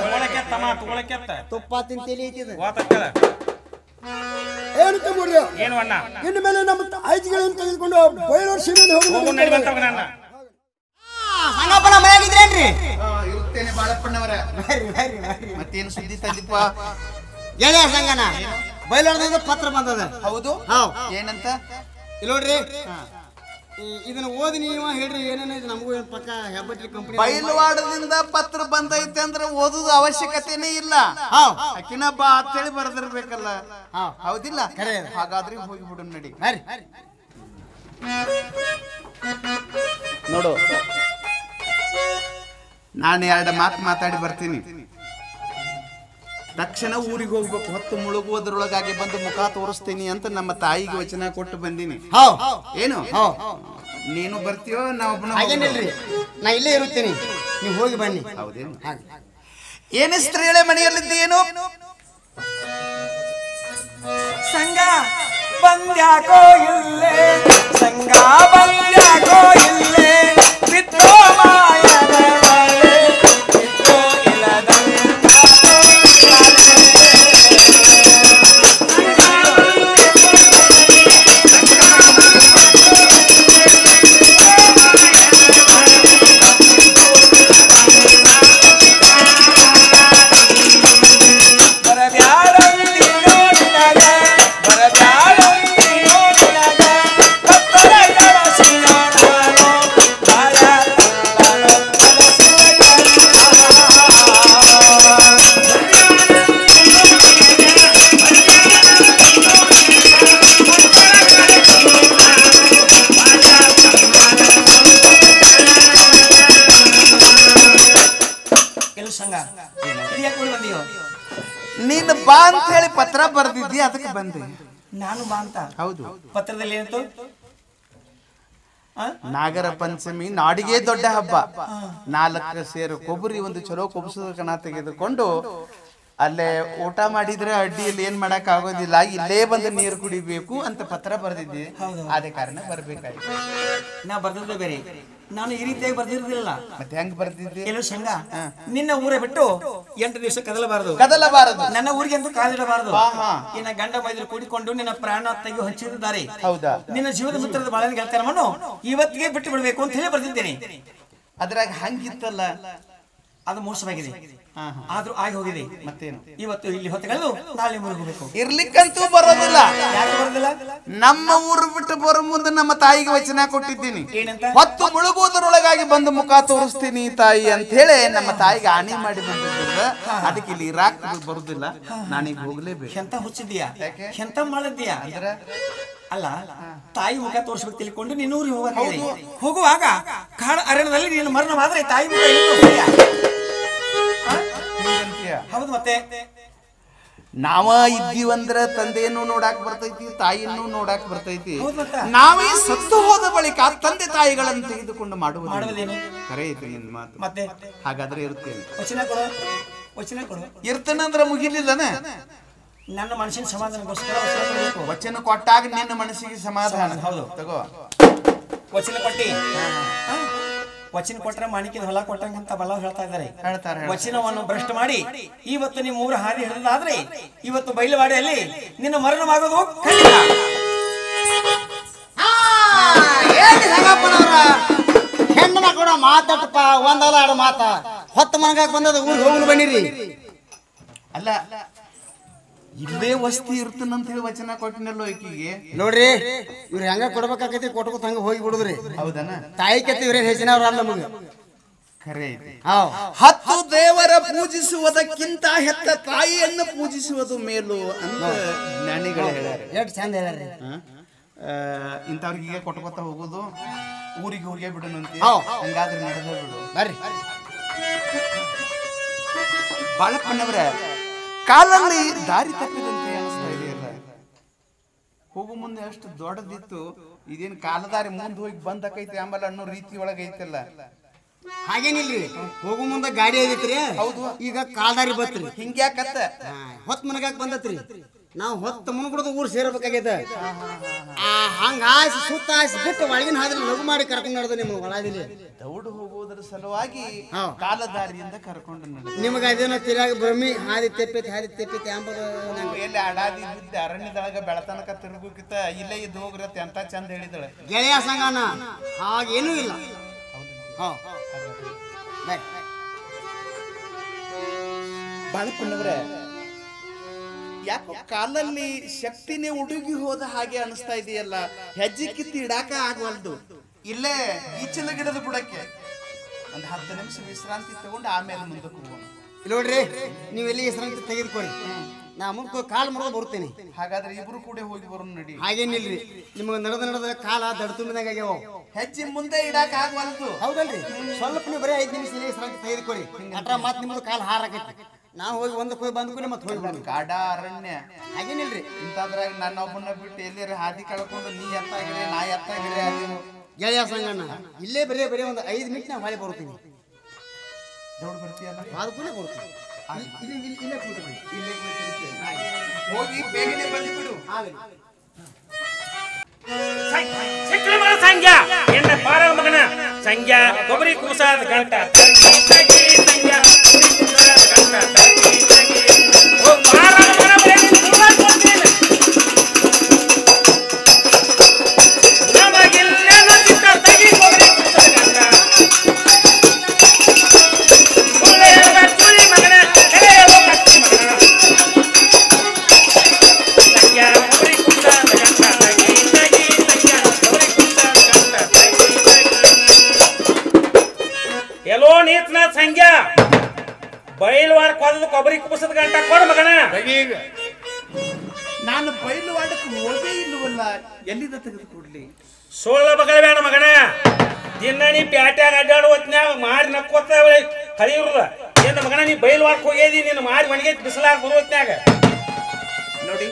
Speaker 3: ತಗೊಳಕೆತ್ತ
Speaker 2: ತುಪ್ಪ ತಿಂತೇಲಿ ಐತಿದ.
Speaker 6: ಏನು ತಮ್ಮಗೌಡ್ರ
Speaker 3: ಏನು ಅಣ್ಣ?
Speaker 6: ಇನ್ನು ಮೇಲೆ ನಮ್ಮ ಆಯ್ಕೆಗಳನ್ನು ತೆಗೆದುಕೊಂಡು ಬಯಲೂರು ಸೀಮೆಯಲ್ಲಿ ಹೋಗಿ
Speaker 3: ನಡಿಬಂತವ ನನ್ನ
Speaker 2: ಸಂಗಪ್ಪನ ಮನೆಯಾಗಿದ್ರೇನ್ರಿ?
Speaker 1: ಇರುತ್ತೇನೆ ಬಾಳಪ್ಪಣ್ಣವರ. ಮತ್ತೇನು ಸುದ್ದಿ ತಂದಿಪ್ಪ?
Speaker 2: ಗೆಳೆಯ ಸಂಗನ ಬಯಲಾಡದಿಂದ ಪತ್ರ ಬಂದದ.
Speaker 1: ಹೌದು,
Speaker 2: ಹೌದ್.
Speaker 1: ಏನಂತ?
Speaker 2: ಇಲ್ಲಿ ನೋಡ್ರಿ, ಇದನ್ನ ಓದಿ ನೀವು ಹೇಳ್ರಿ ಏನೇನ ನಮಗೂ ಏನ್ ಪಕ್ಕ ಹೆಬ್ಬಟ್ಟಿ ಕಂಪನಿ
Speaker 1: ಬಯಲುವಾಡದಿಂದ ಪತ್ರ ಬಂದೈತೆ ಅಂದ್ರೆ ಓದುದು ಅವಶ್ಯಕತೆನೇ ಇಲ್ಲ. ಅಕ್ಕಿನ ಬಾ ಅಂತೇಳಿ ಬರೆದಿರ್ಬೇಕಲ್ಲ. ಹೌದಿಲ್ಲ? ಹಾಗಾದ್ರೆ ಹೋಗಿ ಬಿಡು ನಡಿ. ನೋಡು, ನಾನು 2 ಮಾತು ಮಾತಾಡಿ ಬರ್ತೀನಿ. ತಕ್ಷಣ ಊರಿಗೆ ಹೋಗ್ಬೇಕು. ಹೊತ್ತು ಮುಳುಗುವುದ್ರೊಳಗಾಗಿ ಬಂದು ಮುಖ ತೋರಿಸ್ತೀನಿ ಅಂತ ನಮ್ಮ ತಾಯಿಗೆ ವಚನ ಕೊಟ್ಟು ಬಂದೀನಿ. ಏನು ನೀನು ಬರ್ತೀಯೋ ನಾವು?
Speaker 2: ಹಾಗೇನಿಲ್ರಿ, ನಾ ಇಲ್ಲೇ ಇರುತ್ತೀನಿ, ನೀವು ಹೋಗಿ ಬನ್ನಿ.
Speaker 1: ಹೌದೇನು? ಏನೇ ಸ್ತ್ರೀಳೆ ಮನೆಯಲ್ಲಿದ್ದೇನು?
Speaker 5: ಸಂಗ ಬಂದ್ಯಾಕೋ ಇಲ್ಲೇ, ಸಂಗ ಬಂದ್ಯಾಕೋ ಇಲ್ಲೇ, ಬಿತ್ತೋ ಮಾಯದ ಬಳೆ, ಬಿತ್ತೋ ಇಲ್ಲದಂತ
Speaker 1: ನೀನು ಬಾ ಅಂತ ಹೇಳಿ ಪತ್ರ ಬರ್ದಿದ್ದಿ, ಅದಕ್ಕೆ ಬಂದೆ.
Speaker 5: ನಾನು ಬಾ ಅಂತ?
Speaker 1: ಹೌದು.
Speaker 5: ಪತ್ರದಲ್ಲಿ ಏನಂತ?
Speaker 1: ನಾಗರ ಪಂಚಮಿ ನಾಡಿಗೆ ದೊಡ್ಡ ಹಬ್ಬ. 4 ಸೇರು ಕೊಬ್ಬರಿ ಒಂದು ಚಲೋ ಕೊಬ್ಬಸದ ಕಣ ತೆಗೆದುಕೊಂಡು ಅಲ್ಲೇ ಊಟ ಮಾಡಿದ್ರೆ ಅಡ್ಡಿಯಲ್ಲಿ ಏನ್ ಮಾಡಕ್ ಆಗೋದಿಲ್ಲ, ಇಲ್ಲೇ ಬಂದು ನೀರು ಕುಡಿಬೇಕು ಅಂತ ಪತ್ರ ಬರ್ದಿದ್ದೆ. ಅದೇ ಕಾರಣ ಬರ್ಬೇಕಾಯ್ತು.
Speaker 5: ನಾ ಬರ್ದಿದ್ದೆ ಬೇರೆ, ನಾನು ಈ ರೀತಿಯಾಗಿ ಬರ್ದಿರ್ಲಿಲ್ಲ.
Speaker 1: ಮತ್ತೆ ಹೆಂಗ್ ಬರ್ದಿದ್ದೆ?
Speaker 5: ಎಲ್ಲೋ ಸಂಘ ನಿನ್ನ ಊರೇ ಬಿಟ್ಟು 8 ದಿವಸ ಕದಲಬಾರದು. ನನ್ನ ಊರಿಗೆ ಅಂತೂ ಕಾಲಿಡಬಾರದು. ನಿನ್ನ ಗಂಡ ಮೈದ್ರು ಕೂಡಿಕೊಂಡು ನಿನ್ನ ಪ್ರಾಣ ತೆಗೆದು ಹಂಚಿದ್ದಾರೆ.
Speaker 1: ಹೌದಾ?
Speaker 5: ನಿನ್ನ ಜೀವದ ಮಿತ್ರದ ಬಾಳನ ಗೆಳತನವನ್ನು ಇವತ್ತಿಗೆ ಬಿಟ್ಟು ಬಿಡಬೇಕು ಅಂತ ಹೇಳಿ ಬರ್ದಿದ್ದೇನೆ.
Speaker 1: ಅದ್ರಾಗ ಹಂಗಿತ್ತಲ್ಲ,
Speaker 5: ಅದು ಮೋಸವಾಗಿದೆ. ಆದ್ರೂ ಆಗಿ ಹೋಗಿದೆ.
Speaker 1: ಮತ್ತೇನು
Speaker 5: ಇವತ್ತು ಇಲ್ಲಿ ಹೊತ್ತುಗಳು ನಾಳೆ ಮುರುಗಬೇಕು.
Speaker 1: ಇರ್ಲಿಕ್ಕಂತೂ ಬರೋದಿಲ್ಲ.
Speaker 5: ಯಾಕೆ ಬರೋದಿಲ್ಲ?
Speaker 1: ನಮ್ಮ ಊರು ಬಿಟ್ಟು ಬರೋ ಮುಂದೆ ನಮ್ಮ ತಾಯಿಗೆ ವಚನ ಕೊಟ್ಟಿದ್ದೀನಿ.
Speaker 5: ಏನಂತ?
Speaker 1: ಹೊತ್ತು ಮುಳುಗುವುದರೊಳಗಾಗಿ ಬಂದು ಮುಖ ತೋರಿಸ್ತೀನಿ ತಾಯಿ ಅಂತ ಹೇಳಿ ನಮ್ಮ ತಾಯಿಗೆ ಆಣಿ ಮಾಡಿ ಬಂದಿದ್ದ. ಅದಕ್ಕೆ ಇಲ್ಲಿ ಇರಾಕ್ ಬರುದಿಲ್ಲ, ನಾನೀಗ ಹೋಗ್ಲೇಬೇಕು.
Speaker 5: ಎಂತ ಹುಚ್ಚಿದ್ಯಾ? ಎಂತ ಮಾಡಿದ್ಯಾ? ಅಲ್ಲ, ತಾಯಿ ಮುಖ ತೋರಿಸ್ಬೇಕು ತಿಳ್ಕೊಂಡು ನೀನು ಊರಿಗೆ ಹೋಗುವಾಗ ಕಾಡ ಅರಣ್ಯದಲ್ಲಿ ನೀನು ಮರಣವಾದ್ರೆ ತಾಯಿ ಮುಖ ಹೌದು. ಮತ್ತೆ
Speaker 1: ನಾವ ಇದ್ದೀವಂದ್ರ ತಂದೆಯನ್ನು ನೋಡಾಕ್ ಬರ್ತೈತಿ, ತಾಯಿಯನ್ನು ನೋಡಾಕ್ ಬರ್ತೈತಿ. ನಾವೇ ಸತ್ತು ಹೋದ ಬಳಿಕ ತಂದೆ ತಾಯಿಗಳನ್ನು ತೆಗೆದುಕೊಂಡು ಮಾಡುವುದೇನು? ಕರೆ ಐತಿ ನಿನ್ ಮಾತು.
Speaker 5: ಮತ್ತೆ
Speaker 1: ಹಾಗಾದ್ರೆ ಇರ್ತೇನೆ.
Speaker 5: ವಚನ ಕೊಡು.
Speaker 1: ಇರ್ತೇನಂದ್ರ ಮುಗಿಲಿಲ್ಲನ?
Speaker 5: ನನ್ನ ಮನಸ್ಸಿನ ಸಮಾಧಾನಕ್ಕೋಸ್ಕರ
Speaker 1: ವಚನ ಕೊಟ್ಟಾಗ ನಿನ್ನ ಮನಸ್ಸಿಗೆ ಸಮಾಧಾನ.
Speaker 5: ಹೌದು,
Speaker 1: ತಗೋ.
Speaker 5: ವಚನ ಕೊಟ್ಟಿ. ವಚನ ಕೊಟ್ರೆ ಮಾಣಿಕ್ಯದ ಹೊಲ ಕೊಟ್ಟಂಗಂತ ಬಲ್ಲ ಹೇಳ್ತಾ ಇದ್ದಾರೆ. ವಚನವನ್ನು ಭ್ರಷ್ಟ ಮಾಡಿ ಇವತ್ತು ನೀವು ಊರ ಹಾದಿ ಹಿಡಿದಾದ್ರೆ ಇವತ್ತು ಬಯಲುವಾಡಿಯಲ್ಲಿ ನಿನ್ನ ಮರಣವಾಗೋದು ಖಂಡಿತ.
Speaker 2: ಹೆಣ್ಣು ಮಕ್ಕಳು ಮಾತಾಡಪ್ಪ, ಒಂದಲ್ಲ ಎರಡು ಮಾತ ಹೊತ್ತು ಮನಗಾಕ್ ಬಂದದ ಊರಿಗೆ ಹೋಗ್ಲು ಬನ್ನಿರಿ.
Speaker 1: ಅಲ್ಲ, ಇಲ್ಲೇ ವಸ್ತಿ ಇರ್ತನಂತ ಹೇಳಿ ವಚನ ಕೊಟ್ಟಿನಲ್ಲೋ ಈಕಿಗೆ.
Speaker 2: ನೋಡ್ರಿ, ಇವ್ರು ಹೆಂಗ ಕೊಡ್ಬೇಕಾಗೈತಿ ಕೊಟ್ಕೊತ ಹಂಗ ಹೋಗಿ ಬಿಡುದ್ರಿ.
Speaker 1: ಹೌದನ?
Speaker 2: ತಾಯಿ ಕೆತ್ತ ಇವ್ರೇನ್ ಹೆಚ್ಚಿನವ್ರ ಅಲ್ಲ ನಮಗೆ.
Speaker 1: ಖರೆ ಐತಿ. ಹತ್ತು ದೇವರ ಪೂಜಿಸುವುದಕ್ಕಿಂತ ಹೆತ್ತ ತಾಯಿಯನ್ನು ಪೂಜಿಸುವುದು ಮೇಲು ಅಂತ ಜ್ಞಾನಿಗಳು ಹೇಳ್ಯಾರ.
Speaker 2: ಎಷ್ಟು ಚಂದ ಹೇಳ್ಯಾರಿ.
Speaker 1: ಇಂಥವ್ರಿಗೆ ಕೊಟ್ಕೊತ ಹೋಗುದು, ಊರಿಗೆ ಹೋಗೇ ಬಿಡೋಣಂತೆ. ಹಂಗಾದ್ರೆ ನಡೆದ ಬಿಡು.
Speaker 2: ಬರ್ರಿ.
Speaker 1: ಬಾಳಪ್ಪನವರ ಕಾಲಲ್ಲಿ ದಾರಿ ತಪ್ಪಿದಂತೆ ಅನಿಸ್ತಾ ಇದೆಯಲ್ಲ. ಹೋಗು ಮುಂದೆ ಅಷ್ಟು ದೊಡ್ಡದಿತ್ತು, ಇದೇನು ಕಾಲದಾರಿ ಮುಂದೆ ಹೋಗಿ ಬಂದಕೈತಿ ಆಮೇಲೆ ಅನ್ನೋ ರೀತಿ ಒಳಗೆ ಐತಲ್ಲ.
Speaker 2: ಹಾಗೇನಿಲ್ರಿ, ಹೋಗು ಮುಂದೆ ಗಾಡಿ ಐತ್ರಿ. ಹೌದು, ಈಗ ಕಾಲ್ದಾರಿ ಬತ್ರಿ.
Speaker 1: ಹಿಂಗ್ಯಾಕತ್ತ
Speaker 2: ಹೊತ್ತು ಮನಗಾಕ್ ಬಂದತ್ರಿ. ನಾವು ಹೊತ್ತು ಮುನ್ಗುಡ್ದು ಊರು ಸೇರ್ಬೇಕಾಗ್ಯದ. ಹಂಗ ಆಯ್ಸಿ ಸುತ್ತ ಆಯ್ಸಿ ಬಿಟ್ಟು ಒಳಗಿನ ಹಾದ್ರೆ ಲಘು ಮಾಡಿ ಕರ್ಕೊಂಡು ನಡೆದ ನಿಮ್ಮ ಒಳಗಿಲಿ
Speaker 1: ದೌಡು ಹೋಗುವುದರ ಸಲುವಾಗಿ ಕಾಲದಾರಿಯಿಂದ ಕರ್ಕೊಂಡು ನಡೆದ.
Speaker 2: ನಿಮಗೆ ಅದೇನೋ ತಿರಾಗ ಭ್ರಮಿ ಹಾದಿ ತೆಪ್ಪೈತಿ ಅಂಬದು.
Speaker 1: ಎಲ್ಲಿ ಅಡಾದಿ ಬಿದ್ದ ಅರಣ್ಯದೊಳಗ ಬೆಳತನಕ ತಿರುಗುಕಿತ ಇಲ್ಲೇ ಇದ್ದು ಹೋಗ್ರತ್ತೆ ಅಂತ ಚಂದ ಹೇಳಿದಳೆ
Speaker 2: ಗೆಳೆಯ ಸಂಗನ. ಹಾಗೇನೂ ಇಲ್ಲ.
Speaker 1: ಬಾಳಪ್ಪನವ್ರೆ, ಯಾಕೋ ಕಾಲಲ್ಲಿ ಶಕ್ತಿನೇ ಉಡುಗಿ ಹೋದ ಹಾಗೆ ಅನಿಸ್ತಾ ಇದೆಯಲ್ಲ. ಹೆಜ್ಜೆ ಕಿತ್ತಿ ಇಡಾಕ ಆಗವಲ್ದು. ಇಲ್ಲೇ ಈಚಿನ ಗಿಡದ ಬುಡಕ್ಕೆ ಒಂದು 10 ನಿಮಿಷ ವಿಶ್ರಾಂತಿ ತಗೊಂಡು ಆಮೇಲೆ ಮುಂದಕ್ಕೆ ಹೋಗೋಣ.
Speaker 2: ನೋಡ್ರಿ, ನೀವೆಲ್ಲಿ ವಿಶ್ರಾಂತಿ ತೆಗೆದುಕೊರಿ, ನಾ ಮುಂದೆ ಕಾಲು ಮುರಿದು ಬರ್ತೇನೆ.
Speaker 1: ಹಾಗಾದ್ರೆ ಇಬ್ರು ಕೂಡ ಹೋಗಿ ಬರೋಣ ನಡಿ.
Speaker 2: ಹಾಗೇನಿಲ್ರಿ, ನಿಮಗೆ ನಡೆದ ಕಾಲ ದಡ ತುಂಬಿದಾಗ ಆಗ್ಯಾವ.
Speaker 1: ಹೆಜ್ಜೆ ಮುಂದೆ ಇಡಾಕ ಆಗವಲ್ದು.
Speaker 2: ಹೌದಲ್ರಿ, ಸ್ವಲ್ಪ ನೀವು ಬರೀ 5 ನಿಮಿಷ ವಿಶ್ರಾಂತಿ ತೆಗೆದುಕೊರಿ. ಅಟ್ರ ಮಾತು ನಿಮ್ಮದು ಕಾಲು ಹಾರಾಕೈತಿ. ನಾವು ಹೋಗಿ ಒಂದಕ್ಕೆ ಹೋಗಿ ಬಂದ್ಕೊಂಡು ಮತ್ತೆ ಹೋಗಿ
Speaker 1: ಕಾಡ ಅರಣ್ಯ
Speaker 2: ಹಾಗೇನಿಲ್ರಿ.
Speaker 1: ಇಂಥದ್ರಾಗ ನನ್ನೊಬ್ಬನ ಬಿಟ್ಟು ಎಲ್ಲಿ ಹಾದಿ ಕಳ್ಕೊಂಡು ನೀ ಎತ್ತಾಗಿರಿ ನಾ ಎತ್ತಾಗಿರಿ ಅಲ್ಲಿ
Speaker 2: ಗೆಳೆಯ ಸಂಗಣ್ಣ ಇಲ್ಲೇ ಬರೀ ಒಂದು 5 ಮಿನಿಟ್ ನಾ ಹೊಳೆ ಬರ್ತೀನಿ.
Speaker 1: ದೌಡ್ ಬರ್ತೀಯಲ್ಲ,
Speaker 2: ಅದಕ್ಕೂ ಬರ್ತೀನಿ. ಇಲ್ಲೇ ಕೂತ್ಕೊಳ್ಳಿ.
Speaker 1: ಇಲ್ಲೇ ಹೋಗಿ ಬೇಗನೆ ಬಂದ್ಬಿಡು.
Speaker 3: ಸಂಖ್ಯಾ ಎನ್ನ ಪಾರ ಮಗನ ಸಂಖ್ಯಾ ಕೊಬ್ಬರಿ ಕುಸಾದ ಗಂಟ ಸಂಖ್ಯಾ ಬಯಲ್ವಾರ ಕೊದ ಕೊಬ್ಬರಿ ಕುಬಸದ ಗಂಟ ಕೊಡ ಮಗನ.
Speaker 1: ನಾನು ಬಯಲುವಾಡಕ್ಕೆ ಹೋಗೇ ಇಲ್ಲವಲ್ಲ, ಎಲ್ಲಿಂದ ತೆಗೆದುಕೊಡ್ಲಿ?
Speaker 3: ಸೋಳ ಮಗಳ ಬೇಡ ಮಗನ. ದಿನ ನೀ ಪ್ಯಾಟ್ಯಾಗ ಅಡ್ಡಾಡು ಹೊತ್ನ್ಯಾಗ ಮಾರಿ ನಕ್ಕೋತ ಕಳಿಯುರದ ಏನ ಮಗನ. ನೀ ಬಯಲ್ವಾಡಕ್ಕೆ ಹೋಗೇದಿ, ನೀನು ಮಾರಿ ಒಣಗಿ ಬಿಸಿಲಾಗ ಬರೋ ಹೊತ್ನ್ಯಾಗ.
Speaker 1: ನೋಡಿ,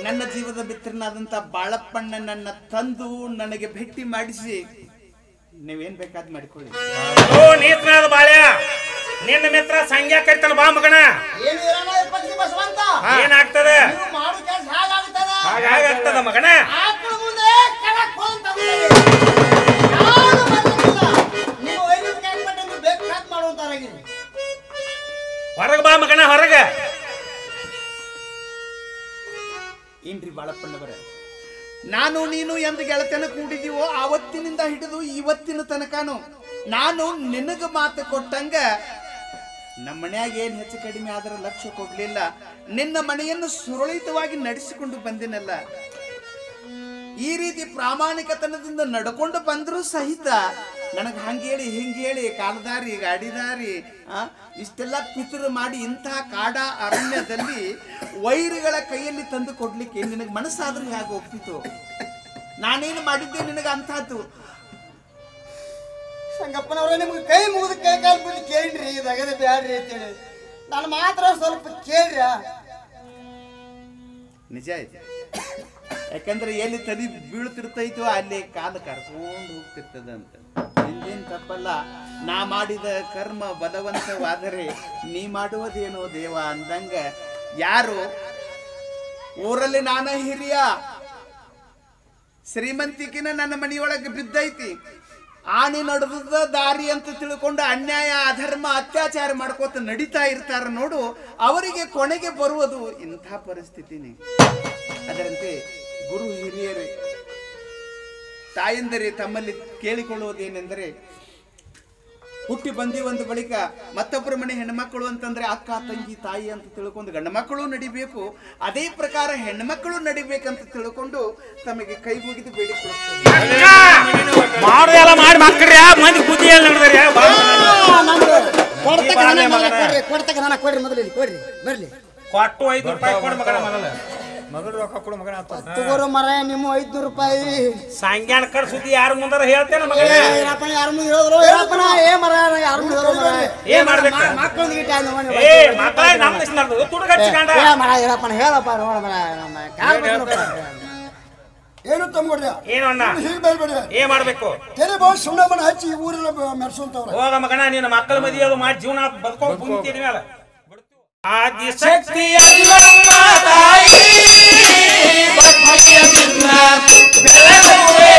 Speaker 1: ನನ್ನ ಜೀವದ ಮಿತ್ರನಾದಂತ ಬಾಳಪ್ಪಣ್ಣ ನನ್ನ ತಂದು ನನಗೆ ಭೇಟಿ ಮಾಡಿಸಿ ನೀವೇನ್ ಬೇಕಾದ್ ಮಾಡಿಕೊಳ್ಳಿ.
Speaker 3: ಓ ನೀತ್ನಾದ ಬಾಳ್ಯ, ನಿನ್ನ ಮಿತ್ರ ಸಂಖ್ಯಾ ಕರಿತಾನ ಬಾ ಮಗನ. ಏನಾಗ್ತದೆ? ಹಾಗಾಗ್ತದ ಮಗನ. ಹೊರಗ ಬಾ ಮಗನ, ಹೊರಗ.
Speaker 1: ಏನ್ರಿ ಬಾಳಪ್ಪಣ್ಣವರ, ನಾನು ನೀನು ಎಂದು ಗೆಳತನ ಕೂಡಿದೀವೋ ಆವತ್ತಿನಿಂದ ಹಿಡಿದು ಇವತ್ತಿನ ತನಕನು ನಾನು ನಿನಗ ಮಾತು ಕೊಟ್ಟಂಗ ನಮ್ಮ ಮನ್ಯಾಗ ಏನು ಹೆಚ್ಚು ಕಡಿಮೆ ಆದ್ರೆ ಲಕ್ಷ್ಯ ಕೊಡ್ಲಿಲ್ಲ. ನಿನ್ನ ಮನೆಯನ್ನು ಸುರಳಿತವಾಗಿ ನಡೆಸಿಕೊಂಡು ಬಂದಿನಲ್ಲ. ಈ ರೀತಿ ಪ್ರಾಮಾಣಿಕತನದಿಂದ ನಡ್ಕೊಂಡು ಬಂದರೂ ಸಹಿತ ನನಗೆ ಹಂಗೇಳಿ ಹಿಂಗೇಳಿ ಕಾಲದಾರಿ ಗಾಡಿದಾರಿ ಇಷ್ಟೆಲ್ಲ ಪಿತುರು ಮಾಡಿ ಇಂತಹ ಕಾಡ ಅರಣ್ಯದಲ್ಲಿ ವೈರಿಗಳ ಕೈಯಲ್ಲಿ ತಂದು ಕೊಡ್ಲಿಕ್ಕೆ ನಿನಗೆ ಮನಸ್ಸಾದ್ರೂ ಹೇಗೆ ಒಪ್ಪಿತು? ನಾನೇನು ಮಾಡಿದ್ದೆ ನಿನಗೆ ಅಂತಹದ್ದು?
Speaker 2: ಸಂಗಪ್ಪನವ್ರೆ, ನಿಮ್ಗೆ ಕೈ ಮುಗಿದು ಕೈ ಕಾಲು ಬಿದ್ದು ಕೇಳ್ರಿ, ಇದಾಗದ ಬ್ಯಾಡ್ರಿ ಅಂತೇಳಿ ನಾನು ಮಾತ್ರ ಸ್ವಲ್ಪ ಕೇಳ್ರಿ.
Speaker 1: ನಿಜ ಐತಿ. ಯಾಕಂದ್ರೆ ಎಲ್ಲಿ ತಲೆ ಬೀಳ್ತಿರ್ತೈತೋ ಅಲ್ಲಿ ಕಾಲ ಕರ್ಕೊಂಡು ಹೋಗ್ತಿರ್ತದಂತ. ಹಿಂದೇನು ತಪ್ಪಲ್ಲ. ನಾ ಮಾಡಿದ ಕರ್ಮ ಬಲವಂತವಾದರೆ ನೀ ಮಾಡುವುದೇನೋ ದೇವ ಅಂದಂಗ ಯಾರು ಊರಲ್ಲಿ ನಾನ ಹಿರಿಯ, ಶ್ರೀಮಂತಿಕಿನ ನನ್ನ ಮನೆಯೊಳಗೆ ಬಿದ್ದೈತಿ, ಆಣಿ ನಡೆದ ದಾರಿ ಅಂತ ತಿಳ್ಕೊಂಡು ಅನ್ಯಾಯ ಅಧರ್ಮ ಅತ್ಯಾಚಾರ ಮಾಡ್ಕೋತ ನಡೀತಾ ಇರ್ತಾರ ನೋಡು, ಅವರಿಗೆ ಕೊನೆಗೆ ಬರುವುದು ಇಂಥ ಪರಿಸ್ಥಿತಿನೇ. ಅದರಂತೆ ಗುರು ಹಿರಿಯರೇ, ತಾಯಂದರೆ ತಮ್ಮಲ್ಲಿ ಕೇಳಿಕೊಳ್ಳುವುದೇನೆಂದರೆ, ಹುಟ್ಟಿ ಬಂದೀವಂದ ಬಳಿಕ ಮತ್ತೊಬ್ಬರ ಮನೆ ಹೆಣ್ಮಕ್ಕಳು ಅಂತಂದ್ರೆ ಅಕ್ಕ ತಂಗಿ ತಾಯಿ ಅಂತ ತಿಳ್ಕೊಂಡು ಗಂಡ ಮಕ್ಕಳು ನಡಿಬೇಕು. ಅದೇ ಪ್ರಕಾರ ಹೆಣ್ಮಕ್ಕಳು ನಡಿಬೇಕಂತ ತಿಳ್ಕೊಂಡು ತಮಗೆ ಕೈ ಮುಗಿದು ಬೇಡಿಕೊಳ್ಳುತ್ತೇವೆ.
Speaker 3: ಮಾಡಿ ಮಕ್ಕಳ್ರಿ ಮಂದಿ ಬುದ್ಧಿ
Speaker 2: ಕೊಡ್ತಕ್ಕ ನಾನು ಕೊಡ್ರಿ, ಮೊದಲು ಕೊಡ್ರಿ, ಬರ್ಲಿ
Speaker 3: ಕೊಟ್ಟು 5 ರೂಪಾಯಿ ಕೊಡ ಮಗನ.
Speaker 4: ಮಗಳು ರೊಕ್ಕ ಕೊಡು ಮಗನ.
Speaker 2: ತಗೋರು ಮರ ನಿಮ್ಮ 500 ರೂಪಾಯಿ
Speaker 3: ಸಾಂಗ್ಯಾನ ಕಡೆ ಸುದ್ದಿ ಯಾರ ಮುಂದಾರ ಹೇಳ್ತೇನೆ ಮಗ.
Speaker 2: ಯಾರ ಮುಂದೆ ಹೇಳಿದ್ರು ಏ ಮರ ಯಾರ ಮುಂದೆ ಹೇಳಿದ್ರು
Speaker 3: ಏನ್ ಮಾಡ್ಬೇಕು?
Speaker 2: ಮಕ್ಕಳೊಂದಿಗೆ
Speaker 3: ಮಕ್ಕಳ ನಮ್ಮ ತುಡುಗ ಹಚ್ಕೊಂಡ
Speaker 2: ಹೇಳಪ್ಪ ಹೇಳಪ್ಪ ನೋಡ ಮರ ನಮ್ಮ
Speaker 6: ಏನು ತಮ್ಗೊಡ್ರಿ?
Speaker 3: ಏನು ಅಣ್ಣ
Speaker 6: ಹೀಗೆ ಬೇಡ್ಬೇಡಿ.
Speaker 3: ಏನ್ ಮಾಡ್ಬೇಕು?
Speaker 6: ತೆರೆ ಬಹು ಸುಣ್ಣಬಣ್ಣ ಹಚ್ಚಿ ಈ ಊರೆಲ್ಲ ಮೆರ್ಸೋಂತವ್ರ.
Speaker 3: ಹೋಗ ಮಗನ, ನೀನು ಮಕ್ಕಳ ಮದುವೆ ಅದು ಮಾಡಿ ಜೀವನ ಬದುಕೊಂಡು ಕುಂತೀನಿ ಮೇಲೆ ಆದಿಶಕ್ತಿ ಎಲ್ಲಮ್ಮ ತಾಯಿ ಭಕ್ತಿಯಿಂದ ಬೆಳಗುವೆ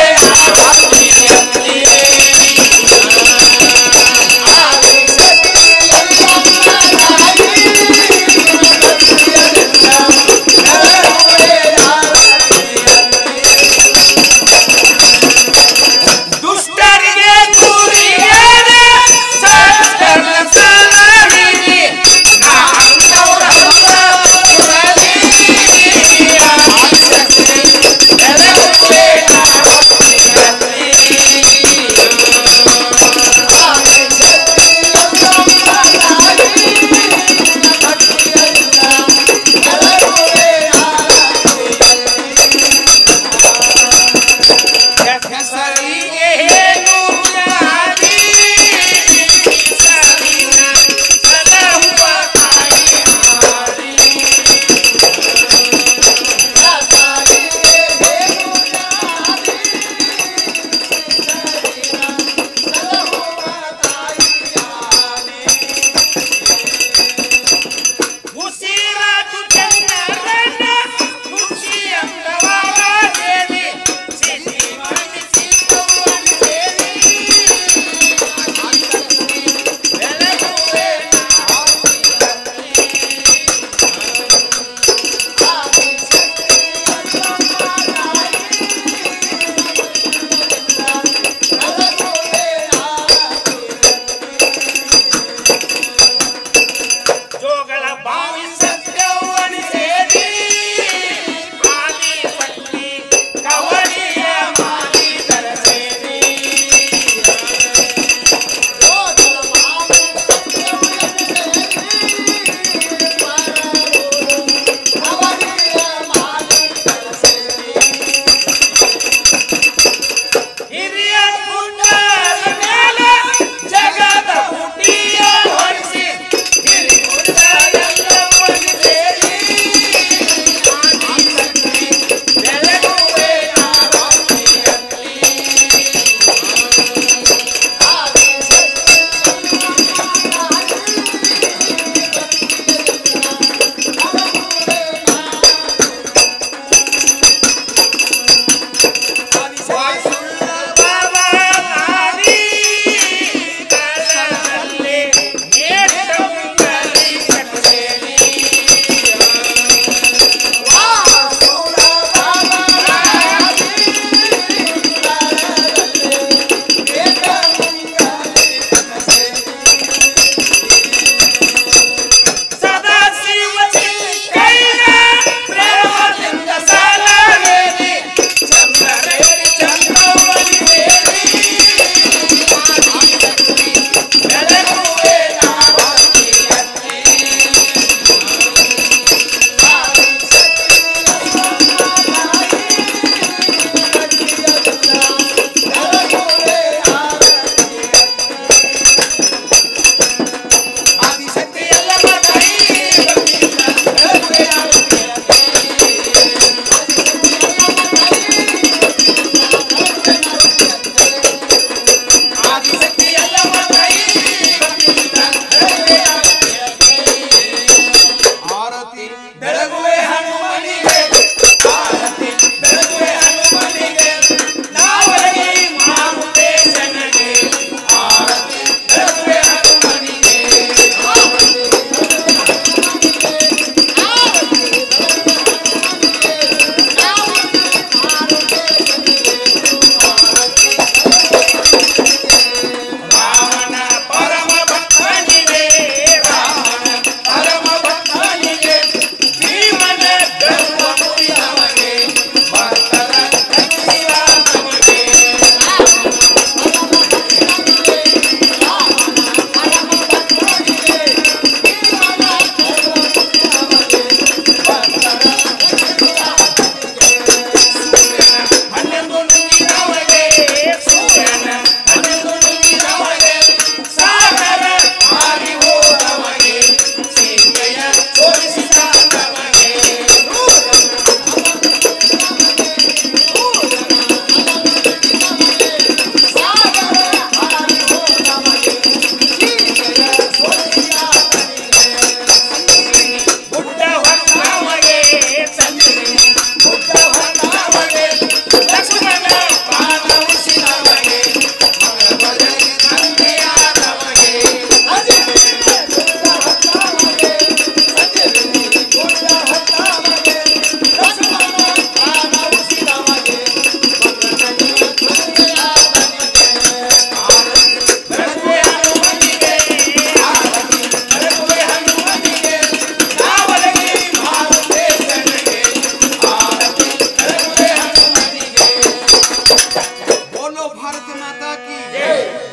Speaker 1: ಭಾರತ ಮಾತಾ ಕಿ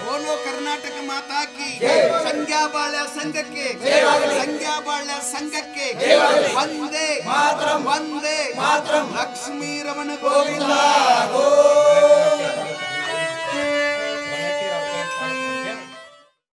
Speaker 1: ಬೋಲೋ ಕರ್ನಾಟಕ ಮಾತಾ ಕಿ ಸಂಜ್ಞಾ ಬಾಳ್ಯ ಸಂಘಕ್ಕೆ ಸಂಜ್ಞಾ ಬಾಳ್ಯ ಸಂಘಕ್ಕೆ ವಂದೇ ವಂದೇ ಲಕ್ಷ್ಮೀ ರಮಣ ಗೋವಿಂದ